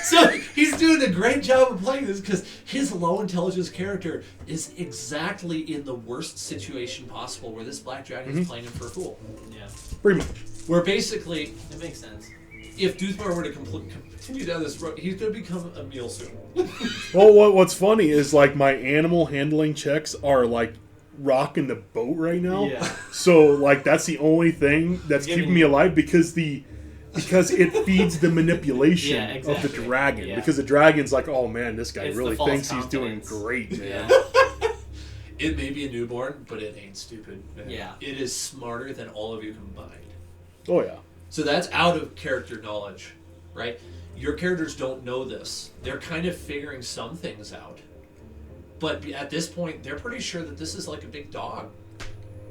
so he's doing a great job of playing this because his low intelligence character is exactly in the worst situation possible where this black dragon is playing him for a fool. Yeah, Pretty much. Where basically, it makes sense. if Doothbar were to continue down this road, he's going to become a meal soon. Well, what's funny is like my animal handling checks are like rocking the boat right now. Yeah. So like that's the only thing that's keeping me alive because it feeds the manipulation Yeah, of the exactly. dragon. Yeah. Because the dragon's like, oh man, this guy It's the really false thinks he's doing confidence. great, man. Yeah. It may be a newborn, but it ain't stupid. Yeah. It is smarter than all of you combined. Oh yeah. So that's out of character knowledge, right? Your characters don't know this. They're kind of figuring some things out. But at this point, they're pretty sure that this is like a big dog.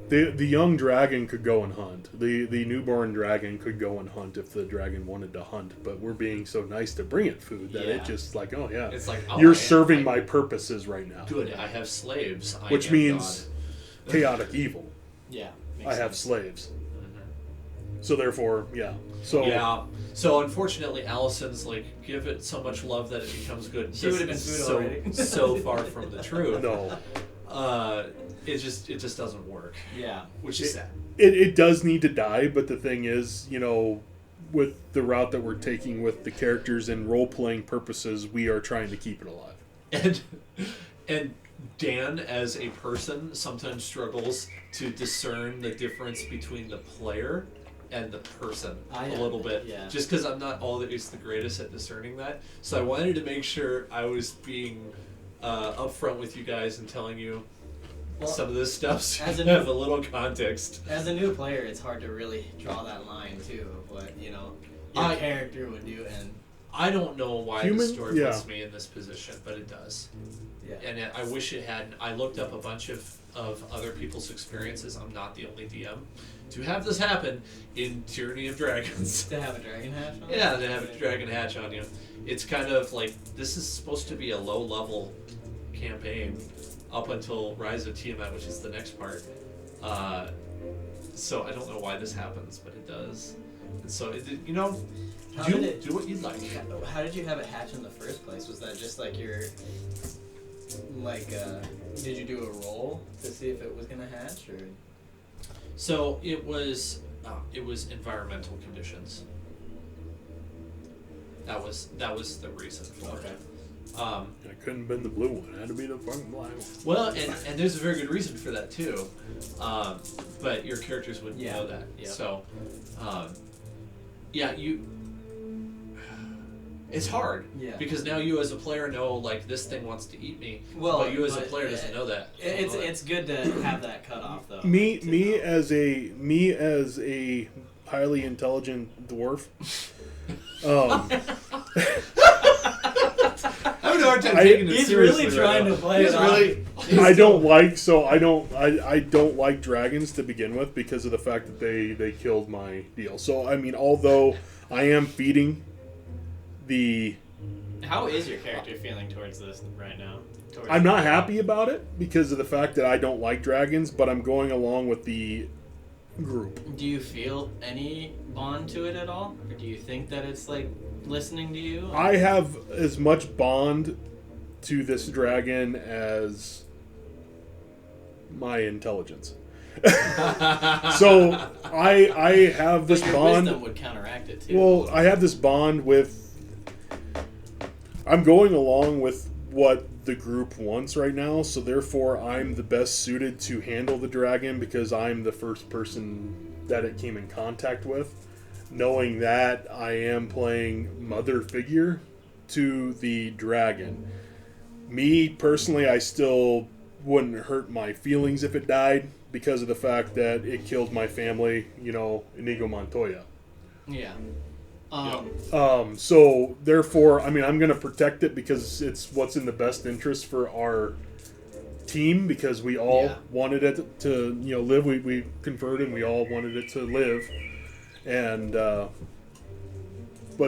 The young dragon could go and hunt. The newborn dragon could go and hunt if the dragon wanted to hunt. But we're being so nice to bring it food that Yeah. it just like, oh yeah, It's like, oh, you're I am- serving I- my purposes right now. Good, I have slaves. I Which am means God. chaotic evil. Yeah, I have slaves. Mhm. So therefore, yeah. So Yeah. So unfortunately, Allison's like give it so much love that it becomes good. She would've been This is food so already. so far from the truth. no, It just doesn't work, Yeah. which is sad. it does need to die. But the thing is, you know, with the route that we're taking with the characters and role playing purposes, we are trying to keep it alive. And Dan, as a person, sometimes struggles to discern the difference between the player and the person a little bit. Yeah. Just because I'm not always the greatest at discerning that. So I wanted to make sure I was being upfront with you guys and telling you Well, some of this stuff so as you a new- have a little context. As a new player, it's hard to really draw that line too of what your I- character would do, and I don't know why the Human- story yeah. puts me in this position, but it does. yeah. And I wish it hadn't. I looked up a bunch of other people's experiences. I'm not the only DM to have this happen in Tyranny of Dragons. To have a dragon hatch on? Yeah, to have a dragon hatch on you. It's kind of like this is supposed to be a low level campaign up until Rise of Tiamat, which is the next part. So I don't know why this happens, but it does. And so How do did it- do what you'd like. How did you have it hatch in the first place? Was that just like your did you do a roll to see if it was gonna hatch, or? So it was environmental conditions. That was the reason for Okay. it. It couldn't have been the blue one. It had to be the fucking black one. Well, and there's a very good reason for that too, but your characters wouldn't Yeah, know that. yeah. So, it's hard. Yeah. Because now you as a player know like this thing wants to eat me. Well, but you as a but player doesn't know that. It's good to have that cutoff though. Me as a highly intelligent dwarf. I have a hard time I- taking it He's seriously. really trying to play He's it off. really. I don't like dragons to begin with because of the fact that they killed my deal. So I mean, although I am feeding the, How is your character feeling towards this right now? I'm not happy about it because of the fact that I don't like dragons, but I'm going along with the group. Do you feel any bond to it at all, or do you think that it's like listening to you? I have as much bond to this dragon as my intelligence. So I have this But your bond. wisdom would counteract it too. Well, I have this bond with. I'm going along with what the group wants right now, so therefore I'm the best suited to handle the dragon because I'm the first person that it came in contact with. Knowing that I am playing mother figure to the dragon. Me personally, I still wouldn't hurt my feelings if it died because of the fact that it killed my family, Inigo Montoya. Yeah. So therefore, I mean, I'm going to protect it because it's what's in the best interest for our team because we all wanted it to, live. We conferred and we all wanted it to live. And, but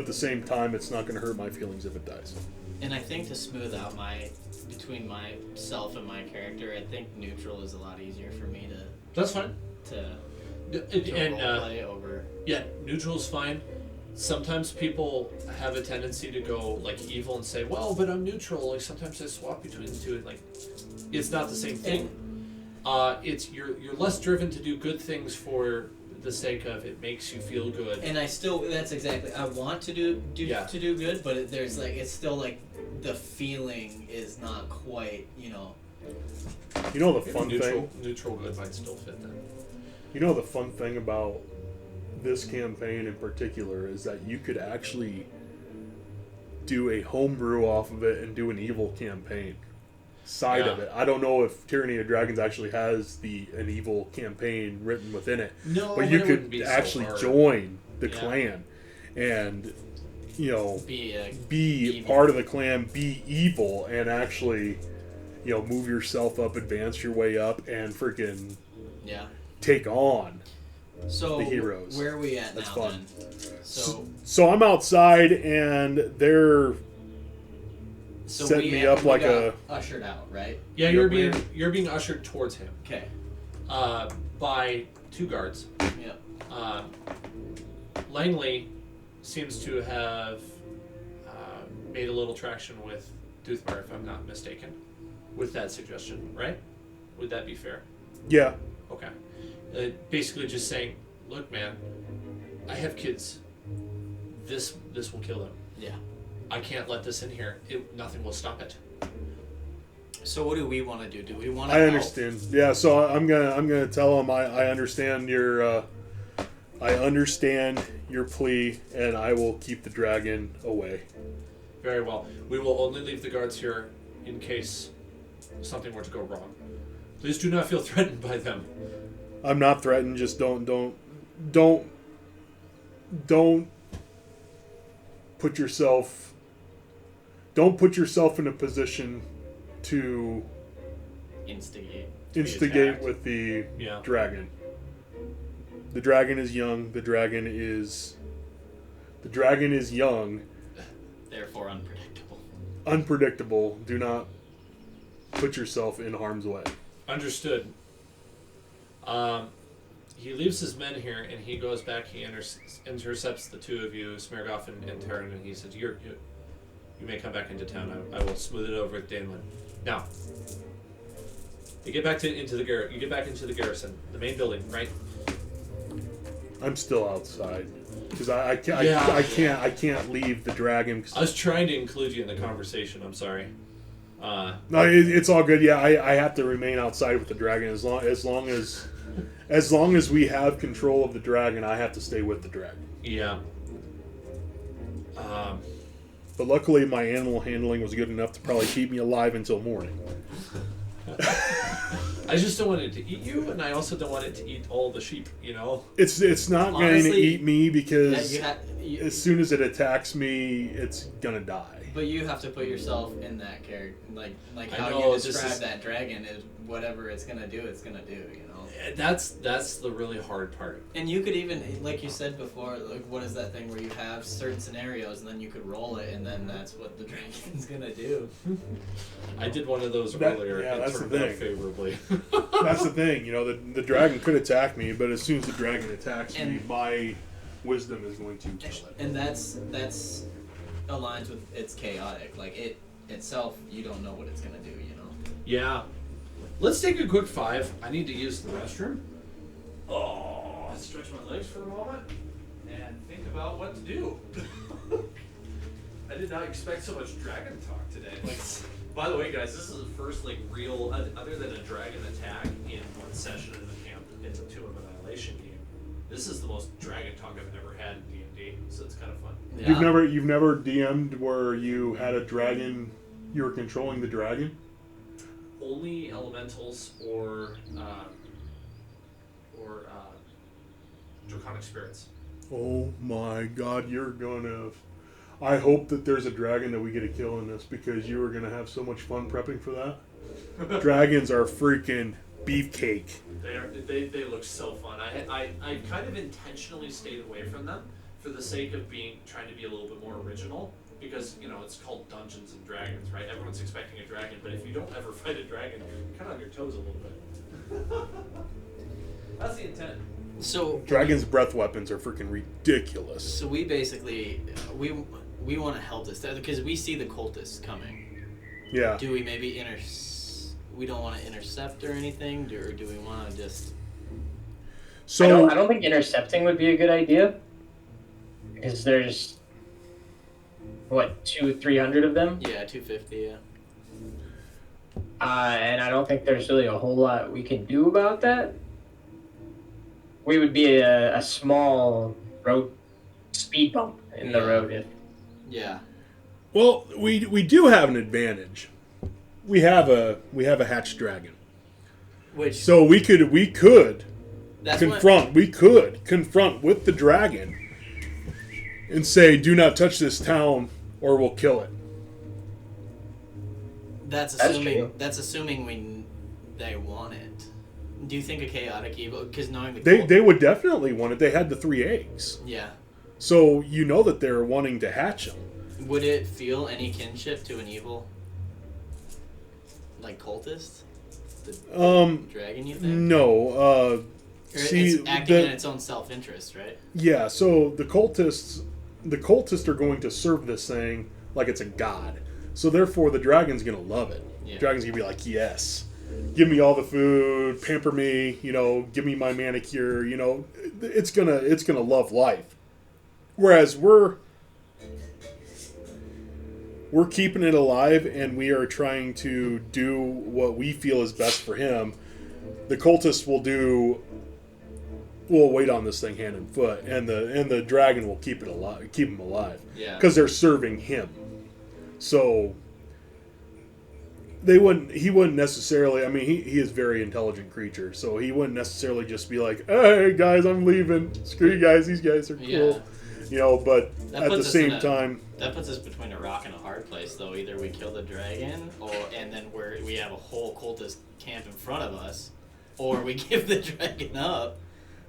at the same time, it's not going to hurt my feelings if it dies. And I think to smooth out between myself and my character, I think neutral is a lot easier for me That's fine. to And roleplay over. yeah, neutral's fine. Sometimes people have a tendency to go like evil and say, "Well, but I'm neutral." Like sometimes I swap between the two, and like it's not the same thing. It's you're less driven to do good things for the sake of it makes you feel good. And that's exactly, I want to do good, but it's still like the feeling is not quite, You know the fun thing. Neutral good might still fit then. You know the fun thing about this campaign in particular is that you could actually do a homebrew off of it and do an evil campaign side of it. I don't know if Tyranny of Dragons actually has an evil campaign written within it. No, but you could actually join the clan and be part of the clan, be evil, and actually move yourself up, advance your way up, and freaking take on the heroes. Where are we at That's now fun. then? So I'm outside and they're setting me up like a ushered out, right? Yeah, you're being ushered towards him. Okay. By 2 guards. Yeah. Langley seems to have made a little traction with Doothmar, if I'm not mistaken, with that suggestion, right? Would that be fair? Yeah. Okay. Basically just saying, look, man, I have kids. This will kill them. Yeah. I can't let this in here. Nothing will stop it. So what do we want to do? Do we want to? I understand. Yeah. So I'm gonna tell him I understand your plea, and I will keep the dragon away. Very well. We will only leave the guards here in case something were to go wrong. Please do not feel threatened by them. I'm not threatened. Just don't put yourself. Don't put yourself in a position to instigate with the dragon. The dragon is young. The dragon is young. Therefore unpredictable. Unpredictable. Do not put yourself in harm's way. Understood. He leaves his men here, and he goes back. He intercepts the 2 of you, Smirgoff and Tyranny, and he says, "You may come back into town. I will smooth it over with Danelin. Now, you get back into the garrison, the main building, right?" I'm still outside because I can't leave the dragon. I was trying to include you in the conversation. I'm sorry. No, it's all good. Yeah, I have to remain outside with the dragon as long as we have control of the dragon. I have to stay with the dragon. Yeah. But luckily, my animal handling was good enough to probably keep me alive until morning. I just don't want it to eat you, and I also don't want it to eat all the sheep. It's not going to eat me because you as soon as it attacks me, it's gonna die. But you have to put yourself in that character, like how know, you describe that dragon is whatever it's gonna do, it's gonna do. That's the really hard part. And you could even, like you said before, like what is that thing where you have certain scenarios and then you could roll it, and then that's what the dragon's gonna do. I did one of those earlier. Yeah, that's turned the thing. out favorably. That's the thing. The dragon could attack me, but as soon as the dragon attacks me, my wisdom is going to kill it. And that's aligns with it's chaotic. Like it itself, you don't know what it's gonna do. Yeah. Let's take a quick 5. I need to use the restroom. Stretch my legs for a moment and think about what to do. I did not expect so much dragon talk today. By the way, guys, this is the first real, other than a dragon attack in one session in the camp in the Tomb of Annihilation game. This is the most dragon talk I've ever had in D&D, so it's kind of fun. Yeah. You've never DM'd where you had a dragon, you were controlling the dragon? Only elementals or draconic spirits. Oh my god, you're gonna... I hope that there's a dragon that we get a kill in this, because you are gonna have so much fun prepping for that. Dragons are freaking beefcake. They look so fun. I kind of intentionally stayed away from them for the sake of trying to be a little bit more original. because it's called Dungeons and Dragons, right? Everyone's expecting a dragon, but if you don't ever fight a dragon, you're kind of on your toes a little bit. That's the intent. So Dragon's breath weapons are freaking ridiculous. So we basically we want to help this because we see the cultists coming. Yeah. Do we maybe we don't want to intercept or anything, or do we want to just? So I don't think intercepting would be a good idea. Because there's what 200-300 of them. Yeah, 250. Yeah. And I don't think there's really a whole lot we can do about that. We would be a small road speed bump in the road. Yeah. Well, we do have an advantage. We have a hatched dragon. Which So we could that's confront with the dragon and say, "Do not touch this town, or we'll kill it." That's That's assuming true. that's assuming they want it. Do you think a chaotic evil? Because knowing the They would definitely want it. They had the 3 eggs, yeah. so you know that they're wanting to hatch them. Would it feel any kinship to an evil? Like cultist? The dragon, you think? No. Or See, it's acting in its own self-interest, right? yeah. So the cultists are going to serve this thing like it's a god. So therefore, the dragon's gonna love it. Yeah. Dragon's gonna be like, "Yes, give me all the food, pamper me. Give me my manicure. It's gonna love life." Whereas we're keeping it alive, and we are trying to do what we feel is best for him. The cultists will wait on this thing hand and foot, and the dragon will keep him alive. Yeah. Because they're serving him. So he wouldn't necessarily. I mean, he is a very intelligent creature, so he wouldn't necessarily just be like, "Hey guys, I'm leaving. Screw you guys. These guys are cool." But That at the puts us same in a- time, That puts us between a rock and a hard place, though. Either we kill the dragon, and then we have a whole cultist camp in front of us, or we give the dragon up.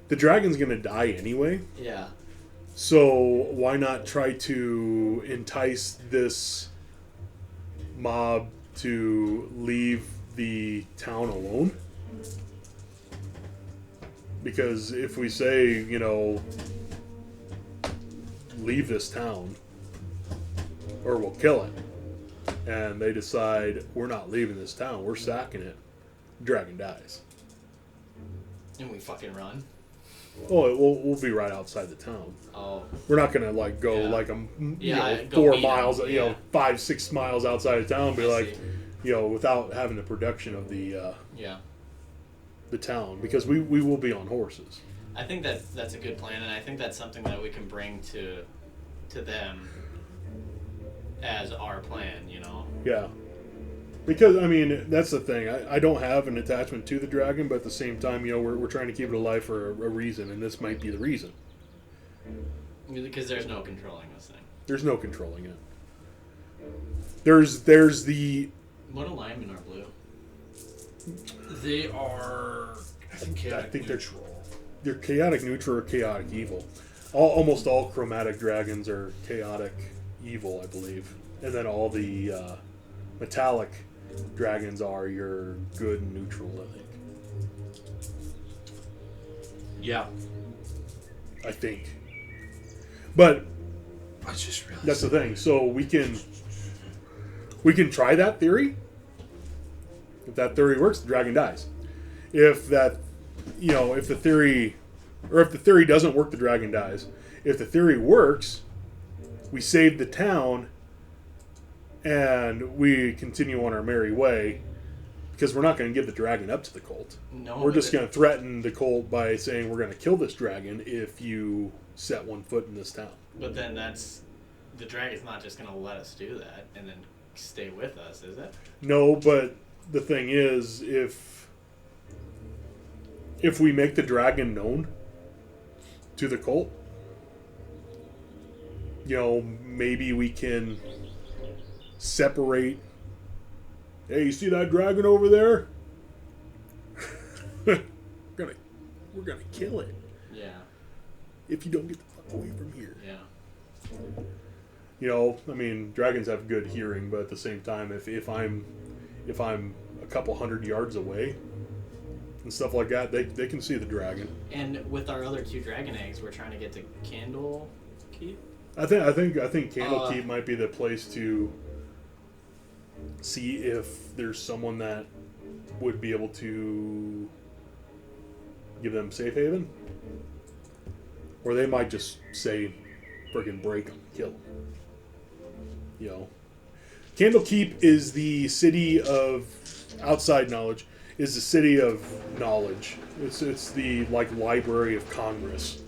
the dragon's gonna die anyway. Yeah. So why not try to entice this mob to leave the town alone? Because if we say, leave this town, or we'll kill it, and they decide, we're not leaving this town, we're sacking it, dragon dies. And we fucking run. Oh, we'll be right outside the town. Oh. We're not gonna go Yeah. like Yeah, go 4 meet 'em, miles, yeah. 5-6 miles outside of town. Be I like, see. without having the production of the Yeah. town, because we will be on horses. I think that's a good plan, and I think that's something that we can bring to them as our plan. Yeah, because I mean that's the thing. I don't have an attachment to the dragon, but at the same time, we're trying to keep it alive for a reason, and this might be the reason. Because there's no controlling this thing. There's no controlling it. There's the What alignment are blue? They are, I think, chaotic I think they're neutral. They're chaotic neutral or chaotic evil. Almost all chromatic dragons are chaotic evil, I believe. And then all the metallic dragons are your good and neutral, I think. Yeah. I think. But I just realized. that's the thing. So we can try that theory. If that theory works, the dragon dies. If the theory doesn't work, the dragon dies. If the theory works, we save the town and we continue on our merry way, because we're not going to give the dragon up to the cult. No. We're just going to threaten the cult by saying we're going to kill this dragon if you set one foot in this town. But then the dragon's not just gonna let us do that and then stay with us, is it? No, but the thing is, if we make the dragon known to the cult, maybe we can separate. Hey, you see that dragon over there? we're gonna kill it Yeah. if you don't get the fuck away from here. Yeah. You know, I mean, dragons have good hearing, but at the same time, if I'm a couple hundred yards away and stuff like that, they can see the dragon. And with our other 2 dragon eggs, we're trying to get to Candle Keep. I think Candlekeep might be the place to see if there's someone that would be able to give them safe haven, or they might just say, "Friggin' break them, kill them." You know, Candlekeep is the city of outside knowledge. Is the city of knowledge. It's the like Library of Congress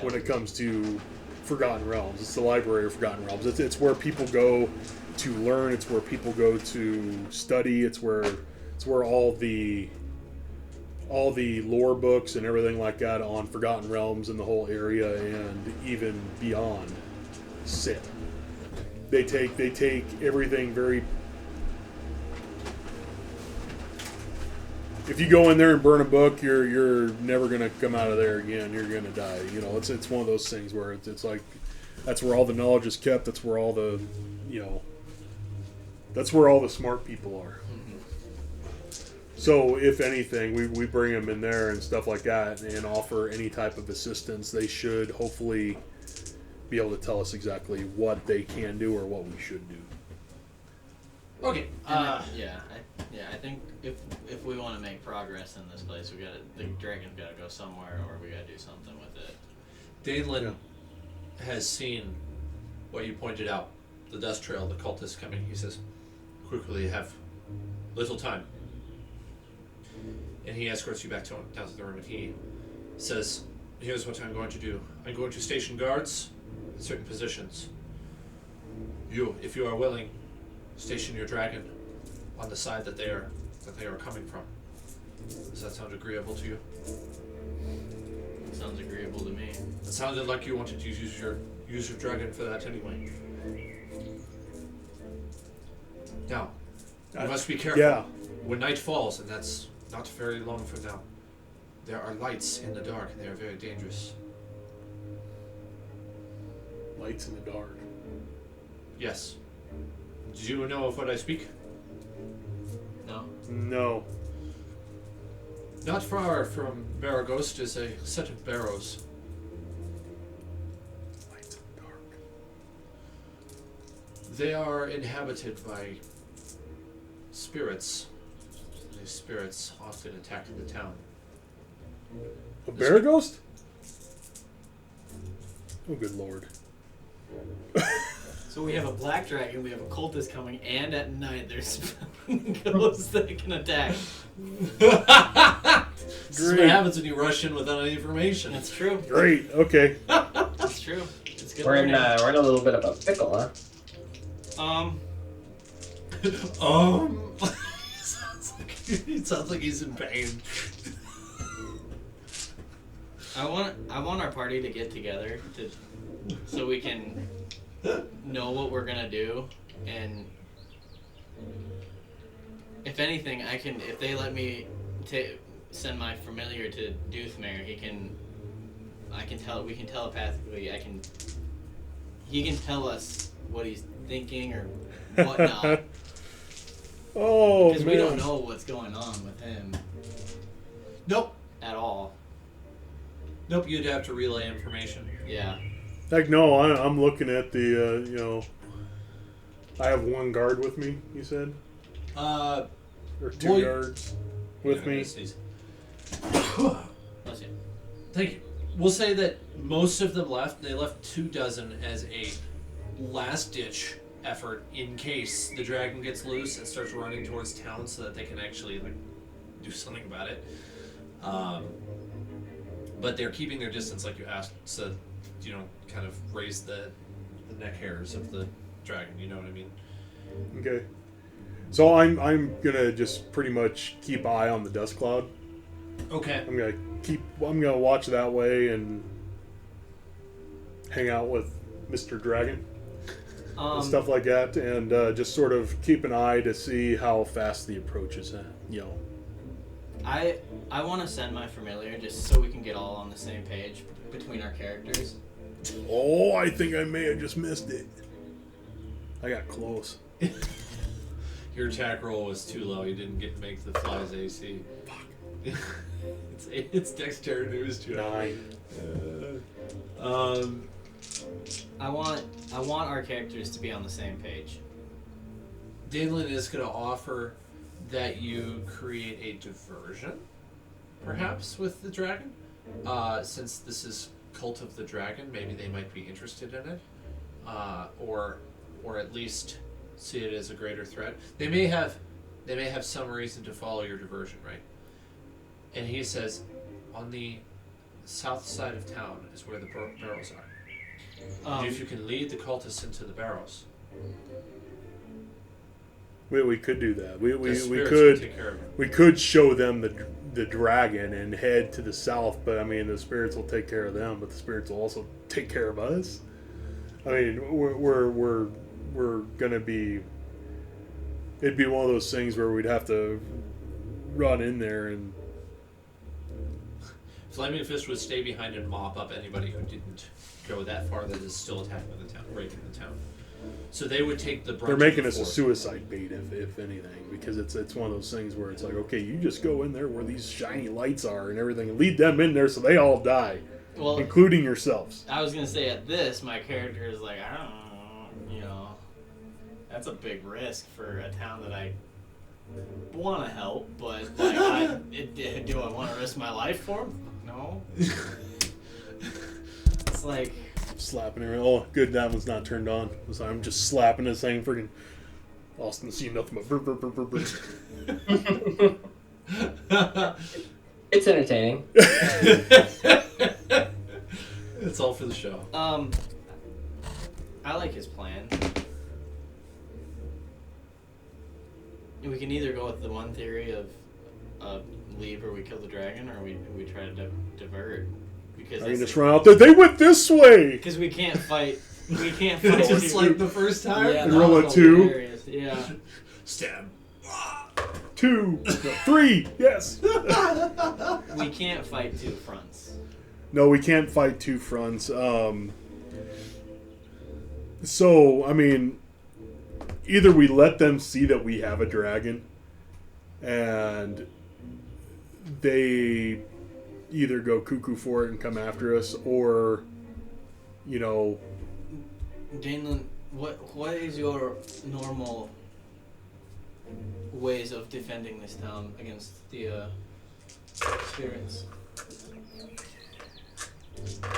when it comes to Forgotten Realms. It's the Library of Forgotten Realms. It's where people go to learn. It's where people go to study. It's where all the lore books and everything like that on Forgotten Realms and the whole area and even beyond sit. They take everything very. If you go in there and burn a book, you're never gonna come out of there again. You're gonna die. You know, it's one of those things where it's like that's where all the knowledge is kept. That's where all the that's where all the smart people are. So if anything, we bring them in there and stuff like that and offer any type of assistance. They should hopefully be able to tell us exactly what they can do or what we should do. Okay. I think if we want to make progress in this place, the dragon's got to go somewhere, or we got to do something with it. Danelin has seen what you pointed out, the dust trail, the cultists coming. He says, quickly, have little time. And he escorts you back down to the room, and he says, here's what I'm going to do. I'm going to station guards in certain positions. You, if you are willing, station your dragon on the side that they are coming from. Does that sound agreeable to you? Sounds agreeable to me. It sounded like you wanted to use your dragon for that anyway. Now, you must be careful. Yeah. When night falls, and that's not very long from now, there are lights in the dark, and they are very dangerous. Lights in the dark. Yes. Do you know of what I speak? No. No. Not far from Baragost is a set of barrows. Lights in the dark. They are inhabited by spirits. These spirits often attack the town. A bear ghost? Oh, good lord. So we have a black dragon, we have a cultist coming, and at night there's ghosts that can attack. This is what happens when you rush in without any information. That's true. Great. Okay. That's true. It's good. We're in a little bit of a pickle, huh? It sounds like he's in pain. I want our party to get together so we can know what we're gonna do, and if anything, if they let me send my familiar to Doothmare, we can telepathically, he can tell us what he's thinking or whatnot. Oh, Because we man. don't know what's going on with him Nope. at all. Nope, you'd have to relay information. Yeah. Heck no, I'm looking at the, I have one guard with me, you said? Or two Well, guards with me. Let's see. Thank you. We'll say that most of them left. They left 24 as a last-ditch effort in case the dragon gets loose and starts running towards town, so that they can actually do something about it. But they're keeping their distance, like you asked, so kind of raise the neck hairs of the dragon. You know what I mean? Okay. So I'm gonna just pretty much keep an eye on the dust cloud. Okay. I'm gonna watch that way and hang out with Mr. Dragon and stuff like that, and just sort of keep an eye to see how fast the approach is. I want to send my familiar just so we can get all on the same page between our characters. Oh, I think I may have just missed it. I got close. Your attack roll was too low. You didn't get to make the fly's AC. Fuck. It's dexterity. It was too high. 9. I want our characters to be on the same page. Danelin is going to offer that you create a diversion, perhaps, with the dragon. Since this is Cult of the Dragon, maybe they might be interested in it, or at least see it as a greater threat. They may have some reason to follow your diversion, right? And he says, on the south side of town is where the barrows are. If you can lead the cultists into the barrows, We could do that. We spirits could will take care of it. we could show them the dragon and head to the south, but I mean the spirits will take care of them, but the spirits will also take care of us. I mean we're gonna be. It'd be one of those things where we'd have to run in there and. Flaming Fist would stay behind and mop up anybody who didn't go that far that is still attacking the town, raiding the town. So they would take the brunt. They're making us a force. suicide bait, if anything, because it's one of those things where it's like, okay, you just go in there where these shiny lights are and everything, and lead them in there so they all die, Well, including yourselves. I was gonna say at this, my character is like, I don't know, you know, that's a big risk for a town that I want to help, but like, do I want to risk my life for them? No. It's like. Slapping her. Oh, good, that one's not turned on. So I'm just slapping this thing, freaking. Austin see nothing but. Brr, brr, brr, brr, brr. It's entertaining. It's all for the show. I like his plan. We can either go with the one theory of leave or we kill the dragon, or we try to divert. Because I can just run out there. They went this way. Because we can't fight. We can't fight. Just like the first time. Yeah, And that roll was a 2. hilarious. Yeah. Stab. 2, no, 3. Yes. We can't fight two fronts. No, we can't fight two fronts. So, I mean, either we let them see that we have a dragon, and they either go cuckoo for it and come after us, or, you know... Danelin, what is your normal ways of defending this town against the spirits?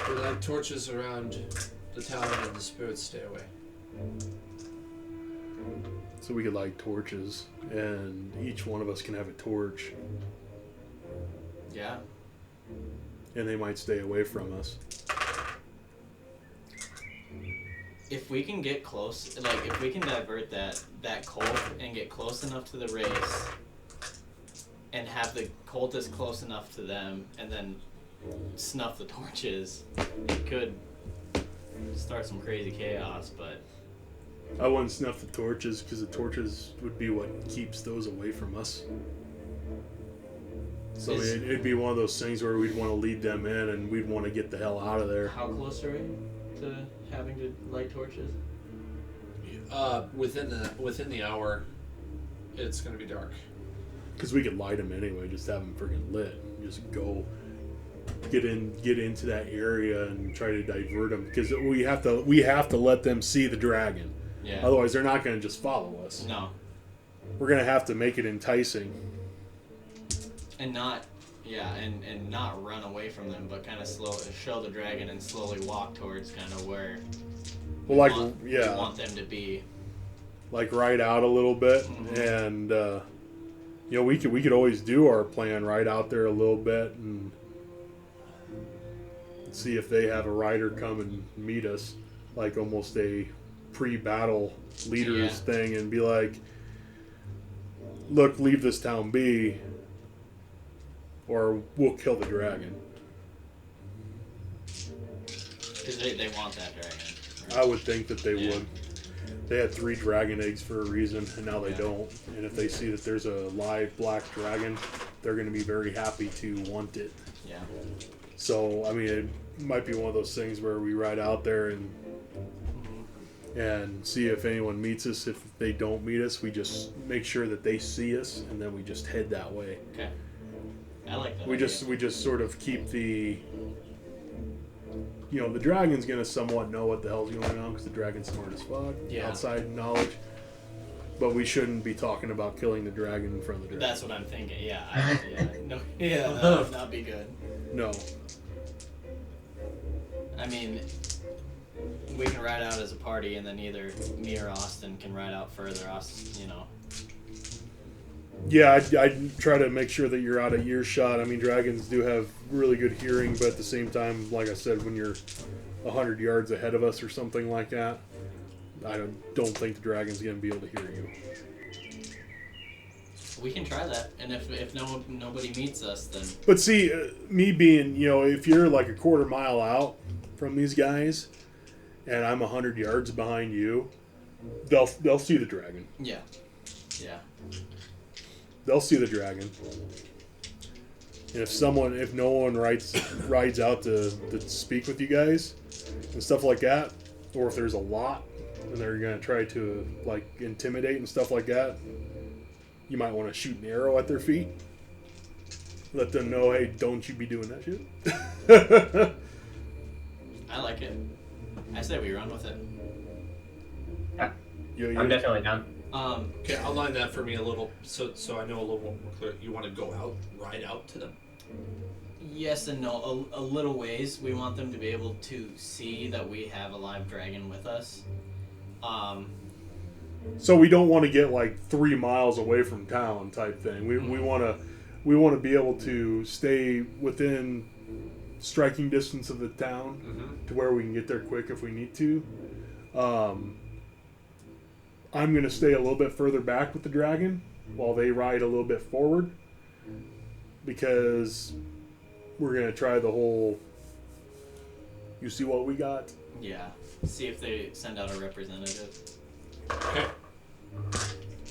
We light torches around the town and the spirits stay away. So we could light torches, and each one of us can have a torch, Yeah. and they might stay away from us. If we can get close, like if we can divert that cult and get close enough to the race, and have the cultists close enough to them, and then snuff the torches, it could start some crazy chaos. But I wouldn't snuff the torches, because the torches would be what keeps those away from us. So it'd be one of those things where we'd want to lead them in, and we'd want to get the hell out of there. how close are we to having to light torches? Within the hour, it's going to be dark. Because we could light them anyway, just have them freaking lit. Just go, get into that area and try to divert them. Because we have to let them see the dragon. Yeah. Otherwise, they're not going to just follow us. No. We're going to have to make it enticing. And not, and not run away from them, but kind of show the dragon and slowly walk towards kind of where Well, like, we want them to be. like ride out a little bit, Mhm. and you know, we could always do our plan right out there a little bit and see if they have a rider come and meet us, like almost a pre-battle leaders thing, and be like, look, leave this town be, or we'll kill the dragon. Because they want that dragon. I would think that they Yeah. would. They had 3 dragon eggs for a reason, and now they Yeah. don't. And if they see that there's a live black dragon, they're going to be very happy to want it. Yeah. So, I mean, it might be one of those things where we ride out there and and see if anyone meets us. If they don't meet us, we just make sure that they see us, and then we just head that way. Okay. I like that. We idea. just sort of keep the, the dragon's gonna somewhat know what the hell's going on because the dragon's smart as fuck. Yeah. Outside knowledge, but we shouldn't be talking about killing the dragon in front of the dragon. That's what I'm thinking. Yeah. No. Yeah. That would not be good. No. I mean, we can ride out as a party, and then either me or Austin can ride out further. Yeah, I try to make sure that you're out of earshot. I mean, dragons do have really good hearing, but at the same time, like I said, when you're 100 yards ahead of us or something like that, I don't think the dragon's going to be able to hear you. We can try that, and if nobody meets us, then But see, me being, if you're like a quarter mile out from these guys, and I'm 100 yards behind you, they'll see the dragon. yeah. They'll see the dragon. And if no one rides out to speak with you guys and stuff like that, or if there's a lot and they're gonna try to like intimidate and stuff like that, you might want to shoot an arrow at their feet. Let them know, hey, don't you be doing that shit. I like it. I say we run with it. Yeah, I'm definitely down. Okay, outline that for me a little, so I know a little more clear. You want to go out, ride out to them? Yes and no. A little ways. We want them to be able to see that we have a live dragon with us. So we don't want to get like 3 miles away from town type thing. We want to be able to stay within striking distance of the town to where we can get there quick if we need to. I'm going to stay a little bit further back with the dragon while they ride a little bit forward, because we're going to try the whole, you see what we got? Yeah. See if they send out a representative. Okay. Do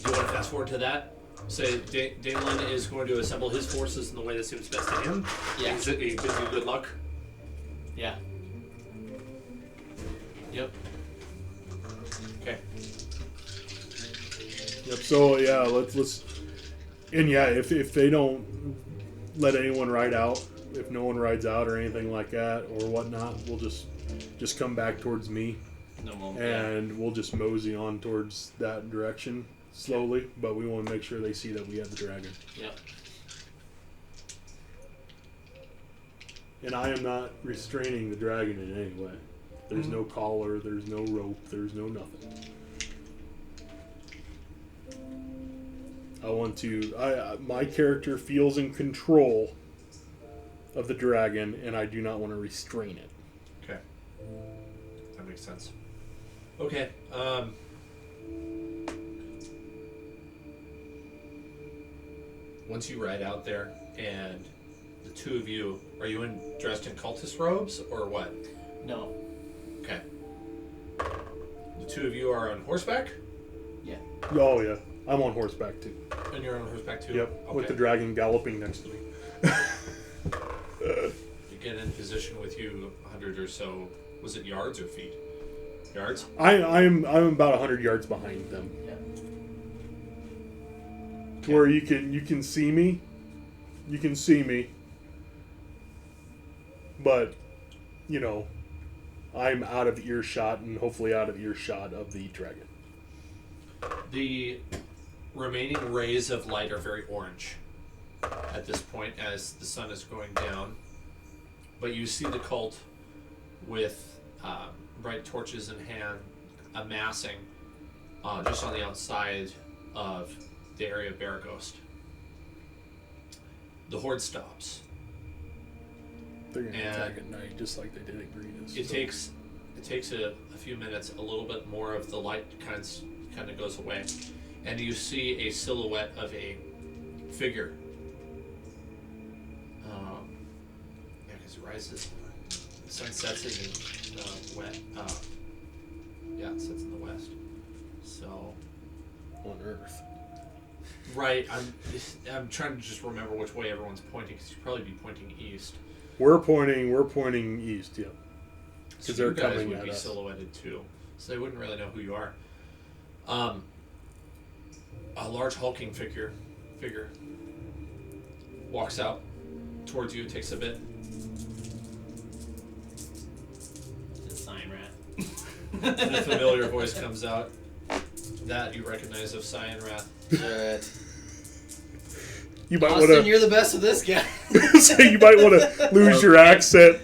you want to fast forward to that? Say Dalen is going to assemble his forces in the way that seems best to him. Yeah. He gives you good luck. Yeah. Yep. Okay. Yep. So yeah, let's and yeah, if they don't let anyone ride out, if no one rides out or anything like that or whatnot, we'll just come back towards me, No moment. and we'll just mosey on towards that direction slowly. But we want to make sure they see that we have the dragon. Yep. And I am not restraining the dragon in any way. There's no collar, there's no rope, there's no nothing. My character feels in control of the dragon, and I do not want to restrain it. Okay. That makes sense. Okay. Once you ride out there, and the two of you, are you dressed in cultist robes or what? No. Okay. The two of you are on horseback, Yeah. Oh yeah, I'm on horseback too. and you're on horseback too. Yep, Okay. with the dragon galloping next to me. You get in position with you 100 or so. Was it yards or feet? Yards. I'm about 100 yards behind them, Yeah. to where you can see me. You can see me, but I'm out of earshot and hopefully out of earshot of the dragon. The remaining rays of light are very orange at this point as the sun is going down. But you see the cult with bright torches in hand amassing just on the outside of the area of Bear Ghost. The horde stops. They're gonna And attack at night just like they did at Green's. It takes a few minutes, a little bit more of the light kind of goes away, and you see a silhouette of a figure. Yeah, because it rises, the sun sets in the west. Yeah, it sets in the west. So, on Earth. right, I'm trying to just remember which way everyone's pointing, because you'd probably be pointing east. We're pointing east, yeah. So Because they're you guys coming would at be us. silhouetted too. so they wouldn't really know who you are. A large hulking figure walks out towards you. It takes a bit. It's a sign rat. And a familiar voice comes out that you recognize of Cyan Wrath. Alright. You might want Austin, to. you're the best of this guy. So you might want to lose your accent.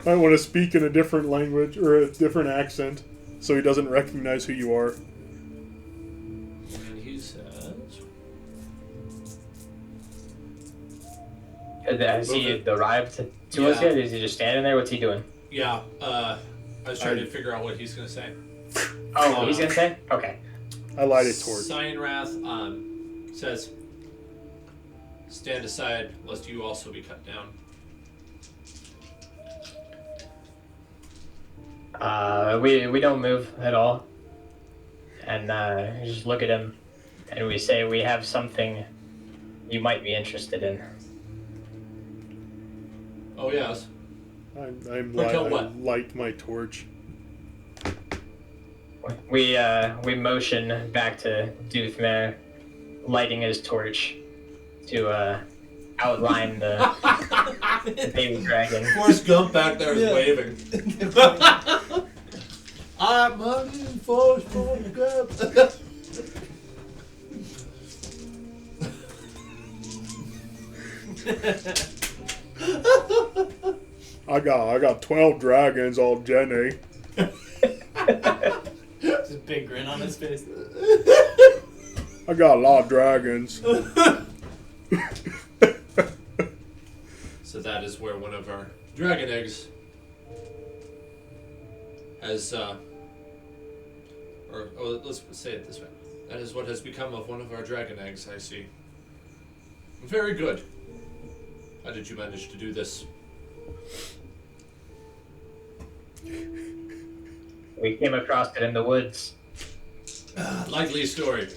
Might want to speak in a different language or a different accent, so he doesn't recognize who you are. And he says, Has he arrived to us yet? Is he just standing there? What's he doing? "Yeah, I was trying to figure out what he's going to say." Oh, he's gonna say? Okay. I light it towards. Cyan Wrath says, "Stand aside, lest you also be cut down." We don't move at all, and we just look at him, and we say we have something you might be interested in. Oh yes. I what? light my torch. We motion back to Doothmare, lighting his torch to outline the baby dragon. Forrest Gump back there is waving. I'm hunting for Forrest Gump. I got 12 dragons, old Jenny. Just a big grin on his face. I got a lot of dragons. So that is where one of our dragon eggs has, let's say it this way. That is what has become of one of our dragon eggs, I see. Very good. How did you manage to do this? We came across it in the woods. Likely story.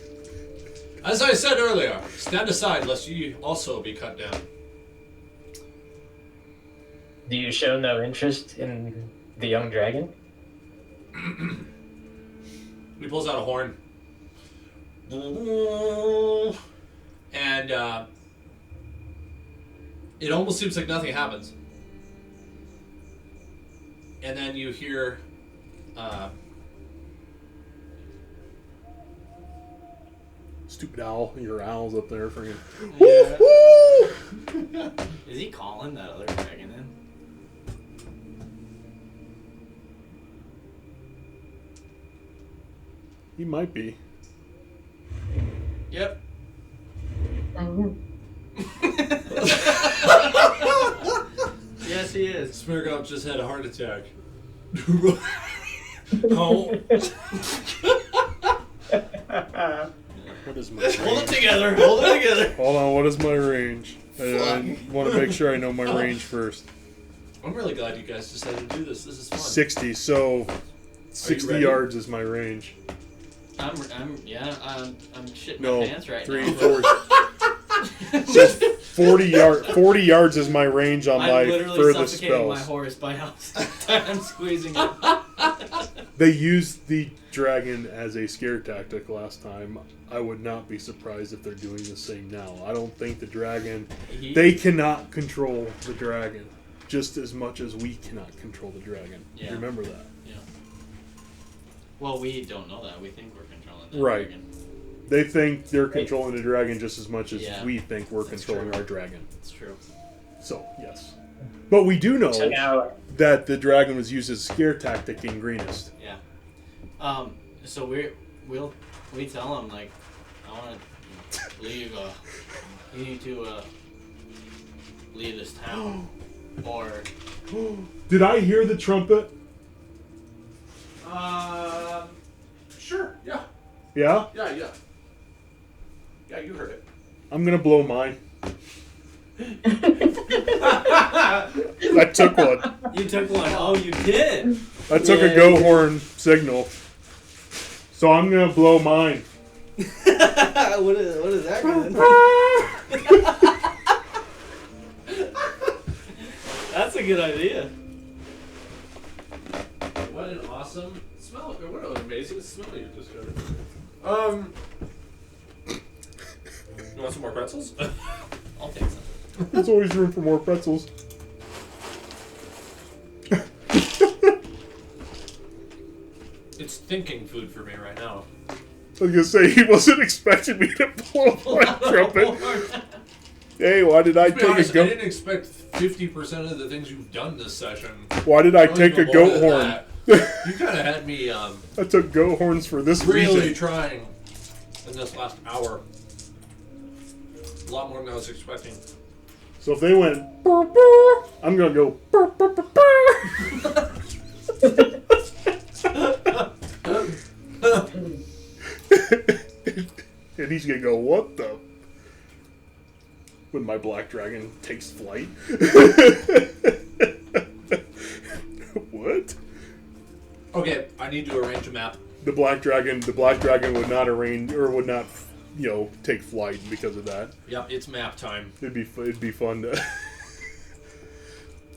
As I said earlier, stand aside lest you also be cut down. Do you show no interest in the young dragon? He pulls out a horn. And it almost seems like nothing happens. And then you hear Stupid owl. Your owl's up there for you. Yeah. Is he calling that other dragon in? He might be. Yep. Yes, he is. Smirgop just had a heart attack. Oh. What is my Hold it range? together. Hold it together. Hold on, what is my range? I want to make sure I know my range first. I'm really glad you guys decided to do this. This is fun. 60, so 60 ready? yards is my range. I'm shitting No, my pants right 3, now. 4. So 40 yards is my range on I'm my literally furthest suffocating my spells. horse by how I'm squeezing it. They used the dragon as a scare tactic last time. I would not be surprised if they're doing the same now. I don't think the dragon... They cannot control the dragon just as much as we cannot control the dragon. Yeah. Remember that. Yeah. Well, we don't know that. We think we're controlling the Right. dragon. They think they're controlling the dragon just as much as Yeah. we think we're That's controlling true. our dragon. It's true. So, yes. But we do know So now, that the dragon was used as a scare tactic in Greenest. Yeah. So we tell him, like, I want to leave. You need to leave this town, or Did I hear the trumpet? Sure. Yeah. Yeah? Yeah, you heard it. I'm gonna blow mine. I took one. you took one. Oh, you did. I took a go horn signal. So I'm gonna blow mine. what is that going? That's a good idea. What awesome smell. What an amazing smell you discovered. You want some more pretzels? I'll take some. There's always room for more pretzels. It's thinking food for me right now. I was gonna say, he wasn't expecting me to blow my trumpet. Hey, why did I To be take honest, a goat? I didn't expect 50% of the things you've done this session. Why did I Probably take a more goat than horn? that. You kind of had me I took goat horns for this really reason. trying in this last hour. A lot more than I was expecting. So if they went, "Burr, burr," I'm gonna go. "Burr, burr, burr, burr." And he's gonna go, what the? When my black dragon takes flight. What? Okay, I need to arrange a map. The black dragon would not arrange or would not, take flight because of that. Yep, it's map time. It'd be fun to.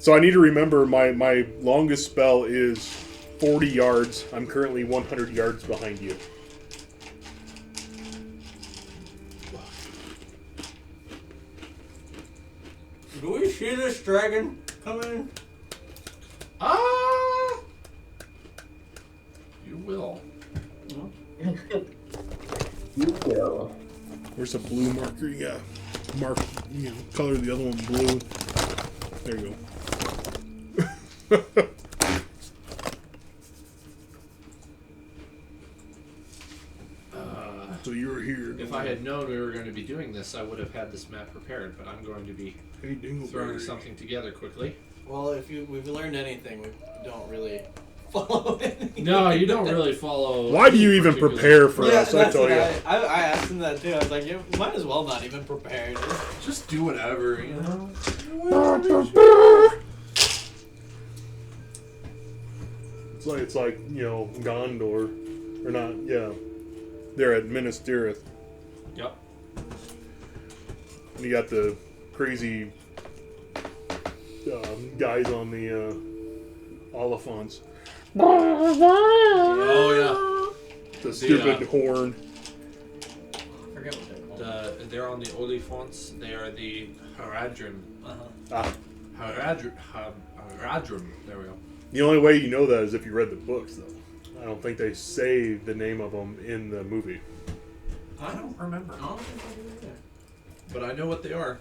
So I need to remember my longest spell is 40 yards. I'm currently 100 yards behind you. Do we see this dragon coming? Ah! You will. You will. Where's a blue marker? Yeah, mark. Color the other one blue. There you go. So you're here. If I had known we were going to be doing this, I would have had this map prepared, but I'm going to be Hey, throwing something together quickly. Well, if we've learned anything, we don't really follow anything. No, you don't really follow. Why do you even particular- prepare for Yeah, us? I that's tell what you. I asked him that too. I was like, you might as well not even prepare. Just do whatever, you know? It's like Gondor, or not? Yeah, they're at Minas Tirith. Yep. And you got the crazy guys on the Oliphants. Oh, yeah. The stupid horn. I forget what they're called. They're on the Oliphants. They are the Haradrim. Ah, Haradrim. There we go. the only way you know that is if you read the books, though. I don't think they say the name of them in the movie. I don't remember. I don't think I do either. But I know what they are.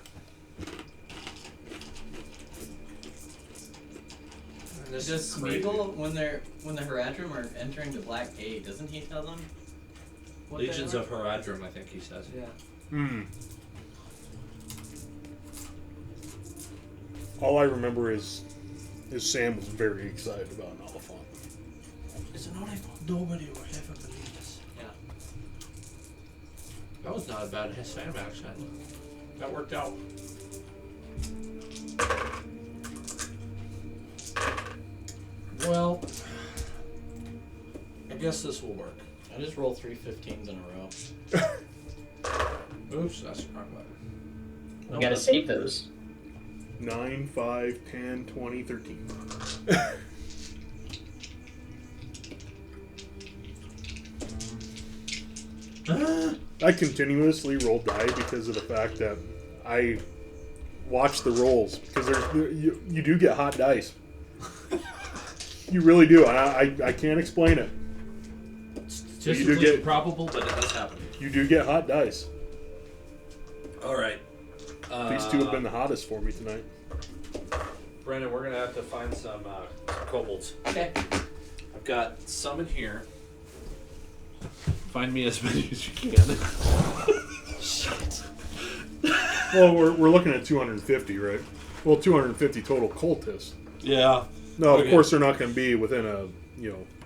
And this Does is crazy. Smeagol, when the Haradrim are entering the Black Gate, doesn't he tell them? what they Legions are? of Haradrim, I think he says. Yeah. Hmm. All I remember is Sam was very excited about an Oliphant. It's an Oliphant. Nobody will ever believe this. Yeah. That was not a bad Sam accent. That worked out. Well, I guess this will work. I just rolled 3 15s in a row. Oops, that's the wrong button. You gotta save those. 9, 5, 10, 20, 13. I continuously roll die because of the fact that I watch the rolls because you do get hot dice. You really do. I can't explain it. Statistically get- improbable, but it does happen. You do get hot dice. All right. These two have been the hottest for me tonight. Brandon, we're gonna have to find some kobolds. Okay. I've got some in here. Find me as many as you can. Shit. Well, we're looking at 250, right? Well, 250 total cultists. Yeah. No, of Okay. course they're not going to be within a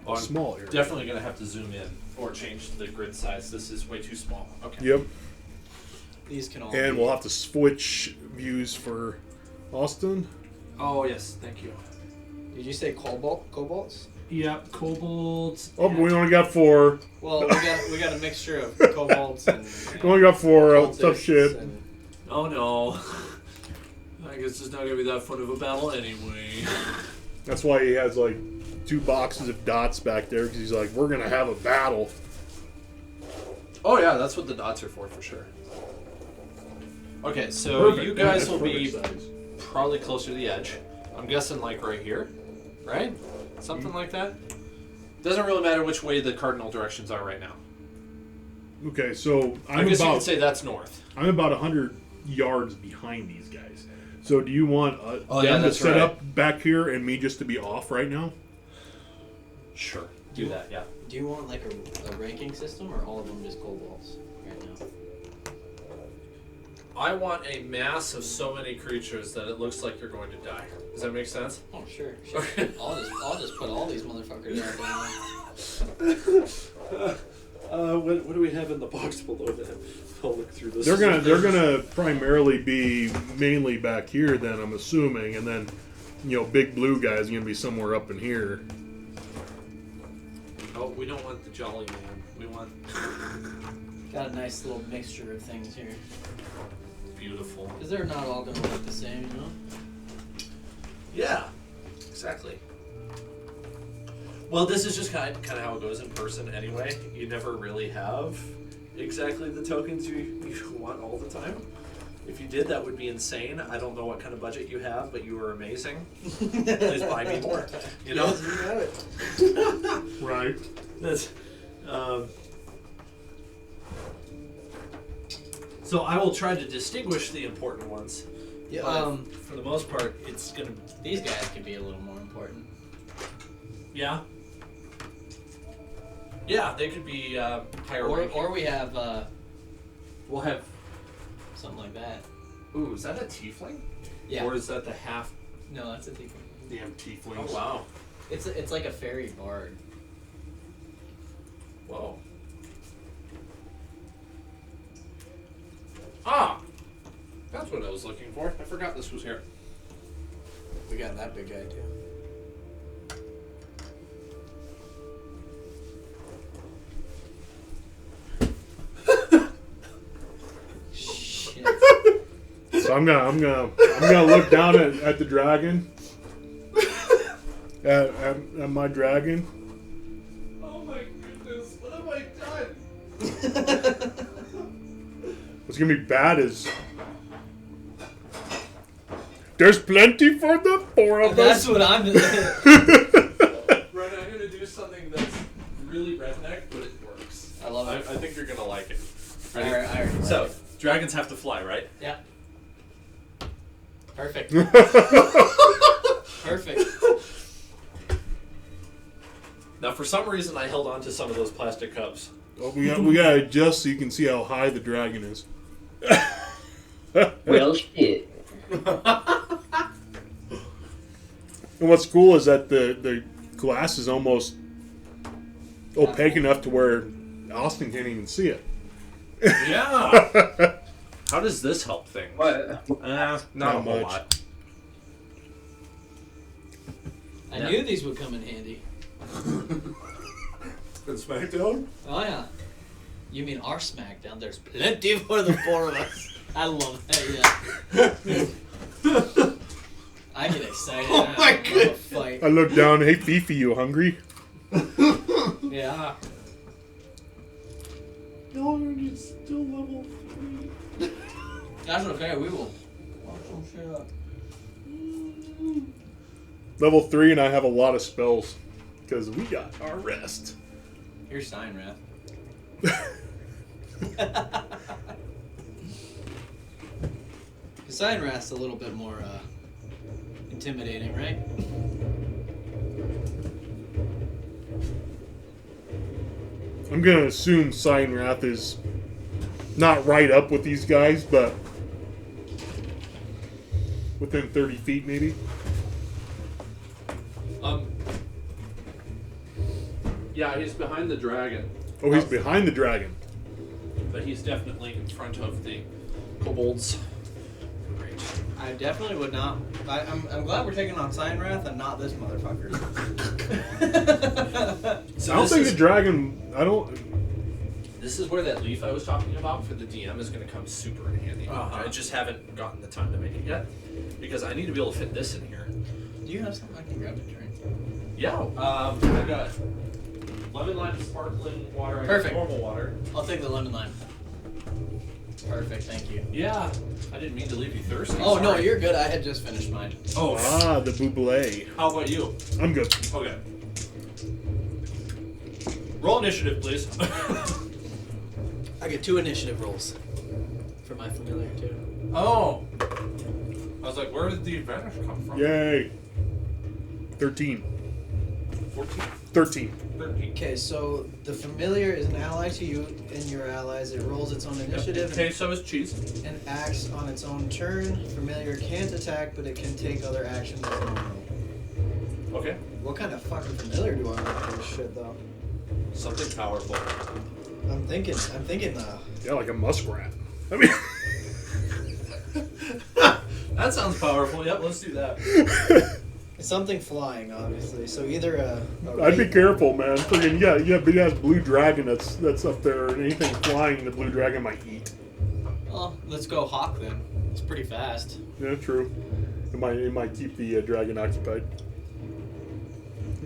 Oh, I'm small area. Definitely gonna have to zoom in or change the grid size. This is way too small. Okay. Yep. These can all And be- we'll have to switch views for Austin. Oh yes, thank you. Did you say cobalts? Yep, kobolds. Oh, we only got 4. Well, we got a mixture of cobalts and We only got 4. cultists Tough shit. and- Oh no. I guess it's not gonna be that fun of a battle anyway. That's why he has like 2 boxes of dots back there because he's like, we're gonna have a battle. Oh yeah, that's what the dots are for sure. Okay, so Perfect. you guys will Perfect be size. probably closer to the edge. I'm guessing like right here, right? Something like that. Doesn't really matter which way the cardinal directions are right now. Okay, so I guess you could say that's north. I'm about 100 yards behind these guys. So do you want them to that's set right. up back here and me just to be off right now? Sure. Do that, yeah. Do you want like a ranking system, or all of them just kobolds right now? I want a mass of so many creatures that it looks like you're going to die. Does that make sense? Oh sure. I'll just put all these motherfuckers out there. What do we have in the box below that? I'll look through this. They're gonna primarily be mainly back here then, I'm assuming, and then big blue guy's gonna be somewhere up in here. Oh, we don't want the jolly man. We want Got a nice little mixture of things here. beautiful. Because they're not all going to look the same, you know? Yeah, exactly. Well, this is just kind of how it goes in person anyway. You never really have exactly the tokens you want all the time. If you did, that would be insane. I don't know what kind of budget you have, but you are amazing. Please buy me more. You know? Yes, you have it. Right. That's, so I will try to distinguish the important ones. Yeah, But for the most part, it's gonna. these guys could be a little more important. Yeah. Yeah, they could be higher Or ranking. we have We'll have. something like that. Ooh, is that a tiefling? Yeah. Or is that the half? No, that's a tiefling. Damn tieflings. Oh wow. It's like a fairy bard. Whoa. Ah! That's what I was looking for. I forgot this was here. We got that big guy too. Shit. So I'm gonna look down at the dragon. At my dragon. Oh my goodness! What have I done? What's gonna be bad is there's plenty for the 4 of That's us. what I'm. Right, I'm gonna do something that's really redneck, but it works. I love it. I think you're gonna like it. I already like So, it. dragons have to fly, right? Yeah. Perfect. Perfect. Now, for some reason, I held on to some of those plastic cups. Oh, we gotta adjust so you can see how high the dragon is. Well, shit. And what's cool is that the glass is almost opaque enough to where Austin can't even see it. Yeah. How does this help things? What? Not Not a whole much. lot. I knew these would come in handy. Good SmackDown? Oh yeah. You mean our SmackDown? There's plenty for the 4 of us. I love that. Yeah. I get excited. Oh my I love a goodness. fight. I look down. Hey, Fifi, you hungry? Yeah. Y'all are still level 3. That's okay. We will. Watch some shit up. Level 3, and I have a lot of spells because we got our rest. Here's Sign Wrath. Sign Wrath's a little bit more intimidating, right? I'm gonna assume Sign Wrath is not right up with these guys, but within 30 feet maybe. Yeah, he's behind the dragon, Oh, he's behind the dragon. but he's definitely in front of the kobolds. Great. I definitely would not. I'm glad we're taking on Sign Wrath and not this motherfucker. So I don't this think is, the dragon. I don't. this is where that leaf I was talking about for the DM is going to come super in handy. Uh-huh. I just haven't gotten the time to make it yet because I need to be able to fit this in here. Do you have something I can grab a drink? Yeah. I've got lemon lime sparkling water. I Perfect. got normal water. I'll take the lemon lime. Perfect, thank you. Yeah. I didn't mean to leave you thirsty. Oh no, sorry. you're good. I had just finished mine. Oh. Ah, the buble. How about you? I'm good. Okay. Roll initiative, please. I get 2 initiative rolls for my familiar too. Oh. I was like, where did the advantage come from? Yay. 13. 14. 13. 13. Okay, so the familiar is an ally to you and your allies. It rolls its own initiative Okay, so is cheese. and acts on its own turn. Familiar can't attack, but it can take other actions as normal. Okay. What kind of fucking familiar do I want for this shit though? Something powerful. I'm thinking Yeah, like a muskrat. I mean, That sounds powerful. Yep, let's do that. something flying, obviously. So either a I'd be careful, man. Friggin' yeah, big ass blue dragon that's up there, and anything flying the blue dragon might eat. Well, let's go hawk then. It's pretty fast. Yeah, true. It might keep the dragon occupied.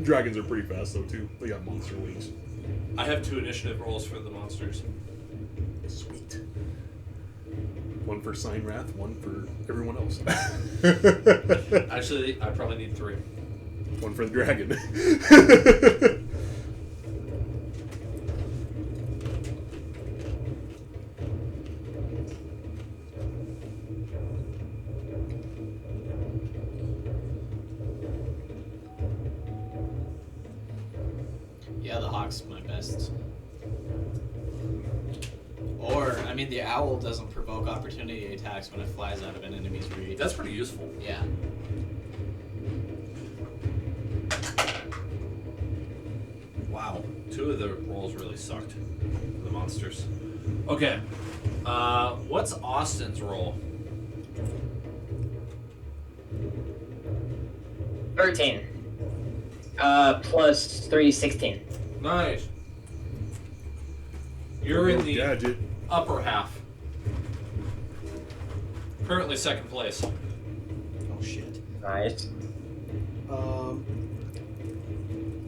Dragons are pretty fast though too. They got monster wings. I have 2 initiative rolls for the monsters. Sweet. One for Sign Wrath, one for everyone else. Actually, I probably need 3. One for the dragon. Yeah, the hawk's my best. Or, I mean, the owl doesn't provoke opportunity attacks when it flies out of an enemy's reach. That's pretty useful. Yeah. Wow. 2 of the rolls really sucked. The monsters. Okay. What's Austin's roll? 13. Plus 3, 16. Nice. You're in the gadget. upper half. Currently 2nd place. Oh shit. Nice.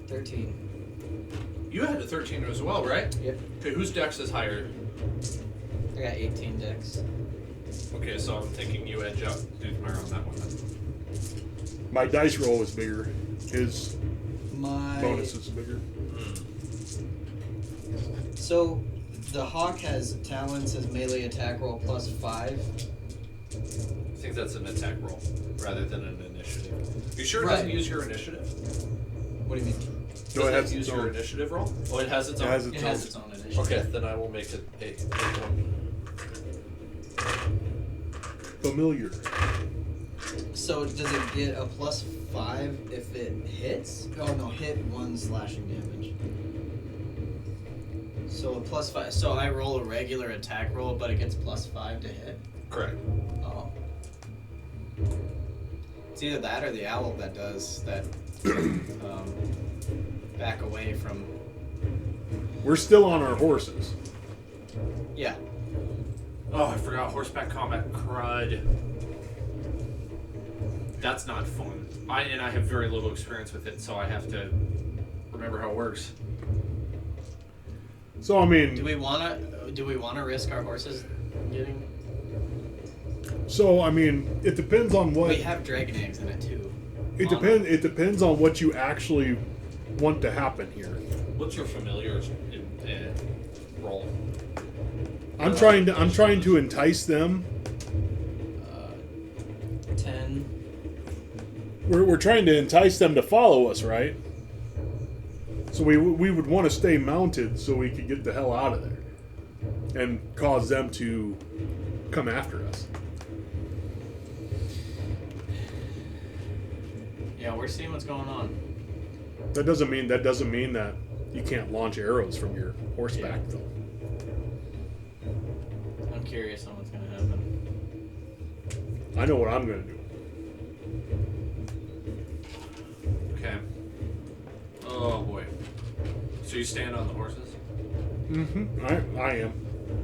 13. You had a 13 as well, right? Yep. Okay, whose dex is higher? I got 18 decks. Okay, so I'm thinking you edge up Duthmire on that one then. My dice roll was bigger. His My bonus is bigger. So the hawk has talents as melee attack roll plus 5. I think that's an attack roll rather than an initiative. You sure it Right. doesn't use your initiative? What do you mean? No, it Doesn't has use its your own. initiative roll? Oh, it has its It own? has its It has its own initiative. Okay, then I will make it a one. Familiar. So does it get a plus 5 if it hits? Oh no, hit 1 slashing damage. So a plus 5. So I roll a regular attack roll, but it gets plus 5 to hit. Correct. Oh. It's either that or the owl that does that. Back away from. We're still on our horses. Yeah. Oh, I forgot horseback combat. Crud. That's not fun. I have very little experience with it, so I have to remember how it works. So I mean, Do we wanna risk our horses getting? it depends on what. We have dragon eggs in it too. It depends on what you actually want to happen here. What's your familiar roll? I'm trying to entice them. 10. We're trying to entice them to follow us, right? So we would want to stay mounted so we could get the hell out of there and cause them to come after us. Yeah, we're seeing what's going on. That doesn't mean that you can't launch arrows from your horseback, though. I'm curious on what's gonna happen. I know what I'm gonna do. Okay. Oh boy. So you stand on the horses? Mm-hmm. I am.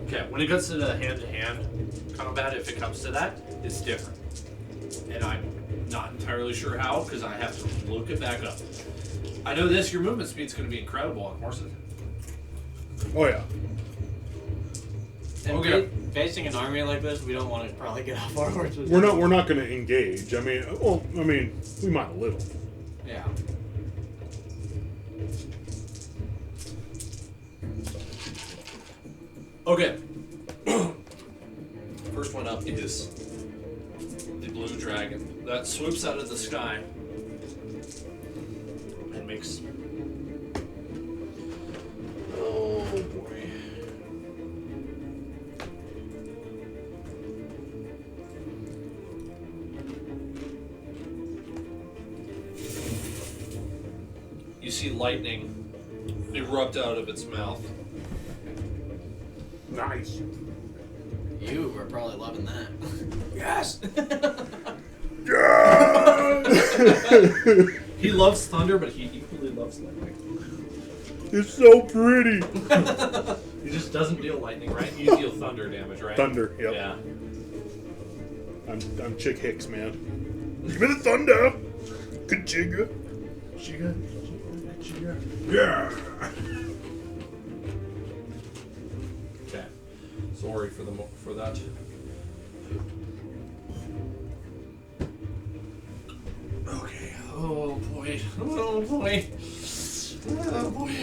Okay, when it gets to the hand-to-hand combat, if it comes to that, it's different. And I'm not entirely sure how, because I have to look it back up. I know this, your movement speed's going to be incredible on horses. Oh yeah. And Okay. Facing an army like this, we don't want to probably get off our horses. We're not going to engage. I mean, we might a little. Yeah. Okay. First one up is the blue dragon that swoops out of the sky and makes. Oh boy. You see lightning erupt out of its mouth. Nice. You were probably loving that. Yes. He loves thunder, but he equally loves lightning. It's so pretty. He just doesn't deal lightning, right? You deal thunder damage, right? Thunder. Yep. Yeah. I'm Chick Hicks, man. Give me the thunder. Good jigger. Jigger. Jigger. Yeah. Okay. Sorry for that. Okay. Oh boy. Oh boy. Oh boy.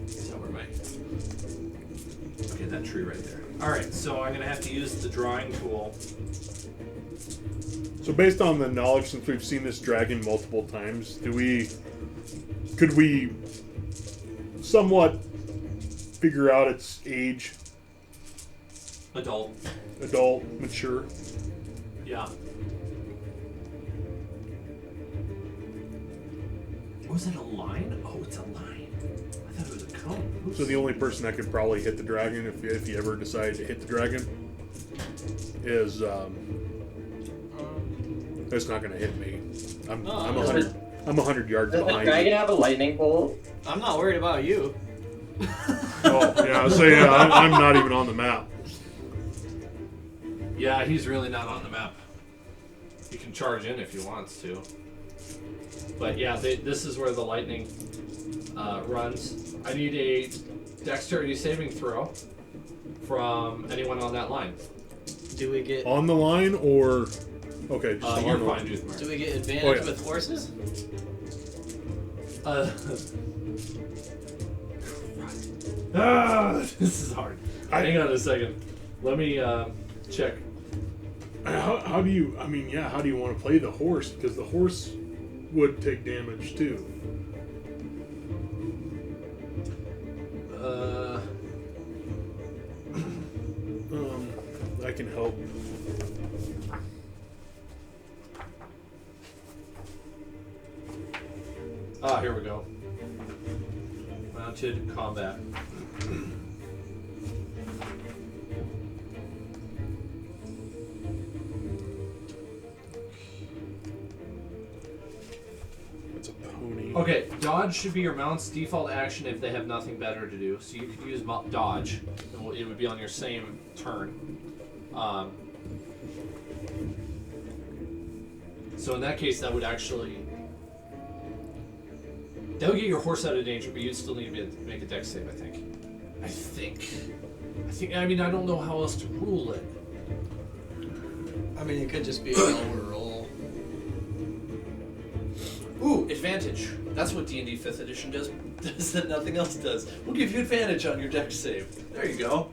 So where am I? Okay, that tree right there. All right. So I'm gonna have to use the drawing tool. So based on the knowledge, since we've seen this dragon multiple times, could we somewhat figure out its age? Adult. Adult, mature. Yeah. Was it a line? Oh, it's a line. I thought it was a cone. Oops. So the only person that could probably hit the dragon, if you ever decide to hit the dragon, is it's not going to hit me. I'm 100 yards Does the behind. dragon You. have a lightning bolt? I'm not worried about you. Oh yeah, I was saying I'm not even on the map. Yeah, he's really not on the map. He can charge in if he wants to. But yeah, this is where the lightning runs. I need a dexterity saving throw from anyone on that line. Do we get On the line or okay? Just on You're the fine, line. Duthmar. do we get advantage Oh, yeah. with horses? This is hard. Hang on a second. Let me check. How do you? I mean, yeah. How do you want to play the horse? Because the horse would take damage too. I can help. Here we go. Mounted combat. It's a pony. Okay, dodge should be your mount's default action if they have nothing better to do. So you could use dodge. It would be on your same turn. So in that case, that would actually... That would get your horse out of danger, but you'd still need to make a dex save, I think. I mean, I don't know how else to rule it. I mean, it could just be a lower roll. Ooh, advantage. That's what D&D 5th edition does that nothing else does. We'll give you advantage on your dex save. There you go.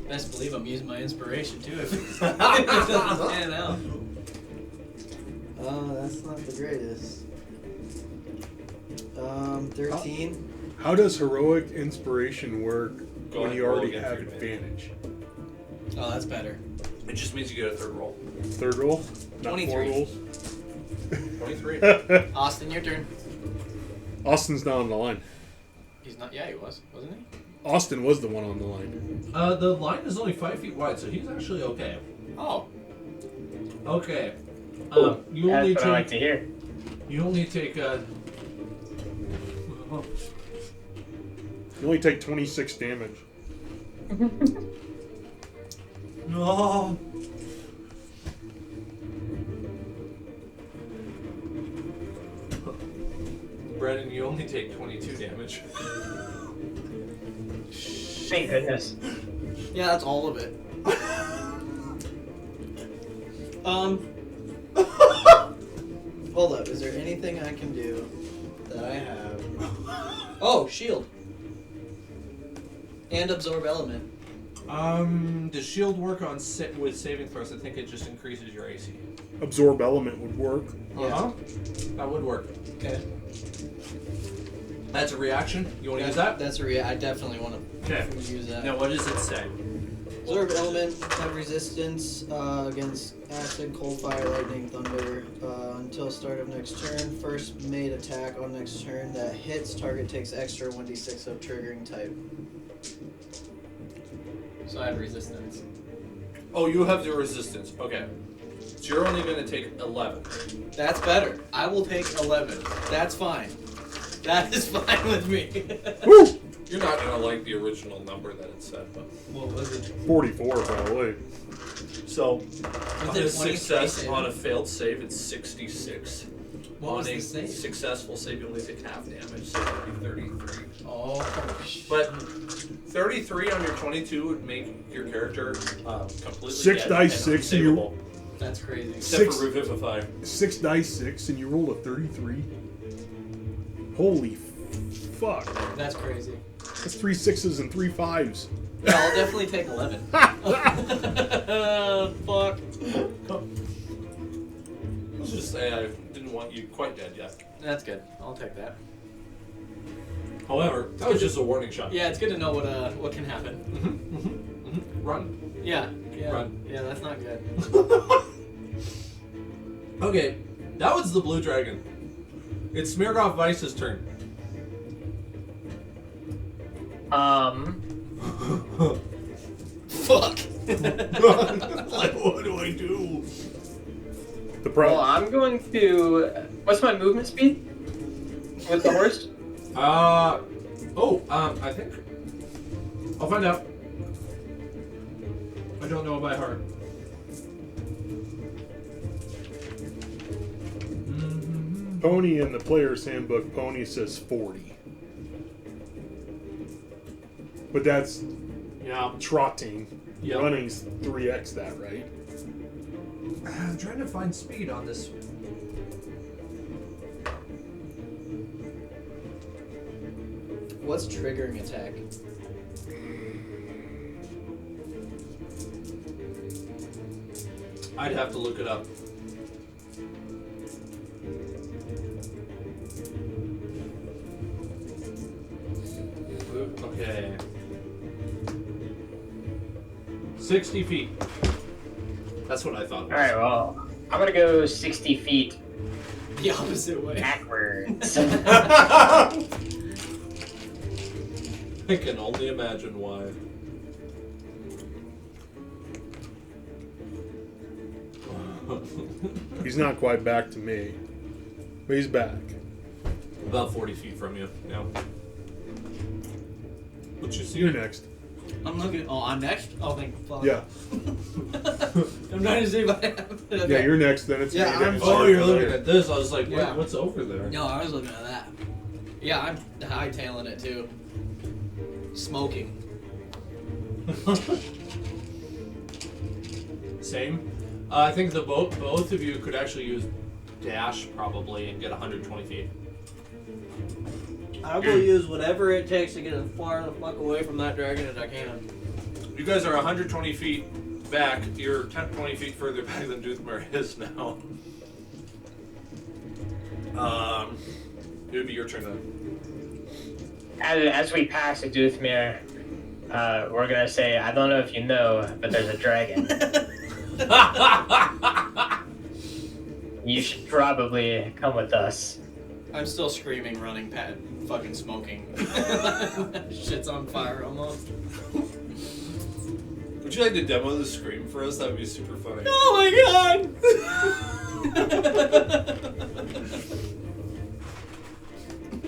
Best believe I'm using my inspiration too if it doesn't pan out. That's not the greatest. 13. How does heroic inspiration work Go when ahead, you roll already again have for your advantage? Oh, that's better. It just means you get a third roll. Third roll, not 4 23. rolls. 23. Austin, your turn. Austin's not on the line. He's not. Yeah, he was, wasn't he? Austin was the one on the line. The line is only 5 feet wide, so he's actually okay. Oh, Okay. You That's only what I like to take. hear. You only take. You only take 26 damage. No. Brennan, you only take 22 damage. Thank goodness. Yeah, that's all of it. Hold up. Is there anything I can do that I have? Oh, shield. And absorb element. Does shield work on with saving throws? I think it just increases your AC. Absorb element would work. Uh-huh. That would work. Okay. That's a reaction. You want to use that? That's a I definitely want to Okay. use that. Now, what does it say? Absorb element, have resistance against acid, cold, fire, lightning, thunder until start of next turn. First made attack on next turn that hits target takes extra 1d6 of triggering type. So I have resistance. Oh, you have the resistance. Okay. So you're only going to take 11. That's better. I will take 11. That's fine. That is fine with me. Woo! You're not going to like the original number that it said, but... What was it? 44 probably. So, Was on it a 23 success, save? on a failed save, it's 66. What on was a the save? successful save, you only take half damage, so it would be 33. Oh, But 33 on your 22 would make your character completely Six dead dice, and six, and you- unsavable, that's crazy. except Six. for Revivify. 6 dice 6 and you rolled a 33. Holy fuck. That's crazy. That's 3 6s and 3 5s. Yeah, I'll definitely take 11. Fuck. Let's just say I didn't want you quite dead yet. That's good. I'll take that. However, that was just a warning shot. Yeah, it's good to know what can happen. Run. Yeah. Run. Yeah, that's not good. Okay, that was the blue dragon. It's Smirgov Vice's turn. Fuck. Like, what do I do? The Well, problem. I'm going to. What's my movement speed with the horse? I think I'll find out. I don't know by heart. Pony in the player's handbook, Pony says 40. But that's Yeah. trotting. Yep. Running's 3x that, right? I'm trying to find speed on this. What's triggering attack? I'd have to look it up. Okay. 60 feet. That's what I thought. Alright, well, I'm gonna go 60 feet The opposite way. backwards. I can only imagine why. He's not quite back to me. But he's back. About 40 feet from you. Yeah. What you see? You're next. I'm looking. Oh, I'm next? Oh, thank fuck. Yeah. I'm trying to see if I have it. Okay. Yeah, you're next, then it's Yeah, me. then I'm- it's Oh, your you're turn. looking at this. I was like, Yeah. what's over there? No, I was looking at that. Yeah, I'm hightailing it too. Smoking. Same. I think the both of you could actually use dash probably and get 120 feet. I will use whatever it takes to get as far the fuck away from that dragon as I can. You guys are 120 feet back. You're 20 feet further back than Doothmere is now. It would be your turn then. As we pass a Doothmere, we're gonna say, I don't know if you know, but there's a dragon. You should probably come with us. I'm still screaming, running, fucking smoking. Shit's on fire almost. Would you like to demo the scream for us? That would be super funny. Oh my god!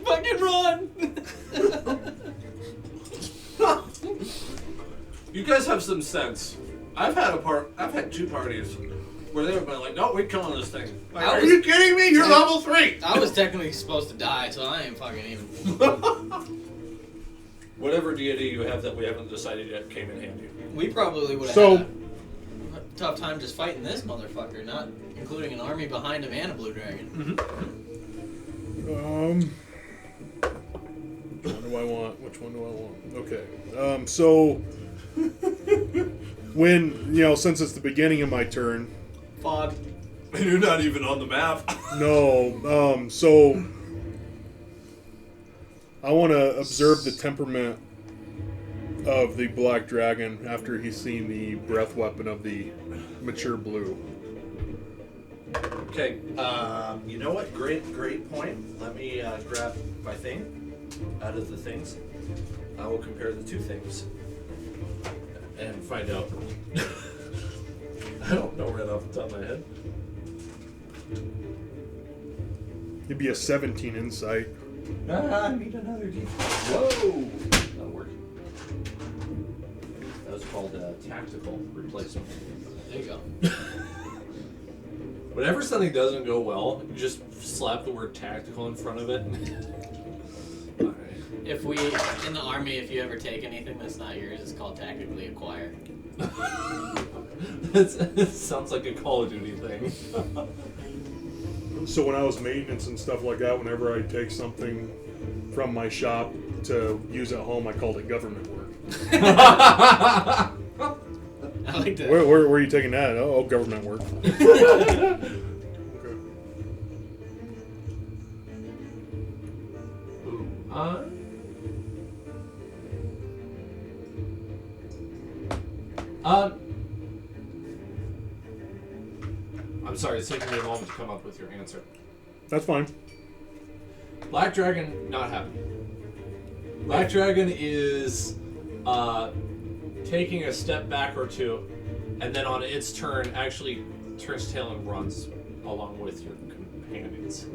Fucking run! You guys have some sense. I've had two parties Where they would have been like, no, we're killing this thing. Like, I are was- you kidding me? You're level 3! I was technically supposed to die, so I ain't fucking even. Whatever deity you have that we haven't decided yet came in handy. We probably would have So- had a tough time just fighting this motherfucker, not including an army behind him and a blue dragon. Which one do I want? Which one do I want? Okay. So when since it's the beginning of my turn, Fog. And you're not even on the map. no. So I want to observe the temperament of the black dragon after he's seen the breath weapon of the mature blue. Okay, you know what? Great point. Let me grab my thing out of the things. I will compare the two things and find out. I don't know right off the top of my head. It'd be a 17 insight. I need another D4. Whoa! That'll work. That was called a tactical replacement. There you go. Whenever something doesn't go well, you just slap the word tactical in front of it. Alright. If we, in the army, if you ever take anything that's not yours, it's called tactically acquire. That sounds like a Call of Duty thing. So when I was maintenance and stuff like that, whenever I'd take something from my shop to use at home, I called it government work. I like that. Where are you taking that? Oh, government work. Okay. I'm sorry, it's taking me a moment to come up with your answer. That's fine. Black Dragon, not happy. Black Dragon is taking a step back or two, and then on its turn, actually turns tail and runs along with your companions.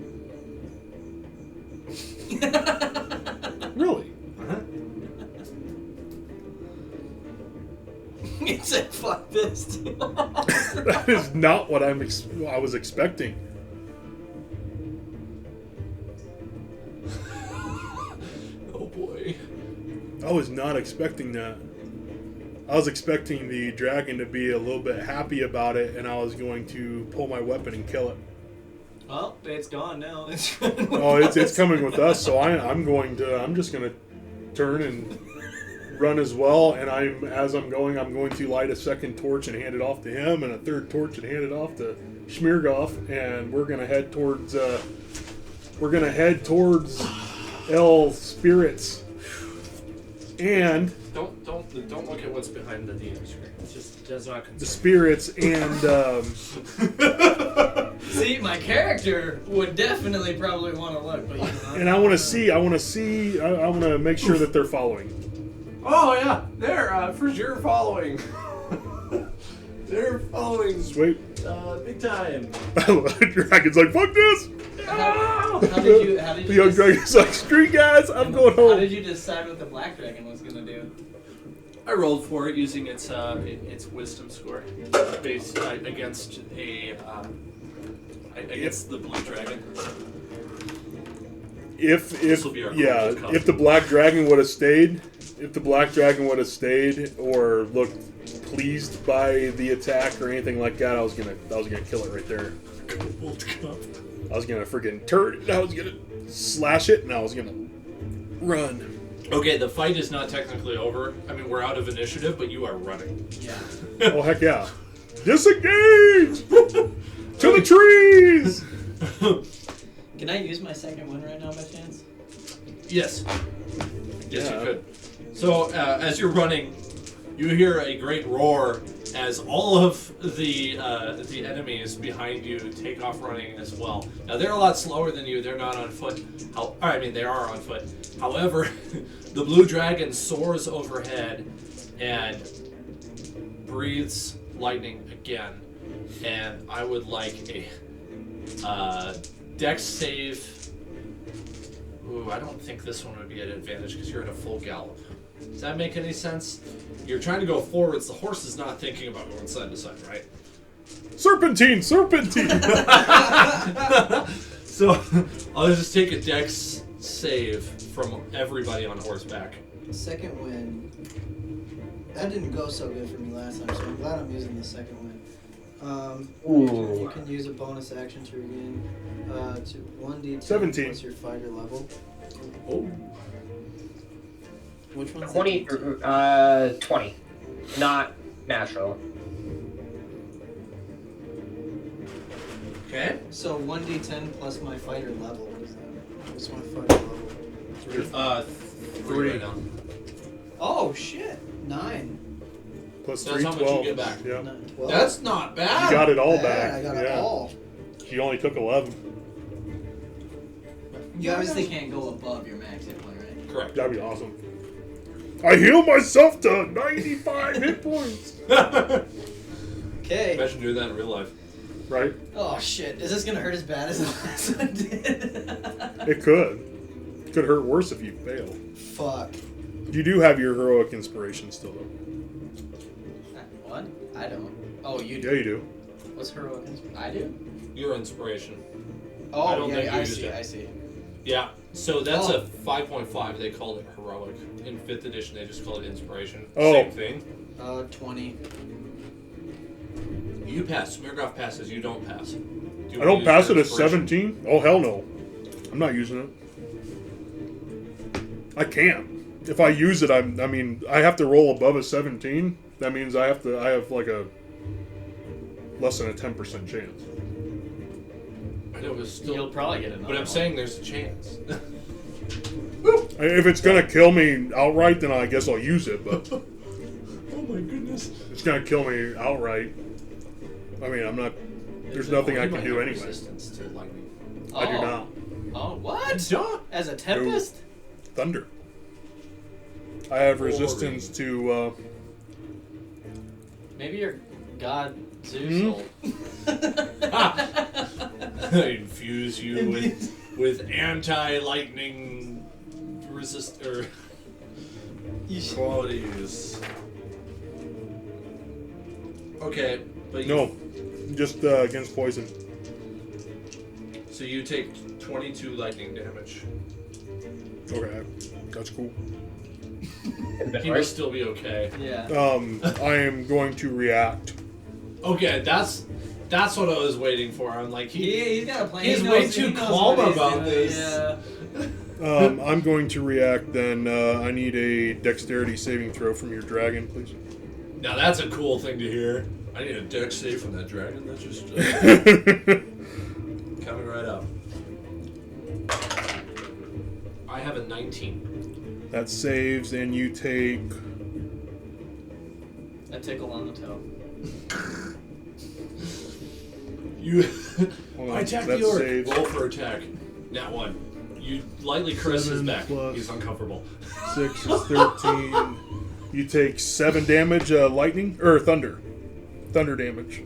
Really? He said, fuck this. That is not what I was expecting. Oh boy. I was not expecting that. I was expecting the dragon to be a little bit happy about it, and I was going to pull my weapon and kill it. Well, it's gone now. Oh, it's coming with us, so I'm just gonna turn and run as well, and as I'm going to light a second torch and hand it off to him, and a third torch and hand it off to Schmiergoff, and we're gonna head towards El Spirits. And Don't look at what's behind the DM screen. It's just does not concern. the spirits and See, my character would definitely probably want to look, but you know. and I want to make sure that they're following. Oh yeah, they're for sure following. They're following. Sweet. Big time. Dragon's like, fuck this. How did you The young dragon's like, street guys, I'm going How home. did you decide what the black dragon was gonna do? I rolled for it using its wisdom score based against against the blue dragon. This'll be our Yeah, cool if the black dragon would have stayed, or looked pleased by the attack or anything like that, I was gonna kill it right there. I was gonna freaking turn it, and I was gonna slash it, and I was gonna run. Okay, the fight is not technically over. I mean, we're out of initiative, but you are running. Yeah. Oh heck yeah! Disengage to the trees. Can I use my second one right now by chance? Yes. Yes, Yeah. you could. So, as you're running, you hear a great roar as all of the enemies behind you take off running as well. Now, they're a lot slower than you. They're not on foot. They are on foot. However, the blue dragon soars overhead and breathes lightning again. And I would like a dex save. Ooh, I don't think this one would be an advantage because you're in a full gallop. Does that make any sense? You're trying to go forwards. The horse is not thinking about going side to side, right? Serpentine! Serpentine! So I'll just take a dex save from everybody on horseback. Second wind. That didn't go so good for me last time, so I'm glad I'm using the second wind. You can use a bonus action to regain to 1d10 17. plus your fighter level. Oh. Which one's 20, the 20. Not natural. Okay. So 1d10 plus my fighter level. What is that? What's my fighter level? 3 right now. Oh shit! 9. Plus That's 3, how much you 12. get back. Yeah. 12. That's not bad. You got it all Bad, back. I got yeah. it all. She only took 11. You obviously can't go above your max hit point, right? Correct. That'd be awesome. I heal myself to 95 hit points. Okay. Imagine doing that in real life. Right? Oh shit! Is this gonna hurt as bad as the last one did? It could. It could hurt worse if you fail. Fuck. You do have your heroic inspiration still, though. What? I don't. Oh, you do. Yeah, you do. What's heroic? I do. Your inspiration. I Oh, don't think yeah, you I used see. it. I see. Yeah. So that's Oh. a 5.5. They called it heroic. In 5th edition, they just called it inspiration. Oh. Same thing. 20. You pass. Smirgoff passes. You don't pass. Do you I wanna don't use pass your it at inspiration? 17? Oh, hell no. I'm not using it. I can't. If I use it, I mean, I have to roll above a 17. That means I have like a less than a 10% chance. I know, but still. You'll probably get another But I'm one. saying there's a chance. If it's gonna kill me outright, then I guess I'll use it, but Oh my goodness. it's gonna kill me outright. I mean, I'm not. There's nothing I can do anyway. Resistance to lightning. I do not. Oh, what? Duh. As a tempest? Thunder. I have resistance to. Maybe your god Zeus Hmm? will. Infuse you with anti-lightning qualities. Okay, but you, No, just against poison. so you take 22 lightning damage. Okay, that's cool. He will still be okay. Yeah. I am going to react. Okay, that's what I was waiting for. I'm like, He's got a plan. he's He way knows- too he knows calm what he's about doing. this. Yeah. I'm going to react. Then I need a dexterity saving throw from your dragon, please. Now that's a cool thing to hear. I need a dex save from that dragon. That's just coming right up. I have a 19. That saves, and you take. A tickle on the toe. You. Hold I on, attack that the orc. saves. Roll for attack. Nat 1. You lightly caress his 7 back. plus- He's uncomfortable. 6 is 13. You take 7 damage, lightning or thunder. Thunder damage.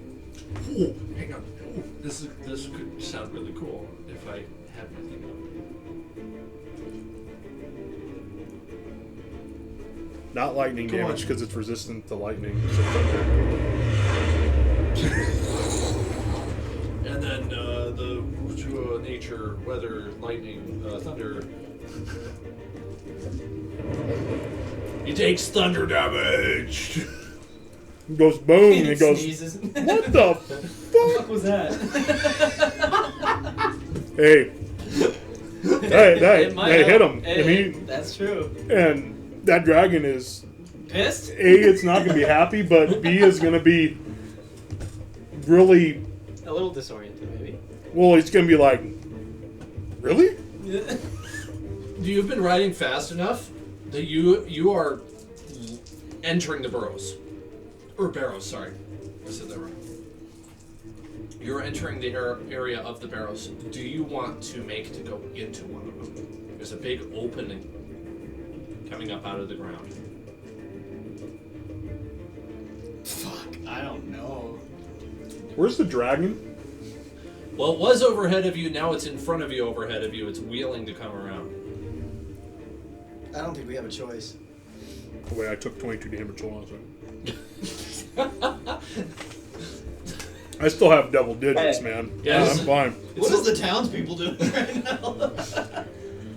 Ooh, hang on. Ooh, this could sound really cool if I had my thing Not lightning Go damage on. because it's resistant to lightning. So thunder. up. And then the nature, weather, lightning, thunder. He takes thunder damage. It goes boom, and it goes. Sneezes. What the fuck? What was that? Hey. That It might hit help. him. That's true. And that dragon is Pissed? A, it's not gonna be happy, but B is gonna be really A little disoriented, maybe. well. He's gonna be like, really? You've been riding fast enough that you are entering the burrows. Or barrows, sorry. I said that wrong. You're entering the area of the barrows. Do you want to make to go into one of them? There's a big opening coming up out of the ground. Fuck, I don't know. Where's the dragon? Well, it was overhead of you, now it's in front of you overhead of you. It's wheeling to come around. I don't think we have a choice. Oh, wait, I took 22 damage. Hold on a second. I I still have double digits, man. Yeah, I'm fine. What is the townspeople doing right now?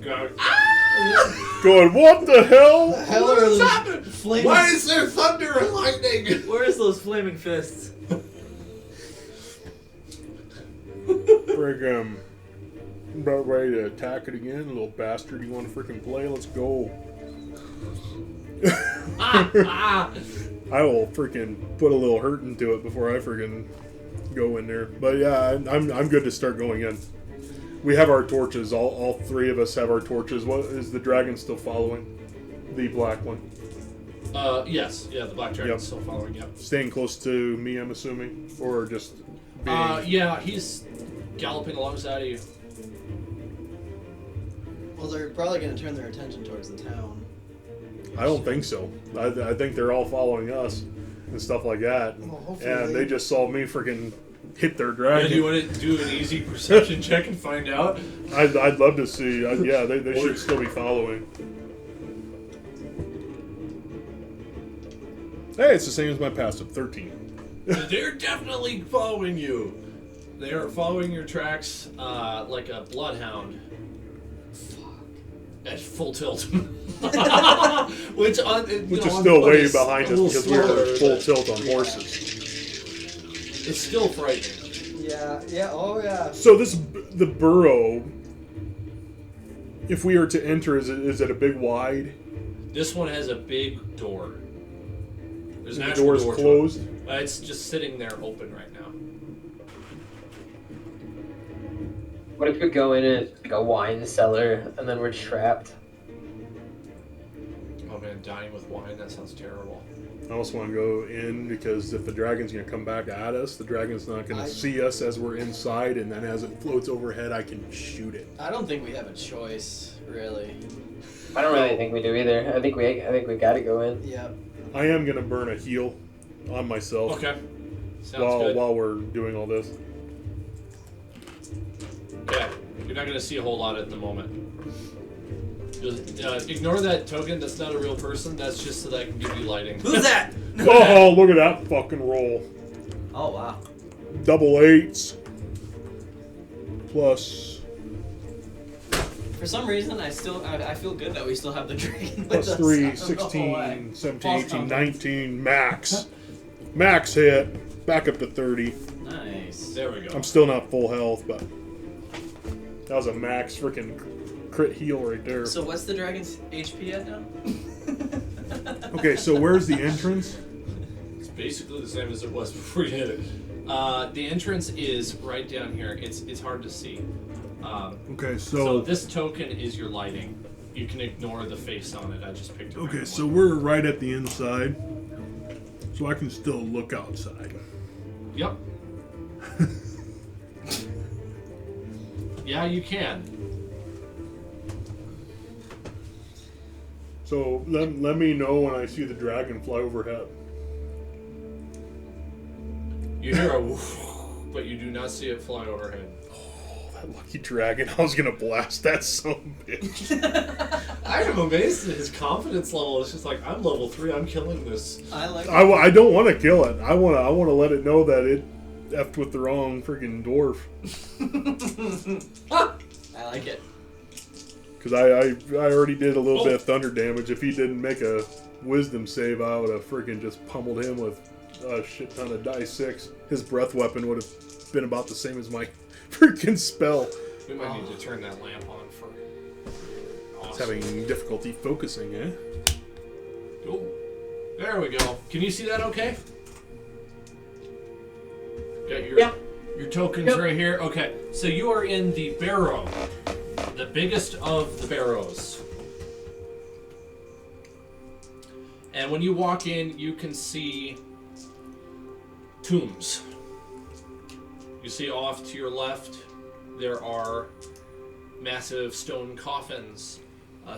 Go. Going, what the hell? The hell are What is those happening? flaming? Why is there thunder and lightning? Where's those flaming fists? Friggin' about ready to attack it again, little bastard. You want to freaking play? Let's go. I will freaking put a little hurt into it before I freaking go in there. But yeah, I'm good to start going in. We have our torches. All three of us have our torches. What is the dragon still following? The black one. Yes. Yeah, the black dragon's Yep. still following. Yep. Staying close to me, I'm assuming, or just being. Yeah, he's galloping alongside of you. Well, they're probably going to turn their attention towards the town. I don't think so. I think they're all following us and stuff like that. Well, hopefully And they just saw me freaking hit their Yeah, dragon. do you want to do an easy perception check and find out? I'd love to see. Yeah, they should still be following. Hey, it's the same as my passive, 13. They're definitely following you. They are following your tracks like a bloodhound. At full tilt. Which Which is still way behind us because we were full tilt on horses. It's still frightening. Yeah, oh yeah. So the burrow, if we are to enter, is it a big wide? This one has a big door. There's an The actual door's door to it. closed. It's just sitting there open right now. What if we go in it like a wine cellar and then we're trapped? Oh man, dying with wine, that sounds terrible. I also want to go in because if the dragon's going to come back at us, the dragon's not going to see us as we're inside, and then as it floats overhead, I can shoot it. I don't think we have a choice, really. I don't really think we do either. I think we gotta go in. Yep. I am going to burn a heal on myself Okay. Sounds good. while we're doing all this. Okay. You're not going to see a whole lot at the moment. Just, ignore that token. That's not a real person. That's just so that I can give you lighting. Who's that? Oh, look at that fucking roll. Oh wow. Double 8s. Plus For some reason, I feel good that we still have the dragon with plus us. 3, I don't know why. 16, 17, False 18, confidence. 19, max. Max hit. Back up to 30. Nice. There we go. I'm still not full health, but that was a max freaking crit heal right there. So what's the dragon's HP at now? Okay, so where's the entrance? It's basically the same as it was before you hit it. The entrance is right down here. It's hard to see. Okay, So so this token is your lighting. You can ignore the face on it. I just picked it. okay, so we're right at the inside, so I can still look outside. Yep. Yeah, you can. So let me know when I see the dragon fly overhead. You hear a woof, but you do not see it fly overhead. Oh, that lucky dragon! I was gonna blast that son of a bitch. I am amazed at his confidence level. It's just like, I'm level 3. I'm killing this. I like. I don't want to kill it. I want to let it know that it effed with the wrong freaking dwarf. I like it. Because I already did a little bit of thunder damage. If he didn't make a wisdom save, I would have freaking just pummeled him with a shit ton of die 6. His breath weapon would have been about the same as my freaking spell. We might need to turn that lamp on for. It's having difficulty focusing, eh? Oh, there we go. Can you see that okay? Got your tokens right here. Okay, so you are in the barrow. The biggest of the barrows. And when you walk in, you can see tombs. You see off to your left, there are massive stone coffins.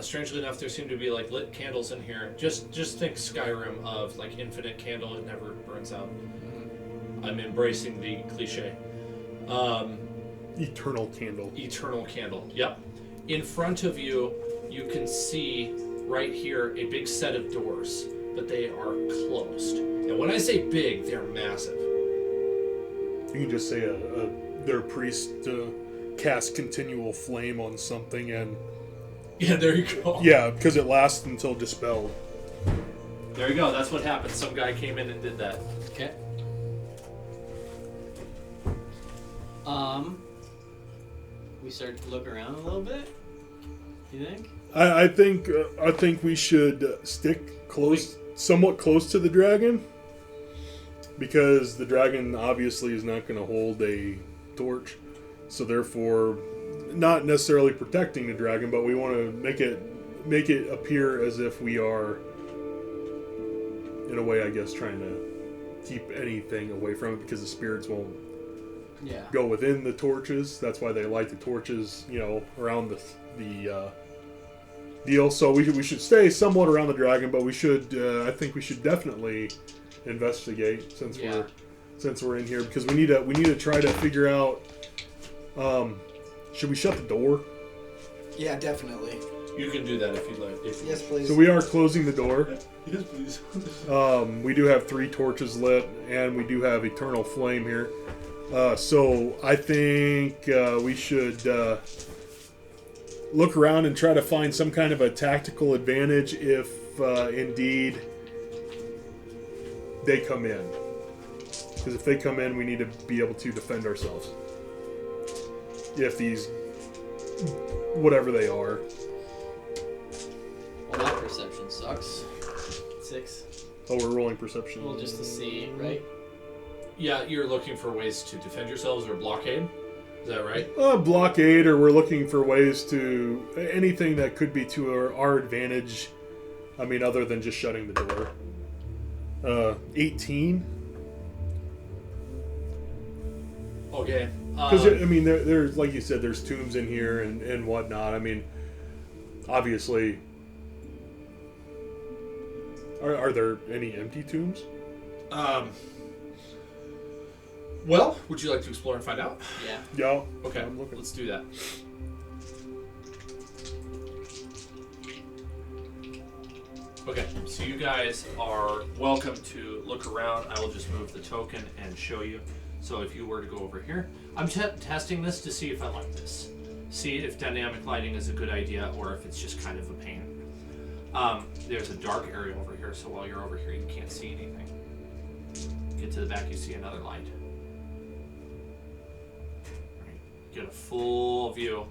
Strangely enough, there seem to be like lit candles in here. Just think Skyrim of like infinite candle, it never burns out. I'm embracing the cliche. Eternal candle. Eternal candle. Yep. In front of you, you can see right here a big set of doors, but they are closed. And when I say big, they're massive. You can just say their priest cast continual flame on something, and Yeah, there you go. yeah, because it lasts until dispelled. There you go. That's what happened. Some guy came in and did that. Okay. We start to look around a little bit. You think? I think we should stick somewhat close to the dragon, because the dragon obviously is not going to hold a torch, so therefore, not necessarily protecting the dragon, but we want to make it appear as if we are, in a way, I guess, trying to keep anything away from it, because the spirits won't go within the torches. That's why they light the torches, around the deal. So we should stay somewhat around the dragon, but we should I think we should definitely investigate since we're in here, because we need to try to figure out, should we shut the door? Yeah, definitely. You can do that if you'd like. Yes, please. So we are closing the door. Yes, please. We do have 3 torches lit, and we do have eternal flame here. So I think we should look around and try to find some kind of a tactical advantage if indeed they come in. Because if they come in, we need to be able to defend ourselves. If these, whatever they are. Well, that perception sucks. 6. Oh, we're rolling perception. Well, just to see, right? Yeah, you're looking for ways to defend yourselves or blockade. Is that right? Blockade, or we're looking for ways to anything that could be to our advantage. I mean, other than just shutting the door. 18. Okay. Because I mean, there's like you said, there's tombs in here and whatnot. I mean, obviously, are there any empty tombs? Well, would you like to explore and find out? Yeah. Yeah. Okay, I'm looking. let's do that. Okay, so you guys are welcome to look around. I will just move the token and show you. So if you were to go over here, I'm testing this to see if I like this. See if dynamic lighting is a good idea or if it's just kind of a pain. There's a dark area over here, so while you're over here, you can't see anything. Get to the back, you see another light. Get a full view.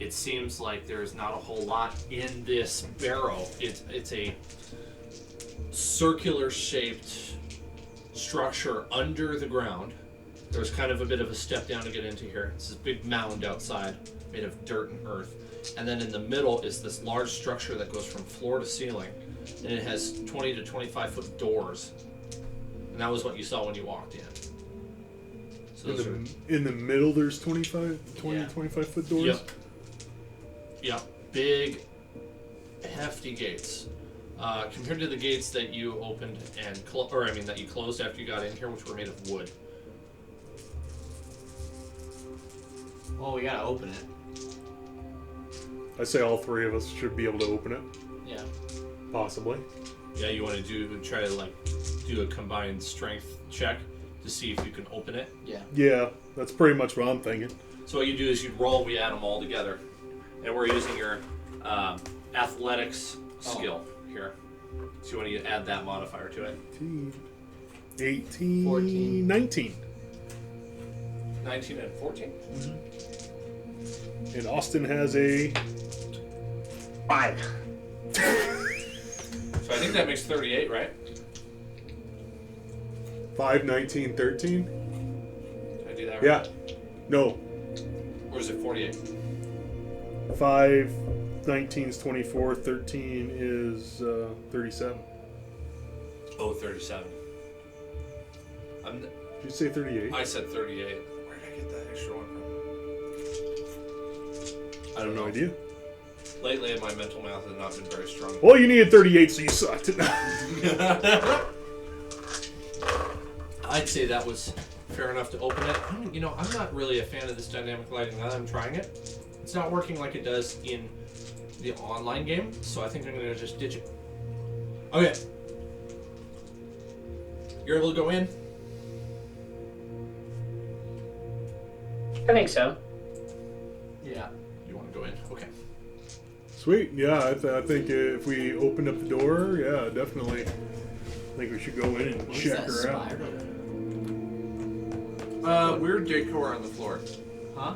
It seems like there's not a whole lot in this barrow. It's a circular shaped structure under the ground. There's kind of a bit of a step down to get into here. It's this big mound outside made of dirt and earth. And then in the middle is this large structure that goes from floor to ceiling. And it has 20 to 25 foot doors. And that was what you saw when you walked in. So In the middle, there's 25 foot doors? Yep. Yep. Big, hefty gates. Compared to the gates that you opened and that you closed after you got in here, which were made of wood. Well, we gotta open it. I say all 3 of us should be able to open it. Yeah. Possibly. Yeah, you want to try to do a combined strength check to see if you can open it. Yeah. Yeah, that's pretty much what I'm thinking. So what you do is you roll, we add them all together. And we're using your athletics skill here. So you want to add that modifier to it. 18, 14. 19. 19 and 14. And Austin has a 5. So I think that makes 38, right? 5, 19, 13. Did I do that right? Yeah. No. Or is it 48? 5, 19 is 24, 13 is 37. Oh, 37. Did you say 38? I said 38. Where did I get that extra one from? I don't know. No idea. Lately, my mental math has not been very strong. Well, you needed 38, so you sucked. I'd say that was fair enough to open it. I'm not really a fan of this dynamic lighting now that I'm trying it. It's not working like it does in the online game, so I think I'm going to just ditch it. Okay. You're able to go in. I think so. Yeah. You want to go in? Okay. Sweet. Yeah, I think if we open up the door, yeah, definitely. I think we should go in and What's check that her out. spiral? Weird decor on the floor. Huh?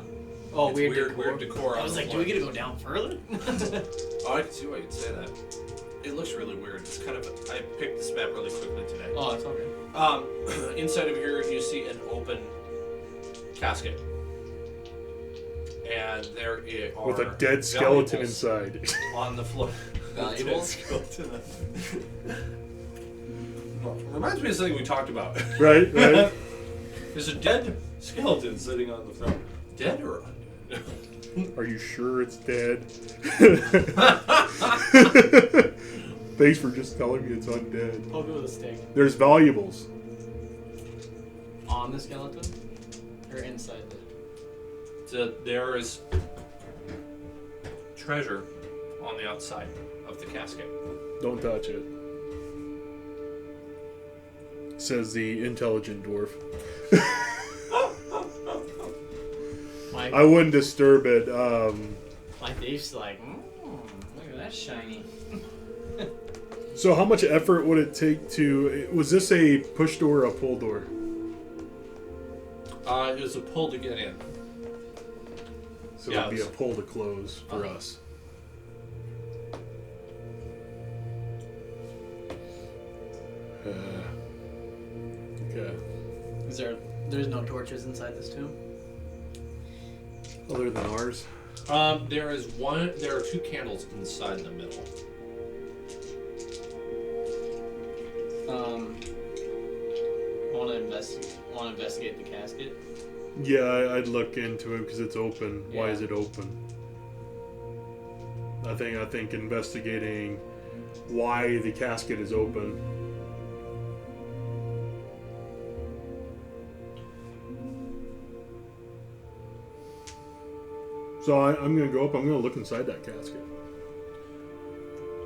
Oh, It's weird, weird decor I on was the like, floor. do we get to go down further? Oh, I can see why you'd say that. It looks really weird. It's kind of. I picked this map really quickly today. Oh, it's okay. Inside of here, you see an open casket, and there are With a dead skeleton valuables inside. on the floor. Valuables? Reminds me of something we talked about. Right, right. There's a dead skeleton sitting on the throne. Dead or undead? Are you sure it's dead? Thanks for just telling me it's undead. Poke it with a stick. There's valuables. On the skeleton? Or inside the... So there is treasure on the outside of the casket. Don't touch it. Says the intelligent dwarf. I wouldn't disturb it. My thief's like, look at that shiny. So how much effort would it take to... Was this a push door or a pull door? It was a pull to get in. So Yeah, it'd be a it's- pull to close for us. Okay. There's no torches inside this tomb? Other than ours? There is one. There are two candles inside the middle. Want to investigate the casket? Yeah, I'd look into it because it's open. Why Yeah. is it open? I think investigating why the casket is open. So I'm gonna go up. I'm gonna look inside that casket.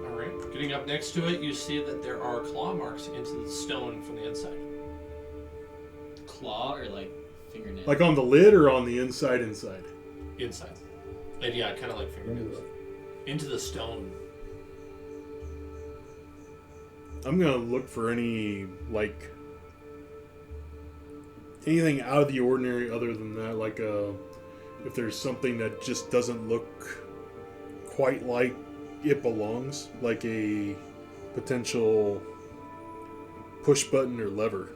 All right. Getting up next to it, you see that there are claw marks into the stone from the inside. Claw or like fingernail? Like on the lid or on the inside? Inside. Inside. And yeah, kind of like fingernails. Into the stone. I'm gonna look for any anything out of the ordinary other than that, if there's something that just doesn't look quite like it belongs, like a potential push button or lever.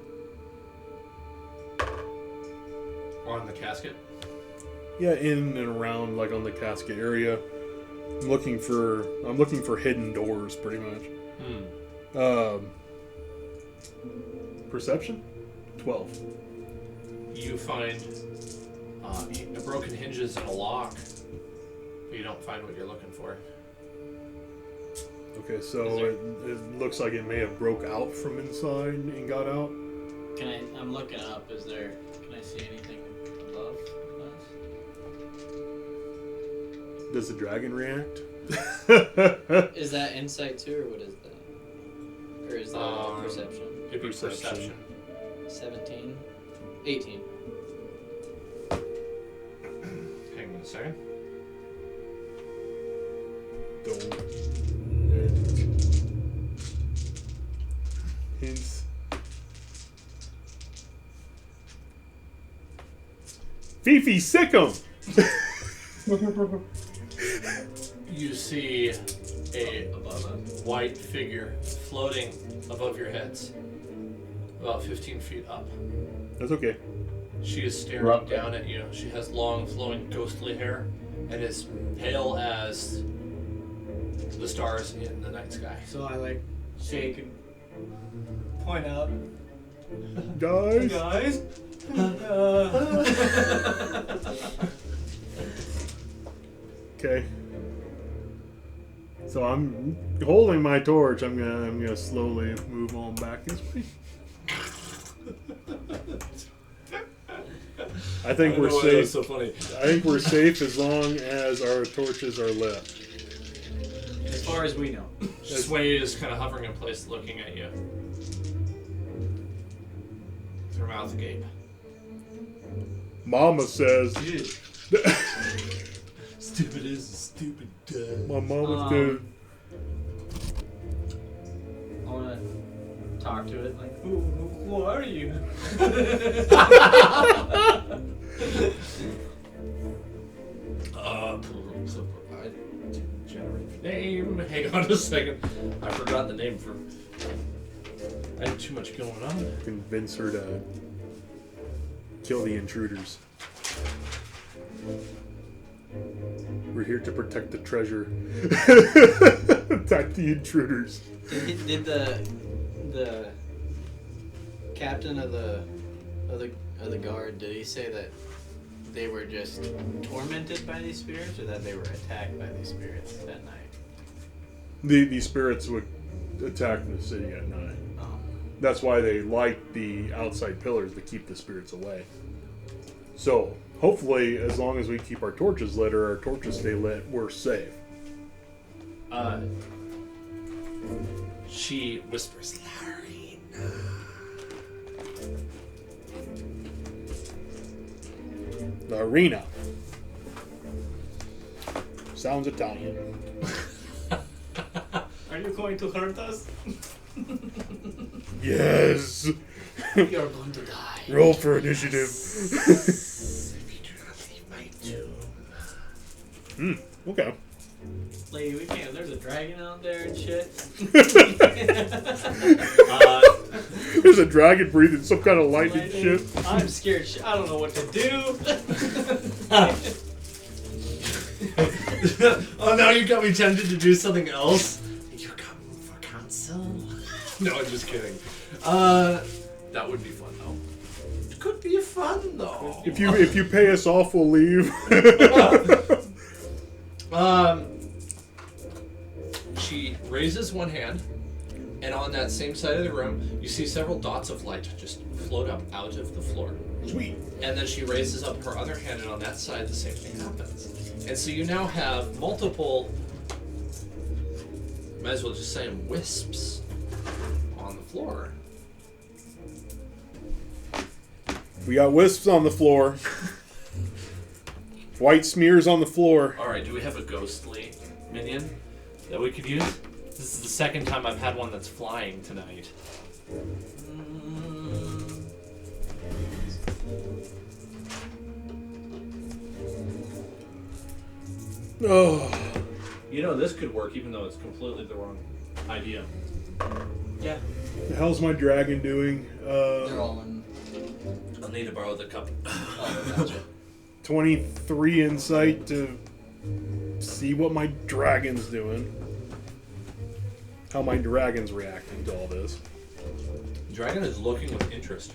On the casket. Yeah, in and around, like on the casket area. I'm looking for hidden doors, pretty much. Perception? 12. You find broken hinges and a lock, but you don't find what you're looking for. Okay, so it looks like it may have broke out from inside and got out. I'm looking up. Can I see anything above us? Does the dragon react? Is that insight too, or what is that? Or is that perception? It'd be perception. 17? 18. Hang on a second. Don't. Hints. Fifi, sick 'em! You see a Above us. white figure floating above your heads, about 15 feet up. That's okay. She is staring Rough. down at you. She has long, flowing, ghostly hair and is pale as the stars in the night sky. So I shake and point out. Guys? Guys? Okay. So I'm holding my torch. I'm gonna slowly move on back this way. I think we're safe. So funny. I think we're safe as long as our torches are lit. As far as we know. Sway is kind of hovering in place, looking at you. With her mouth agape. Mama says. Stupid is stupid. My mama says. I want to talk to it. Like, who are you? Generate name. Hang on a second. I forgot the name for. I had too much going on. Convince her to kill the intruders. We're here to protect the treasure. Attack the intruders. Did the captain of the guard, did he say that they were just tormented by these spirits, or that they were attacked by these spirits that night? The spirits would attack the city at night. Oh. That's why they light the outside pillars to keep the spirits away. So, hopefully, as long as we keep our torches lit or our torches stay lit, we're safe. She whispers, The arena. Sounds Italian. Are you going to hurt us? Yes! You're going to die. Roll for initiative. Okay. Lady, we can't. There's a dragon out there and shit. There's a dragon breathing some kind of lightning shit. I'm scared. I don't know what to do. Oh, now you got me tempted to do something else. You're coming for counsel? No, I'm just kidding. That would be fun though. It could be fun though. If you pay us off, we'll leave. She raises one hand, and on that same side of the room, you see several dots of light just float up out of the floor. Sweet. And then she raises up her other hand, and on that side, the same thing happens. And so you now have multiple, might as well just say wisps on the floor. We got wisps on the floor. White smears on the floor. Alright, do we have a ghostly minion that we could use? This is the second time I've had one that's flying tonight. Oh. You know, this could work even though it's completely the wrong idea. Yeah. The hell's my dragon doing? They're all in. I'll need to borrow the cup. Oh, gotcha. 23 insight to see what my dragon's doing. How my dragon's reacting to all this. Dragon is looking with interest.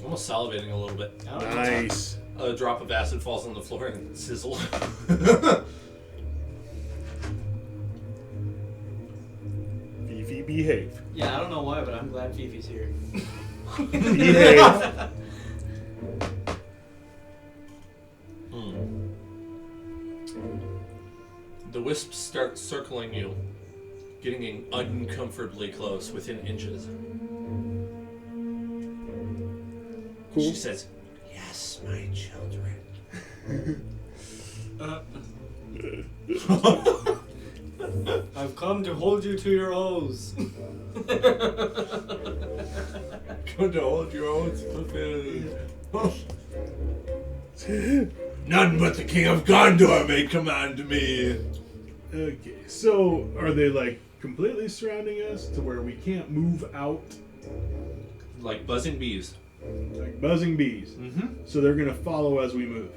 Almost salivating a little bit. Nice. A drop of acid falls on the floor and sizzle. Fifi, behave. Yeah, I don't know why, but I'm glad Fifi's here. Behave. The wisps start circling you, getting uncomfortably close, within inches. Cool. She says, "Yes, my children." I've come to hold you to your oaths. Come to hold your own. None but the King of Gondor may command me. Okay, so are they like completely surrounding us to where we can't move out? Like buzzing bees. Like buzzing bees. Mm-hmm. So they're gonna follow as we move.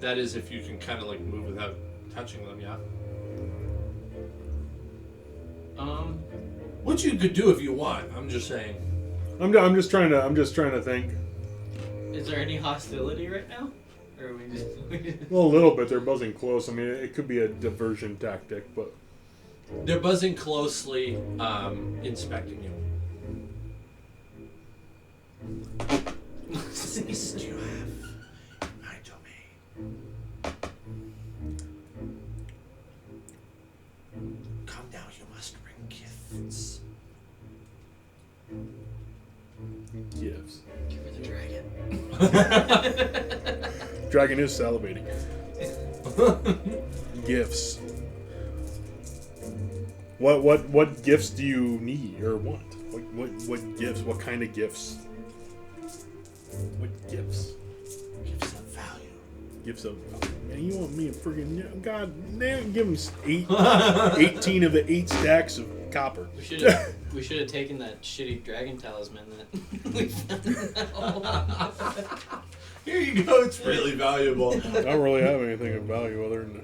That is if you can kind of like move without touching them, yeah? Which you could do if you want, I'm just saying. I'm just trying to think. Is there any hostility right now? Or are we just... Well, a little bit. They're buzzing close. I mean, it could be a diversion tactic, but They're buzzing closely, inspecting you. Cease do you have in my domain? Come now, you must bring gifts. Gifts. Give her the dragon. Dragon is salivating. Gifts. What gifts do you need or want? What gifts? What kind of gifts? What gifts? Gifts of value. Gifts of man, you want me to freaking God damn give him 18 of the 8 stacks of copper. We should have taken that shitty dragon talisman that we found. Here you go. It's really valuable. I don't really have anything of value other than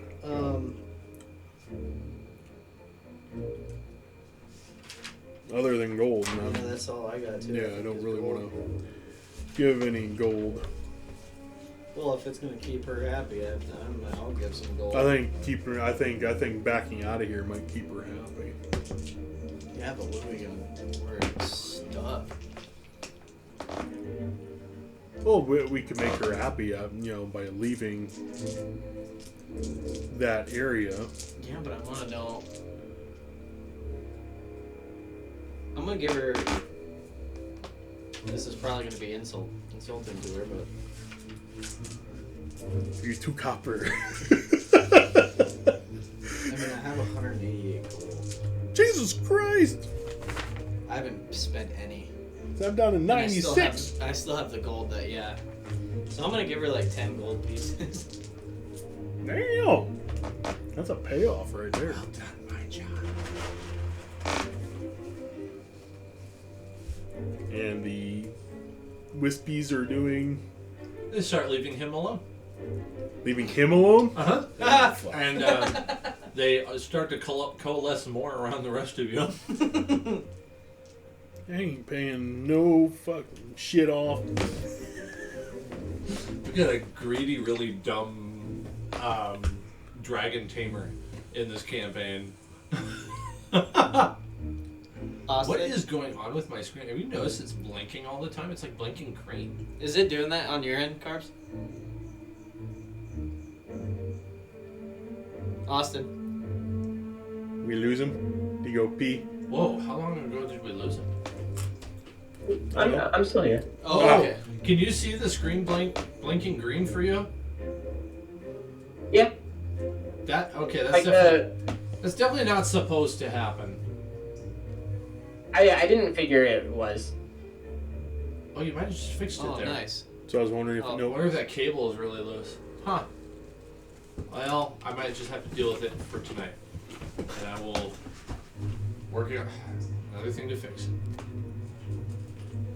other than gold. No. Yeah, that's all I got too. Yeah, I don't really want to give any gold. Well, if it's gonna keep her happy, I'll give some gold. I think backing out of here might keep her happy. Yeah, but what are we gonna? We're stuck. Well, we could make her happy, by leaving that area. Yeah, but I want to know. I'm gonna give her. This is probably gonna be insulting to her, but You're 2 copper. I mean, I have 188 gold. Jesus Christ! I haven't spent any. I'm down to and I 96. still have the gold that So I'm gonna give her like 10 gold pieces. Damn! That's a payoff right there. Well done, my job. And the Wispies are doing. They start leaving him alone. Leaving him alone? Uh-huh. And they start to coalesce more around the rest of you. I ain't paying no fucking shit off. We got a greedy, really dumb dragon tamer in this campaign. Austin, What is going on with my screen? Have you noticed it's blinking all the time? It's like blinking green. is it doing that on your end, Carbs? Austin. We lose him. He go pee. Whoa, how long ago did we lose him? I'm still here. Oh, Wow. okay. Can you see the screen blinking green for you? Yeah. Okay, Like that's definitely not supposed to happen. I didn't figure it was. Oh, you might have just fixed it Oh, there. nice. So I was wondering if Oh, I wonder if that cable is really loose. Huh. Well, I might just have to deal with it for tonight. And I will work out another thing to fix.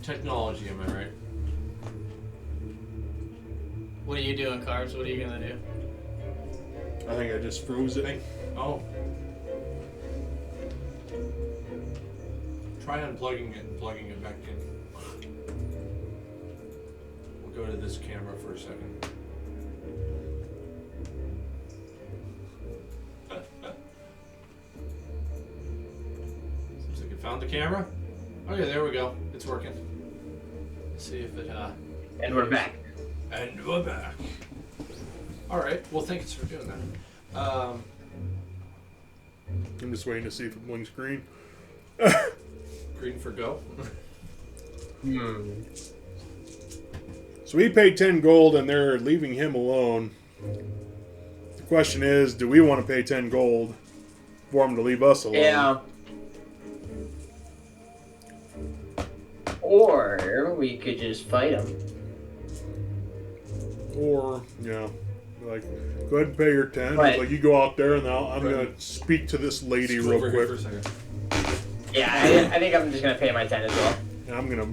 Technology, am I right? What are you doing, Carbs? What are you gonna do? I think I just froze it. Oh. Try unplugging it and plugging it back in. We'll go to this camera for a second. Seems like it found the camera. Okay, there we go. It's working. Let's see if it And we're back. And we're back. Alright, well thanks for doing that. I'm just waiting to see if it blinks green. Green for go. So we paid 10 gold and they're leaving him alone. The question is, do we want to pay 10 gold for him to leave us alone? Yeah. Or we could just fight him. Or, like, go ahead and pay your 10. Right. Like, you go out there and I'm going to speak to this lady Just go real over here quick. for a second. Yeah, I think I'm just gonna pay my 10 as well. And I'm going to...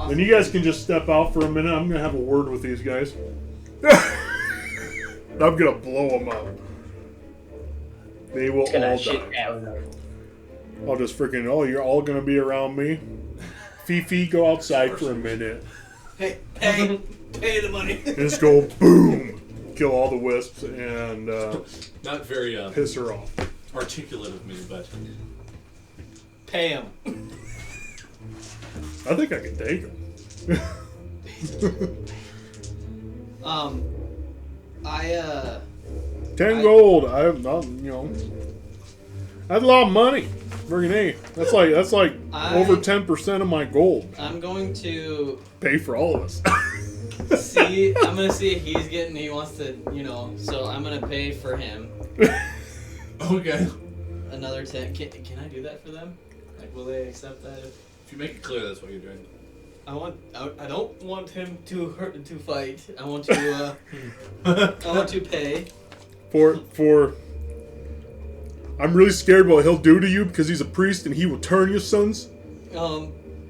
Then you guys can just step out for a minute. I'm going to have a word with these guys. I'm going to blow them up. They will It's gonna all shit die. out. I'll just freaking, you're all going to be around me. Fifi, go outside for a minute. Hey, pay the money. And just go boom, kill all the wisps and Not very piss her off. articulate of me, but Pay him. I think I can take him. I 10 gold. I'm not, that's a lot of money. Friggin' A. That's like over 10% of my gold. I'm going to Pay for all of us. see. I'm gonna see if he's getting. He wants to, So I'm gonna pay for him Okay. another 10. Can I do that for them? Like, will they accept that? If you make it clear that's what you're doing. I don't want him to fight. I want to. I want to pay. For I'm really scared what he'll do to you because he's a priest and he will turn you, sons.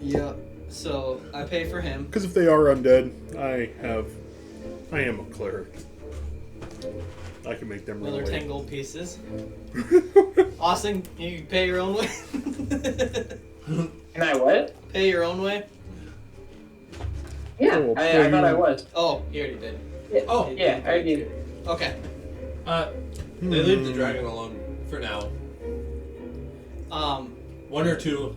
Yeah. So I pay for him. Because if they are undead, I am a cleric. I can make them run Another away. 10 gold pieces. Austin, you pay your own way. Can I what? Pay your own way. Yeah, Oh, I thought I was. Oh, you already did. Yeah. Oh, Yeah, I did. Okay. They leave the dragon alone for now. One or two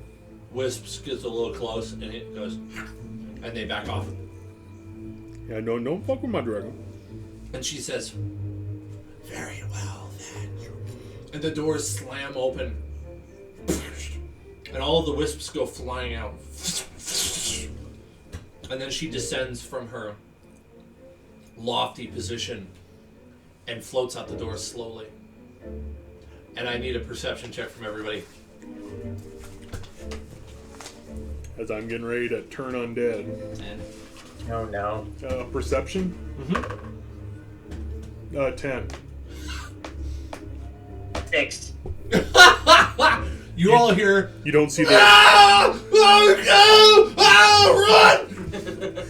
wisps gets a little close and it goes, and they back off. Yeah, no, don't fuck with my dragon. And she says, "Very well then." And the doors slam open, and all of the wisps go flying out. And then she descends from her lofty position and floats out the door slowly. And I need a perception check from everybody. As I'm getting ready to turn undead. 10. Oh no. Perception? Mm-hmm. 10. 6. You all hear, You don't see the "Ah! Oh no! Oh, run!"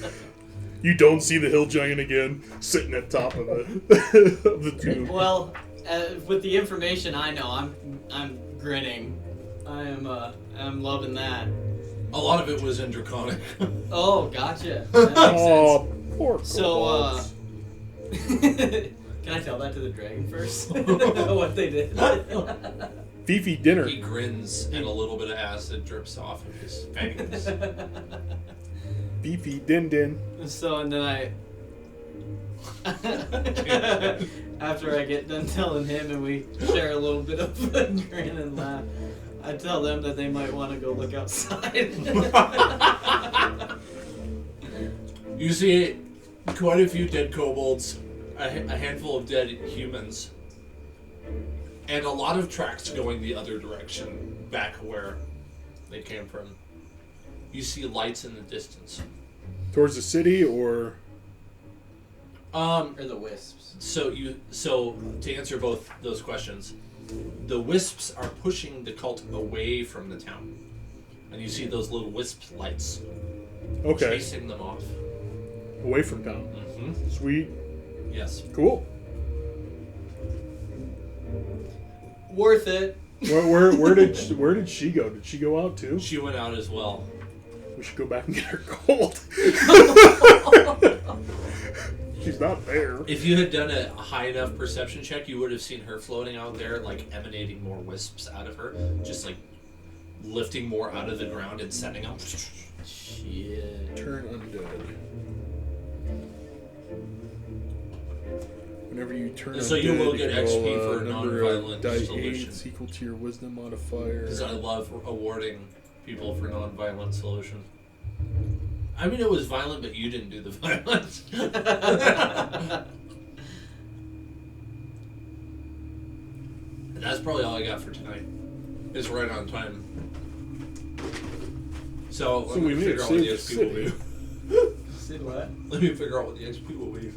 you don't see the hill giant again sitting at top of the of the tube. Well, with the information I know, I'm grinning. I'm loving that. A lot of it was in Draconic. Oh, gotcha. That makes Oh, poor So, kobolds. can I tell that to the dragon first? What they did? Fifi dinner. He grins and a little bit of acid drips off of his fangs. Fifi din din. So, and then after I get done telling him and we share a little bit of a grin and laugh, I tell them that they might want to go look outside. You see quite a few dead kobolds, a handful of dead humans, and a lot of tracks going the other direction, back where they came from. You see lights in the distance. Towards the city or Or the wisps. So to answer both those questions, the wisps are pushing the cult away from the town, and you see those little wisp lights okay, chasing them off. away from town. Mm-hmm. Sweet, Yes. cool. Worth it. Where did she go? Did she go out too? She went out as well. We should go back and get her gold. She's not there. If you had done a high enough perception check, you would have seen her floating out there, like emanating more wisps out of her, just like lifting more out of the ground and sending them. Shit. Turn undead. Whenever you turn So undead, you will get roll XP for a number of non-violent die solution. 8s equal to your wisdom modifier. Because I love awarding people for non-violent solutions. I mean, it was violent, but you didn't do the violence. That's probably all I got for tonight. It's right on time. So let we me need figure to out what the save XP the will be. Sid, what? Let me figure out what the XP will be.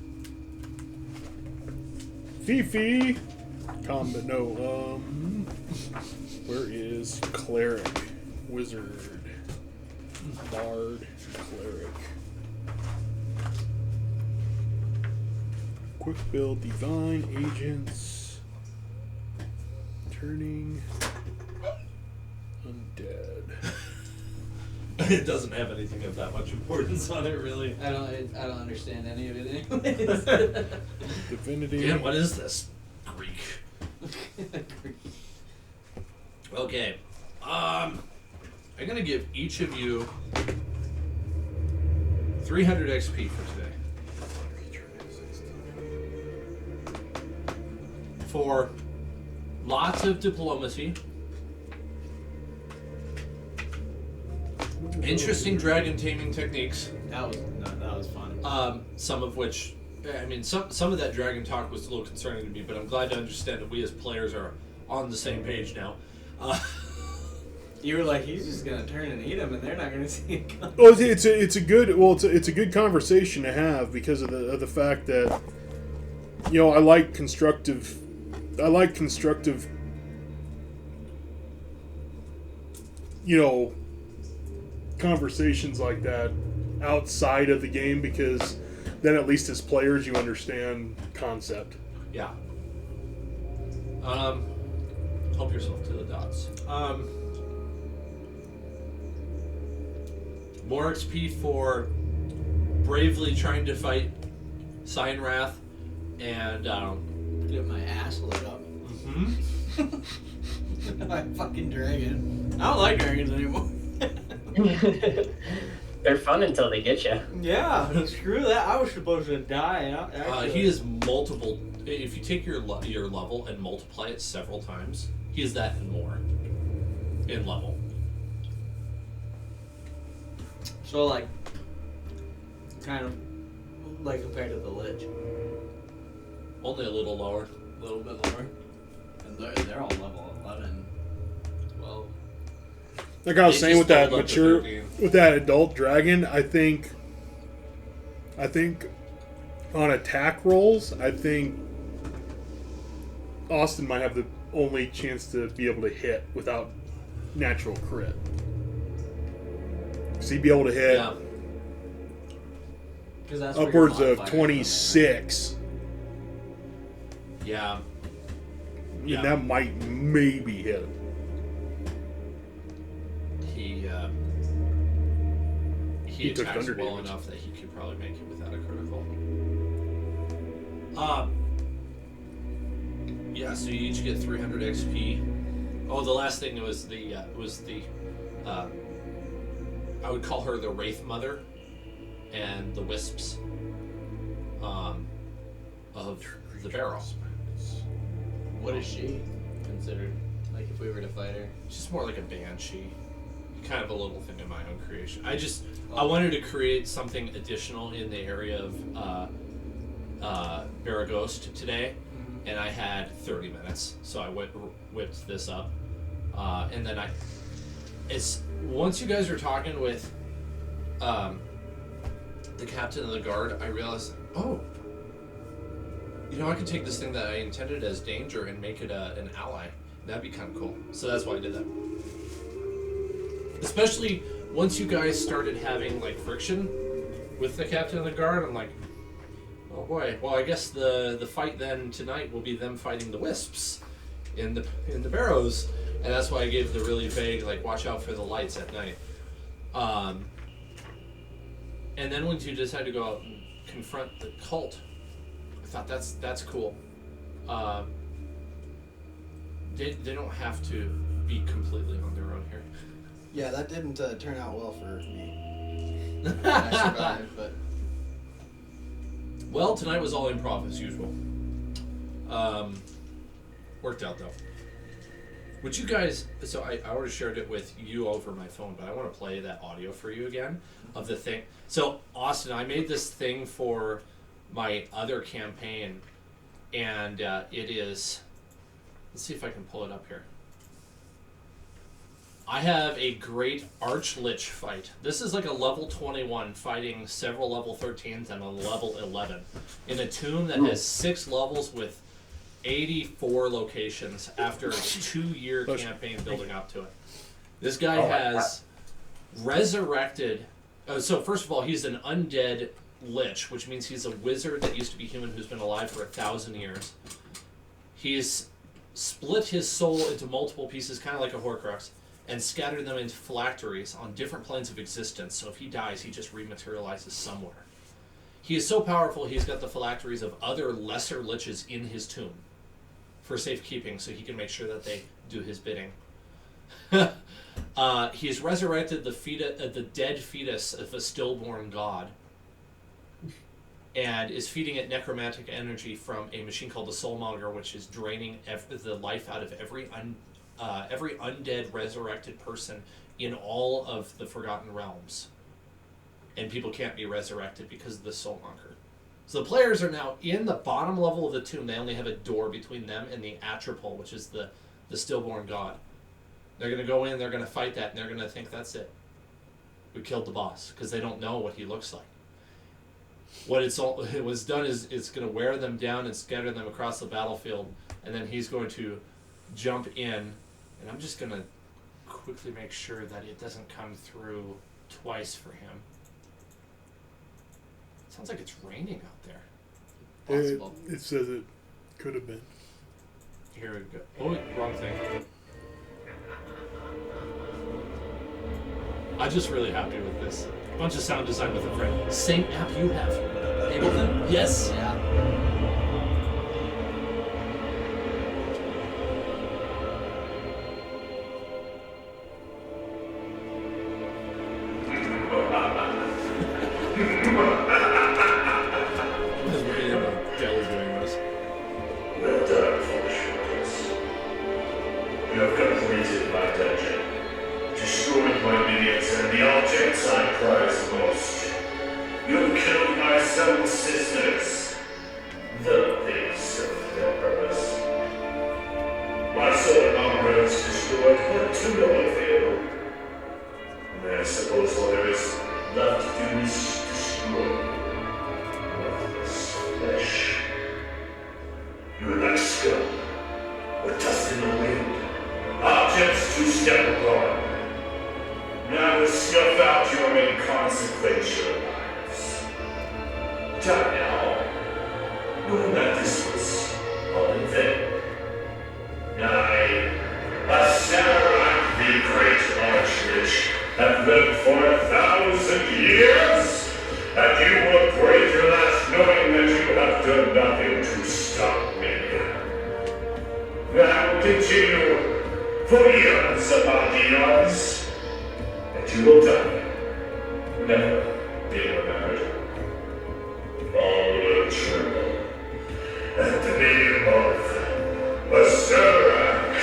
Fifi! Combat, no, where is Cleric? Wizard. Bard. Cleric. Quick build, divine, agents. Turning. Undead. It doesn't have anything of that much importance on it, really. I don't understand any of it anyways. Divinity. Damn, what is this? Greek. Okay. I'm gonna give each of you 300 XP for today. For lots of diplomacy Interesting dragon taming techniques. That was fun. Some of which, I mean, some of that dragon talk was a little concerning to me, but I'm glad to understand that we as players are on the same page now. You were like, he's just gonna turn and eat him, and they're not gonna see it coming. Well, it's a good conversation to have because of the fact that, you know, I like constructive, you know, conversations like that outside of the game, because then at least as players you understand concept. Yeah. Help yourself to the dots. More XP for bravely trying to fight Sign Wrath and Get my ass lit up. My fucking dragon. I don't like dragons anymore. They're fun until they get you. Yeah, screw that. I was supposed to die. he is multiple. If you take your level and multiply it several times, he is that and more in level. So, like, kind of like compared to the Lich. Only a little lower. A little bit lower. And they're all level 11, 12. Like I was It saying just with that rolled up to 13. with that adult dragon, I think on attack rolls, I think Austin might have the only chance to be able to hit without natural crit. So he'd be able to hit Yeah. Because that's upwards where your of modifier comes in. 26. Yeah. Yeah. And that might maybe hit him. He took attacks thunder well damage. enough that he could probably make it without a critical. Yeah, so you each get 300 XP. Oh, the last thing was the I would call her the Wraith Mother, and the Wisps of the Barrow. What is she considered? Like, if we were to fight her? She's more like a banshee, kind of a little thing of my own creation. I wanted to create something additional in the area of Baragost today, and I had 30 minutes, so I whipped this up, and then once you guys were talking with the captain of the guard, I realized, I could take this thing that I intended as danger and make it an ally. That'd be kind of cool. So that's why I did that. Especially once you guys started having like friction with the captain of the guard, I'm like, oh boy. Well, I guess the fight then tonight will be them fighting the Wisps in the Barrows, and that's why I gave the really vague like watch out for the lights at night. And then once you decide to go out and confront the cult, I thought that's cool. They don't have to be completely on their own here. Yeah, that didn't turn out well for me. I survived, but Well, tonight was all improv as usual. Worked out though. Would you guys? So I already shared it with you over my phone, but I want to play that audio for you again of the thing. So Austin, I made this thing for my other campaign, and it is. Let's see if I can pull it up here. I have a great Archlich fight. This is like a level 21 fighting several level 13s and a level 11 in a tomb that has 6 levels with 84 locations after a 2-year campaign building up to it. This guy has resurrected. So first of all, he's an undead lich, which means he's a wizard that used to be human who's been alive for 1,000 years. He's split his soul into multiple pieces, kind of like a Horcrux, and scattered them into phylacteries on different planes of existence. So if he dies, he just rematerializes somewhere. He is so powerful, he's got the phylacteries of other lesser liches in his tomb for safekeeping, so he can make sure that they do his bidding. He has resurrected the dead fetus of a stillborn god, and is feeding it necromantic energy from a machine called the Soulmonger, which is draining the life out of every every undead resurrected person in all of the Forgotten Realms, and people can't be resurrected because of the soul anchor. So the players are now in the bottom level of the tomb. They only have a door between them and the Atropol, which is the stillborn god. They're going to go in, they're going to fight that, and they're going to think that's it. We killed the boss, because they don't know what he looks like. What it was done is it's going to wear them down and scatter them across the battlefield, and then he's going to jump in, and I'm just going to quickly make sure that it doesn't come through twice for him. Sounds like it's raining out there. Possible. It says it could have been. Here we go. Oh, wrong thing. I'm just really happy with this. Bunch of sound design with a friend. Same app you have. Ableton? Yes. Yeah. Because we're getting a deli doing this. Well done, foolish ones. You have completed my dungeon, destroyed my minions and the objects I prize most. You have killed my 7 sisters, though they served their purpose. My sword armor is destroyed, but to no avail. And I suppose all there is left to do is destroy worthless flesh. You are like scum, or dust in the wind, objects to step upon. Now snuff out your inconsequential lives. Die now, knowing that this was all in vain. I, a Samurai, the great Archlich, have lived for 1,000 years, and you will break your last knowing that you have done nothing to stop me. I will continue for eons upon eons, and you will die, never be remembered. All will tremble at the name of Berserk.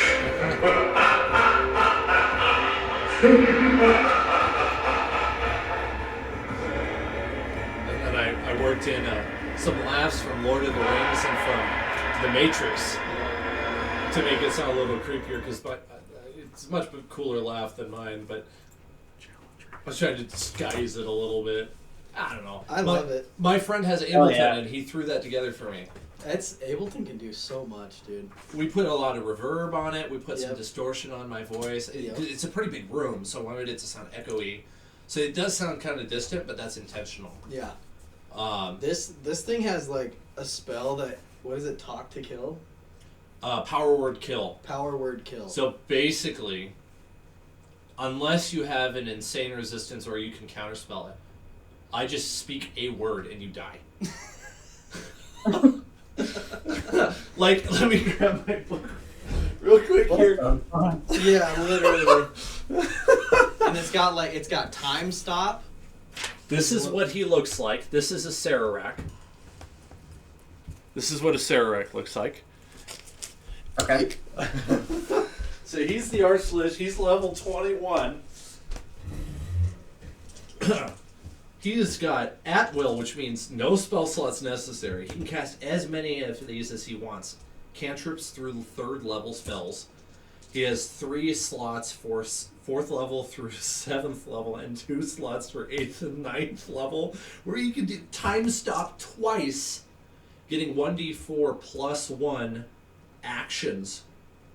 And then I worked in some laughs from Lord of the Rings and from The Matrix to make it sound a little creepier, because it's a much cooler laugh than mine, but I was trying to disguise it a little bit. I don't know. I love it. My friend has Ableton, yeah. and he threw that together for me. Ableton can do so much, dude. We put a lot of reverb on it. We put some Yep. distortion on my voice. Yep. It's a pretty big room, so I wanted it to sound echoey. So it does sound kind of distant, but that's intentional. Yeah. Um, This thing has like a spell that, what is it? Talk to kill. power word kill. Power word kill. So basically, unless you have an insane resistance or you can counterspell it, I just speak a word and you die. Like, let me grab my book real quick here. yeah, literally. And it's got time stop. This is what he looks like. This is a Sararak. This is what a Sararak looks like. Okay. So he's the Archlich. He's level 21. He's got at will, which means no spell slots necessary. He can cast as many of these as he wants. Cantrips through 3rd level spells. He has 3 slots for 4th level through 7th level and 2 slots for 8th and 9th level, where you can do time stop twice, getting 1d4 plus 1 actions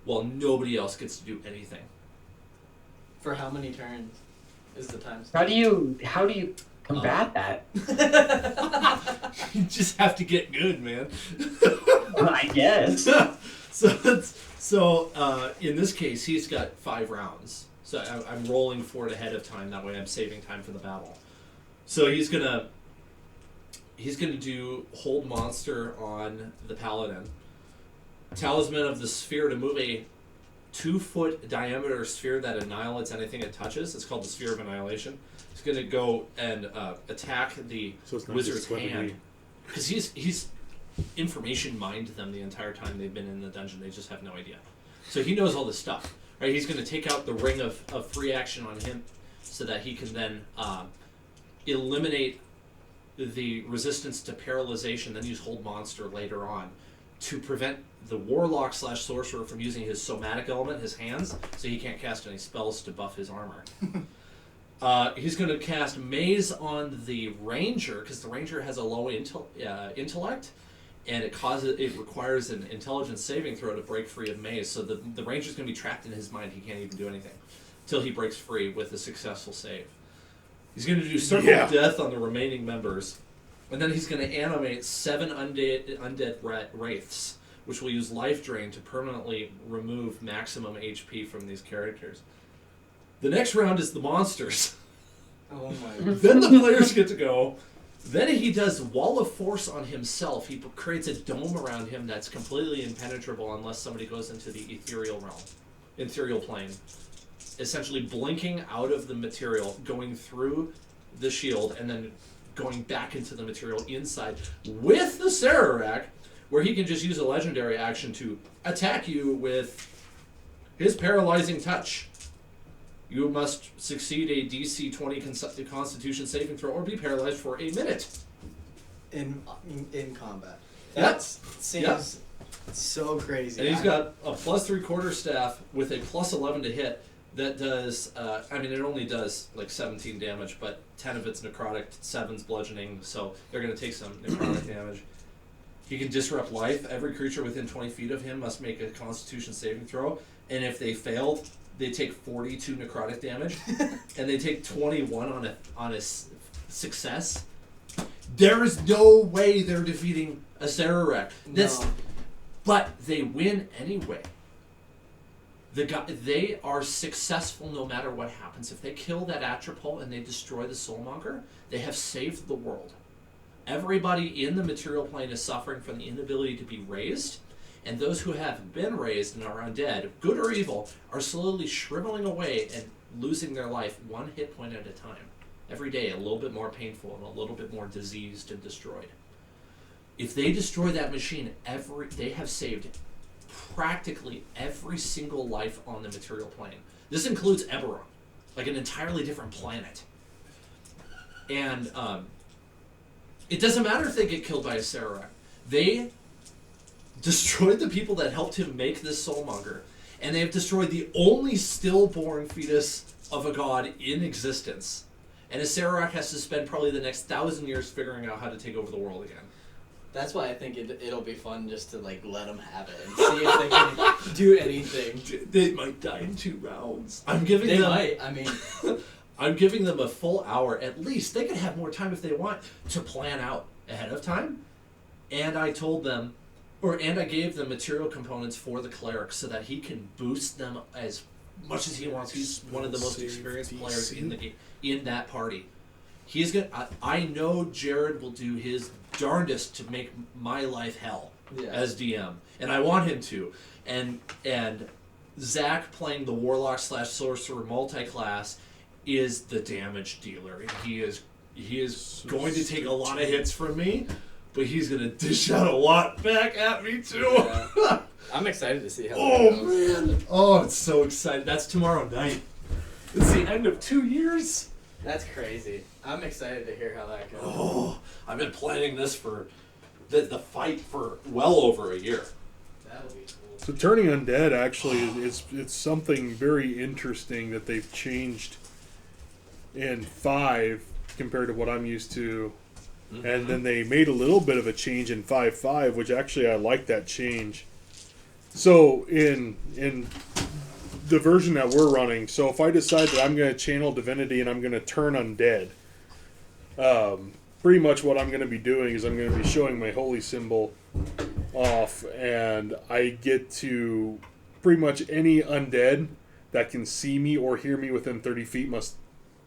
while nobody else gets to do anything. For how many turns is the time How stop? do you combat that? You just have to get good, man. I guess. So in this case, he's got 5 rounds. So I'm rolling for it ahead of time. That way, I'm saving time for the battle. So he's gonna do hold monster on the paladin. Talisman of the sphere to move a 2-foot diameter sphere that annihilates anything it touches. It's called the Sphere of Annihilation. He's going to go and attack the So it's not wizard's just weaponry. hand. Because he's information mined them the entire time they've been in the dungeon. They just have no idea. So he knows all this stuff. Right, he's going to take out the ring of free action on him so that he can then eliminate the resistance to paralyzation, then use Hold Monster later on to prevent the Warlock / Sorcerer from using his somatic element, his hands, so he can't cast any spells to buff his armor. He's going to cast Maze on the Ranger, because the Ranger has a low intellect, and it requires an intelligence saving throw to break free of Maze, so the Ranger's going to be trapped in his mind. He can't even do anything until he breaks free with a successful save. He's going to do Circle of Death on the remaining members, and then he's going to animate 7 undead wraiths, which will use Life Drain to permanently remove maximum HP from these characters. The next round is the monsters. Oh my. Then the players get to go. Then he does Wall of Force on himself. He creates a dome around him that's completely impenetrable unless somebody goes into the ethereal plane. Essentially blinking out of the material, going through the shield, and then going back into the material inside with the Sararak, where he can just use a legendary action to attack you with his paralyzing touch. You must succeed a DC 20 Constitution saving throw or be paralyzed for a minute. In combat. That seems so crazy. And he's got a +3 quarterstaff with a +11 to hit that does, it only does like 17 damage, but 10 of it's necrotic, 7's bludgeoning, so they're going to take some necrotic damage. He can disrupt life. Every creature within 20 feet of him must make a Constitution saving throw, and if they failed, they take 42 necrotic damage, and they take 21 on a success. There is no way they're defeating a Sararak. No. But they win anyway. They are successful no matter what happens. If they kill that Atropole and they destroy the Soulmonger, they have saved the world. Everybody in the material plane is suffering from the inability to be raised, and those who have been raised and are undead, good or evil, are slowly shriveling away and losing their life 1 hit point at a time. Every day, a little bit more painful and a little bit more diseased and destroyed. If they destroy that machine, they have saved practically every single life on the material plane. This includes Eberron, like an entirely different planet. And it doesn't matter if they get killed by a Sararak. They destroyed the people that helped him make this Soulmonger, and they have destroyed the only stillborn fetus of a god in existence. And a Sararak has to spend probably the next 1,000 years figuring out how to take over the world again. That's why I think it'll be fun just to like let them have it and see if they can do anything. They might die in 2 rounds. I'm giving them a full hour at least. They could have more time if they want to plan out ahead of time. And I told them, and I gave them material components for the cleric so that he can boost them as much as he wants. He's one of the most experienced players in that party. He's gonna. I know Jared will do his darndest to make my life hell as DM, and I want him to. And Zach playing the Warlock / Sorcerer multi-class is the damage dealer. He is going to take a lot of hits from me, but he's gonna dish out a lot back at me too. Yeah. I'm excited to see how. Man! Oh, it's so exciting. That's tomorrow night. It's the end of 2 years. That's crazy. I'm excited to hear how that goes. Oh, I've been planning this for the fight for well over a year. That'll be cool. So turning undead actually it's something very interesting that they've changed in 5 compared to what I'm used to. Mm-hmm. And then they made a little bit of a change in 5.5, which actually I like that change. So in the version that we're running, so if I decide that I'm going to channel divinity and I'm going to turn undead, pretty much what I'm going to be doing is I'm going to be showing my holy symbol off, and I get to pretty much any undead that can see me or hear me within 30 feet must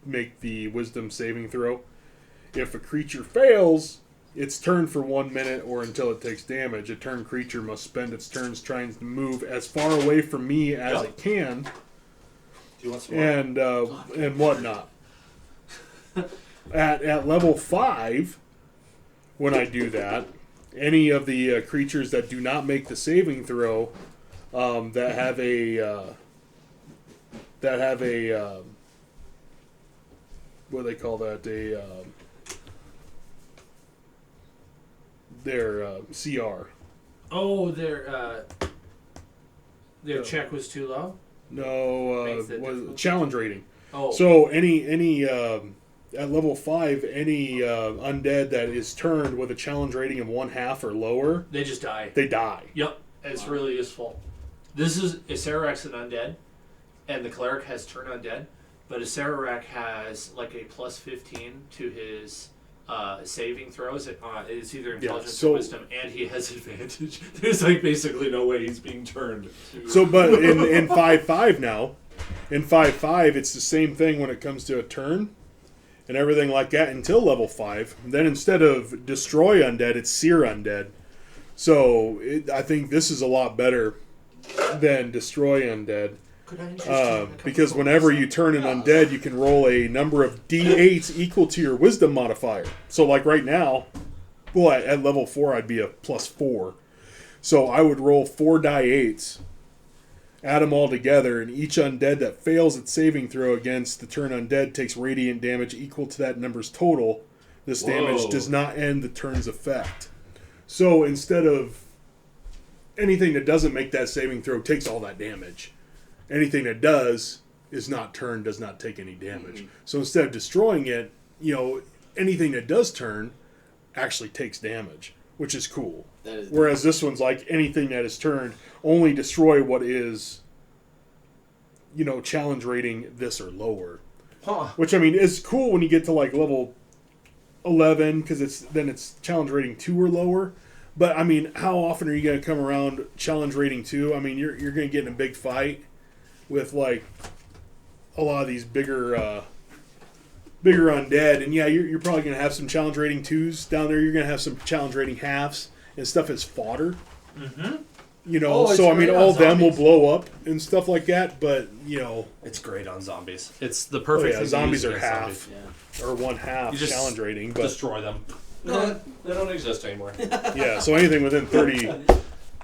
make the wisdom saving throw. If a creature fails, its turn for 1 minute or until it takes damage. A turn creature must spend its turns trying to move as far away from me as it can. Do you want some more? And whatnot. At level 5, when I do that, any of the creatures that do not make the saving throw, that have a that have a what do they call that? Their CR. Oh, their check was too low. No, Makes it was difficult. challenge rating. Oh, So any at level 5, any undead that is turned with a challenge rating of 1/2 or lower, they just die. they die. Yep, it's really useful. This is Isarak's an undead, and the cleric has turn undead, but Isarak has like a plus 15 to his saving throws. It's either intelligence so- or wisdom, and he has advantage. There's like basically no way he's being turned. So, but in 5/5 now, in 5/5, it's the same thing when it comes to a turn and everything like that until level 5. Then instead of destroy undead, it's sear undead. So I think this is a lot better than destroy undead. Could I interest you in a couple Because of whenever goals? you turn an undead, you can roll a number of d8s equal to your wisdom modifier. So like right now, well, at level 4, I'd be a +4. So I would roll 4 die 8s, add them all together, and each undead that fails its saving throw against the turn undead takes radiant damage equal to that number's total. This damage Whoa. does not end the turn's effect. So instead of anything that doesn't make that saving throw takes all that damage. Anything that does is not turned, does not take any damage. So instead of destroying it, anything that does turn actually takes damage, which is cool. That is Whereas this one's like anything that is turned, only destroy what is, challenge rating this or lower. Huh. Which, I mean, is cool when you get to like level 11, because it's challenge rating 2 or lower. But, I mean, how often are you going to come around challenge rating 2? I mean, you're going to get in a big fight with like a lot of these bigger undead, and yeah, you're probably going to have some challenge rating 2s down there. You're going to have some challenge rating halves and stuff as fodder. Mm-hmm. So it's I mean, great all on of them will zombies. blow up and stuff like that. But It's great on zombies. It's the perfect thing to zombies use are against half zombies. or 1/2 You just challenge rating. But Destroy them. No, they don't exist anymore. yeah, so anything within 30,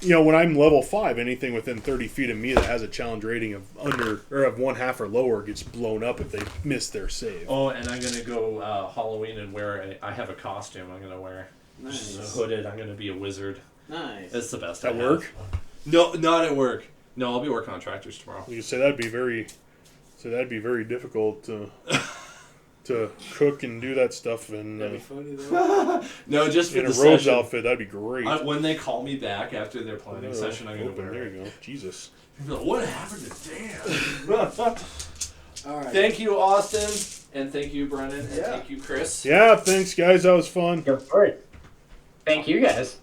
when I'm level 5, anything within 30 feet of me that has a challenge rating of under or of 1/2 or lower gets blown up if they miss their save. Oh, and I'm gonna go Halloween and I have a costume I'm gonna wear. Nice. Just hooded. I'm gonna be a wizard. Nice. It's the best. At I have. work? No, not at work. No, I'll be working on tractors tomorrow. You say that'd be very difficult to cook and do that stuff in That'd be funny though. No, just for in a the Rhodes session. outfit. That'd be great. When they call me back after their planning session, I'm gonna Open, wear there it. you go. Jesus. People are like, what happened to Dan? All right. Thank you, Austin, and thank you, Brennan, and Yeah. thank you, Chris. Yeah, thanks guys. That was fun. Go for it. Thank you guys.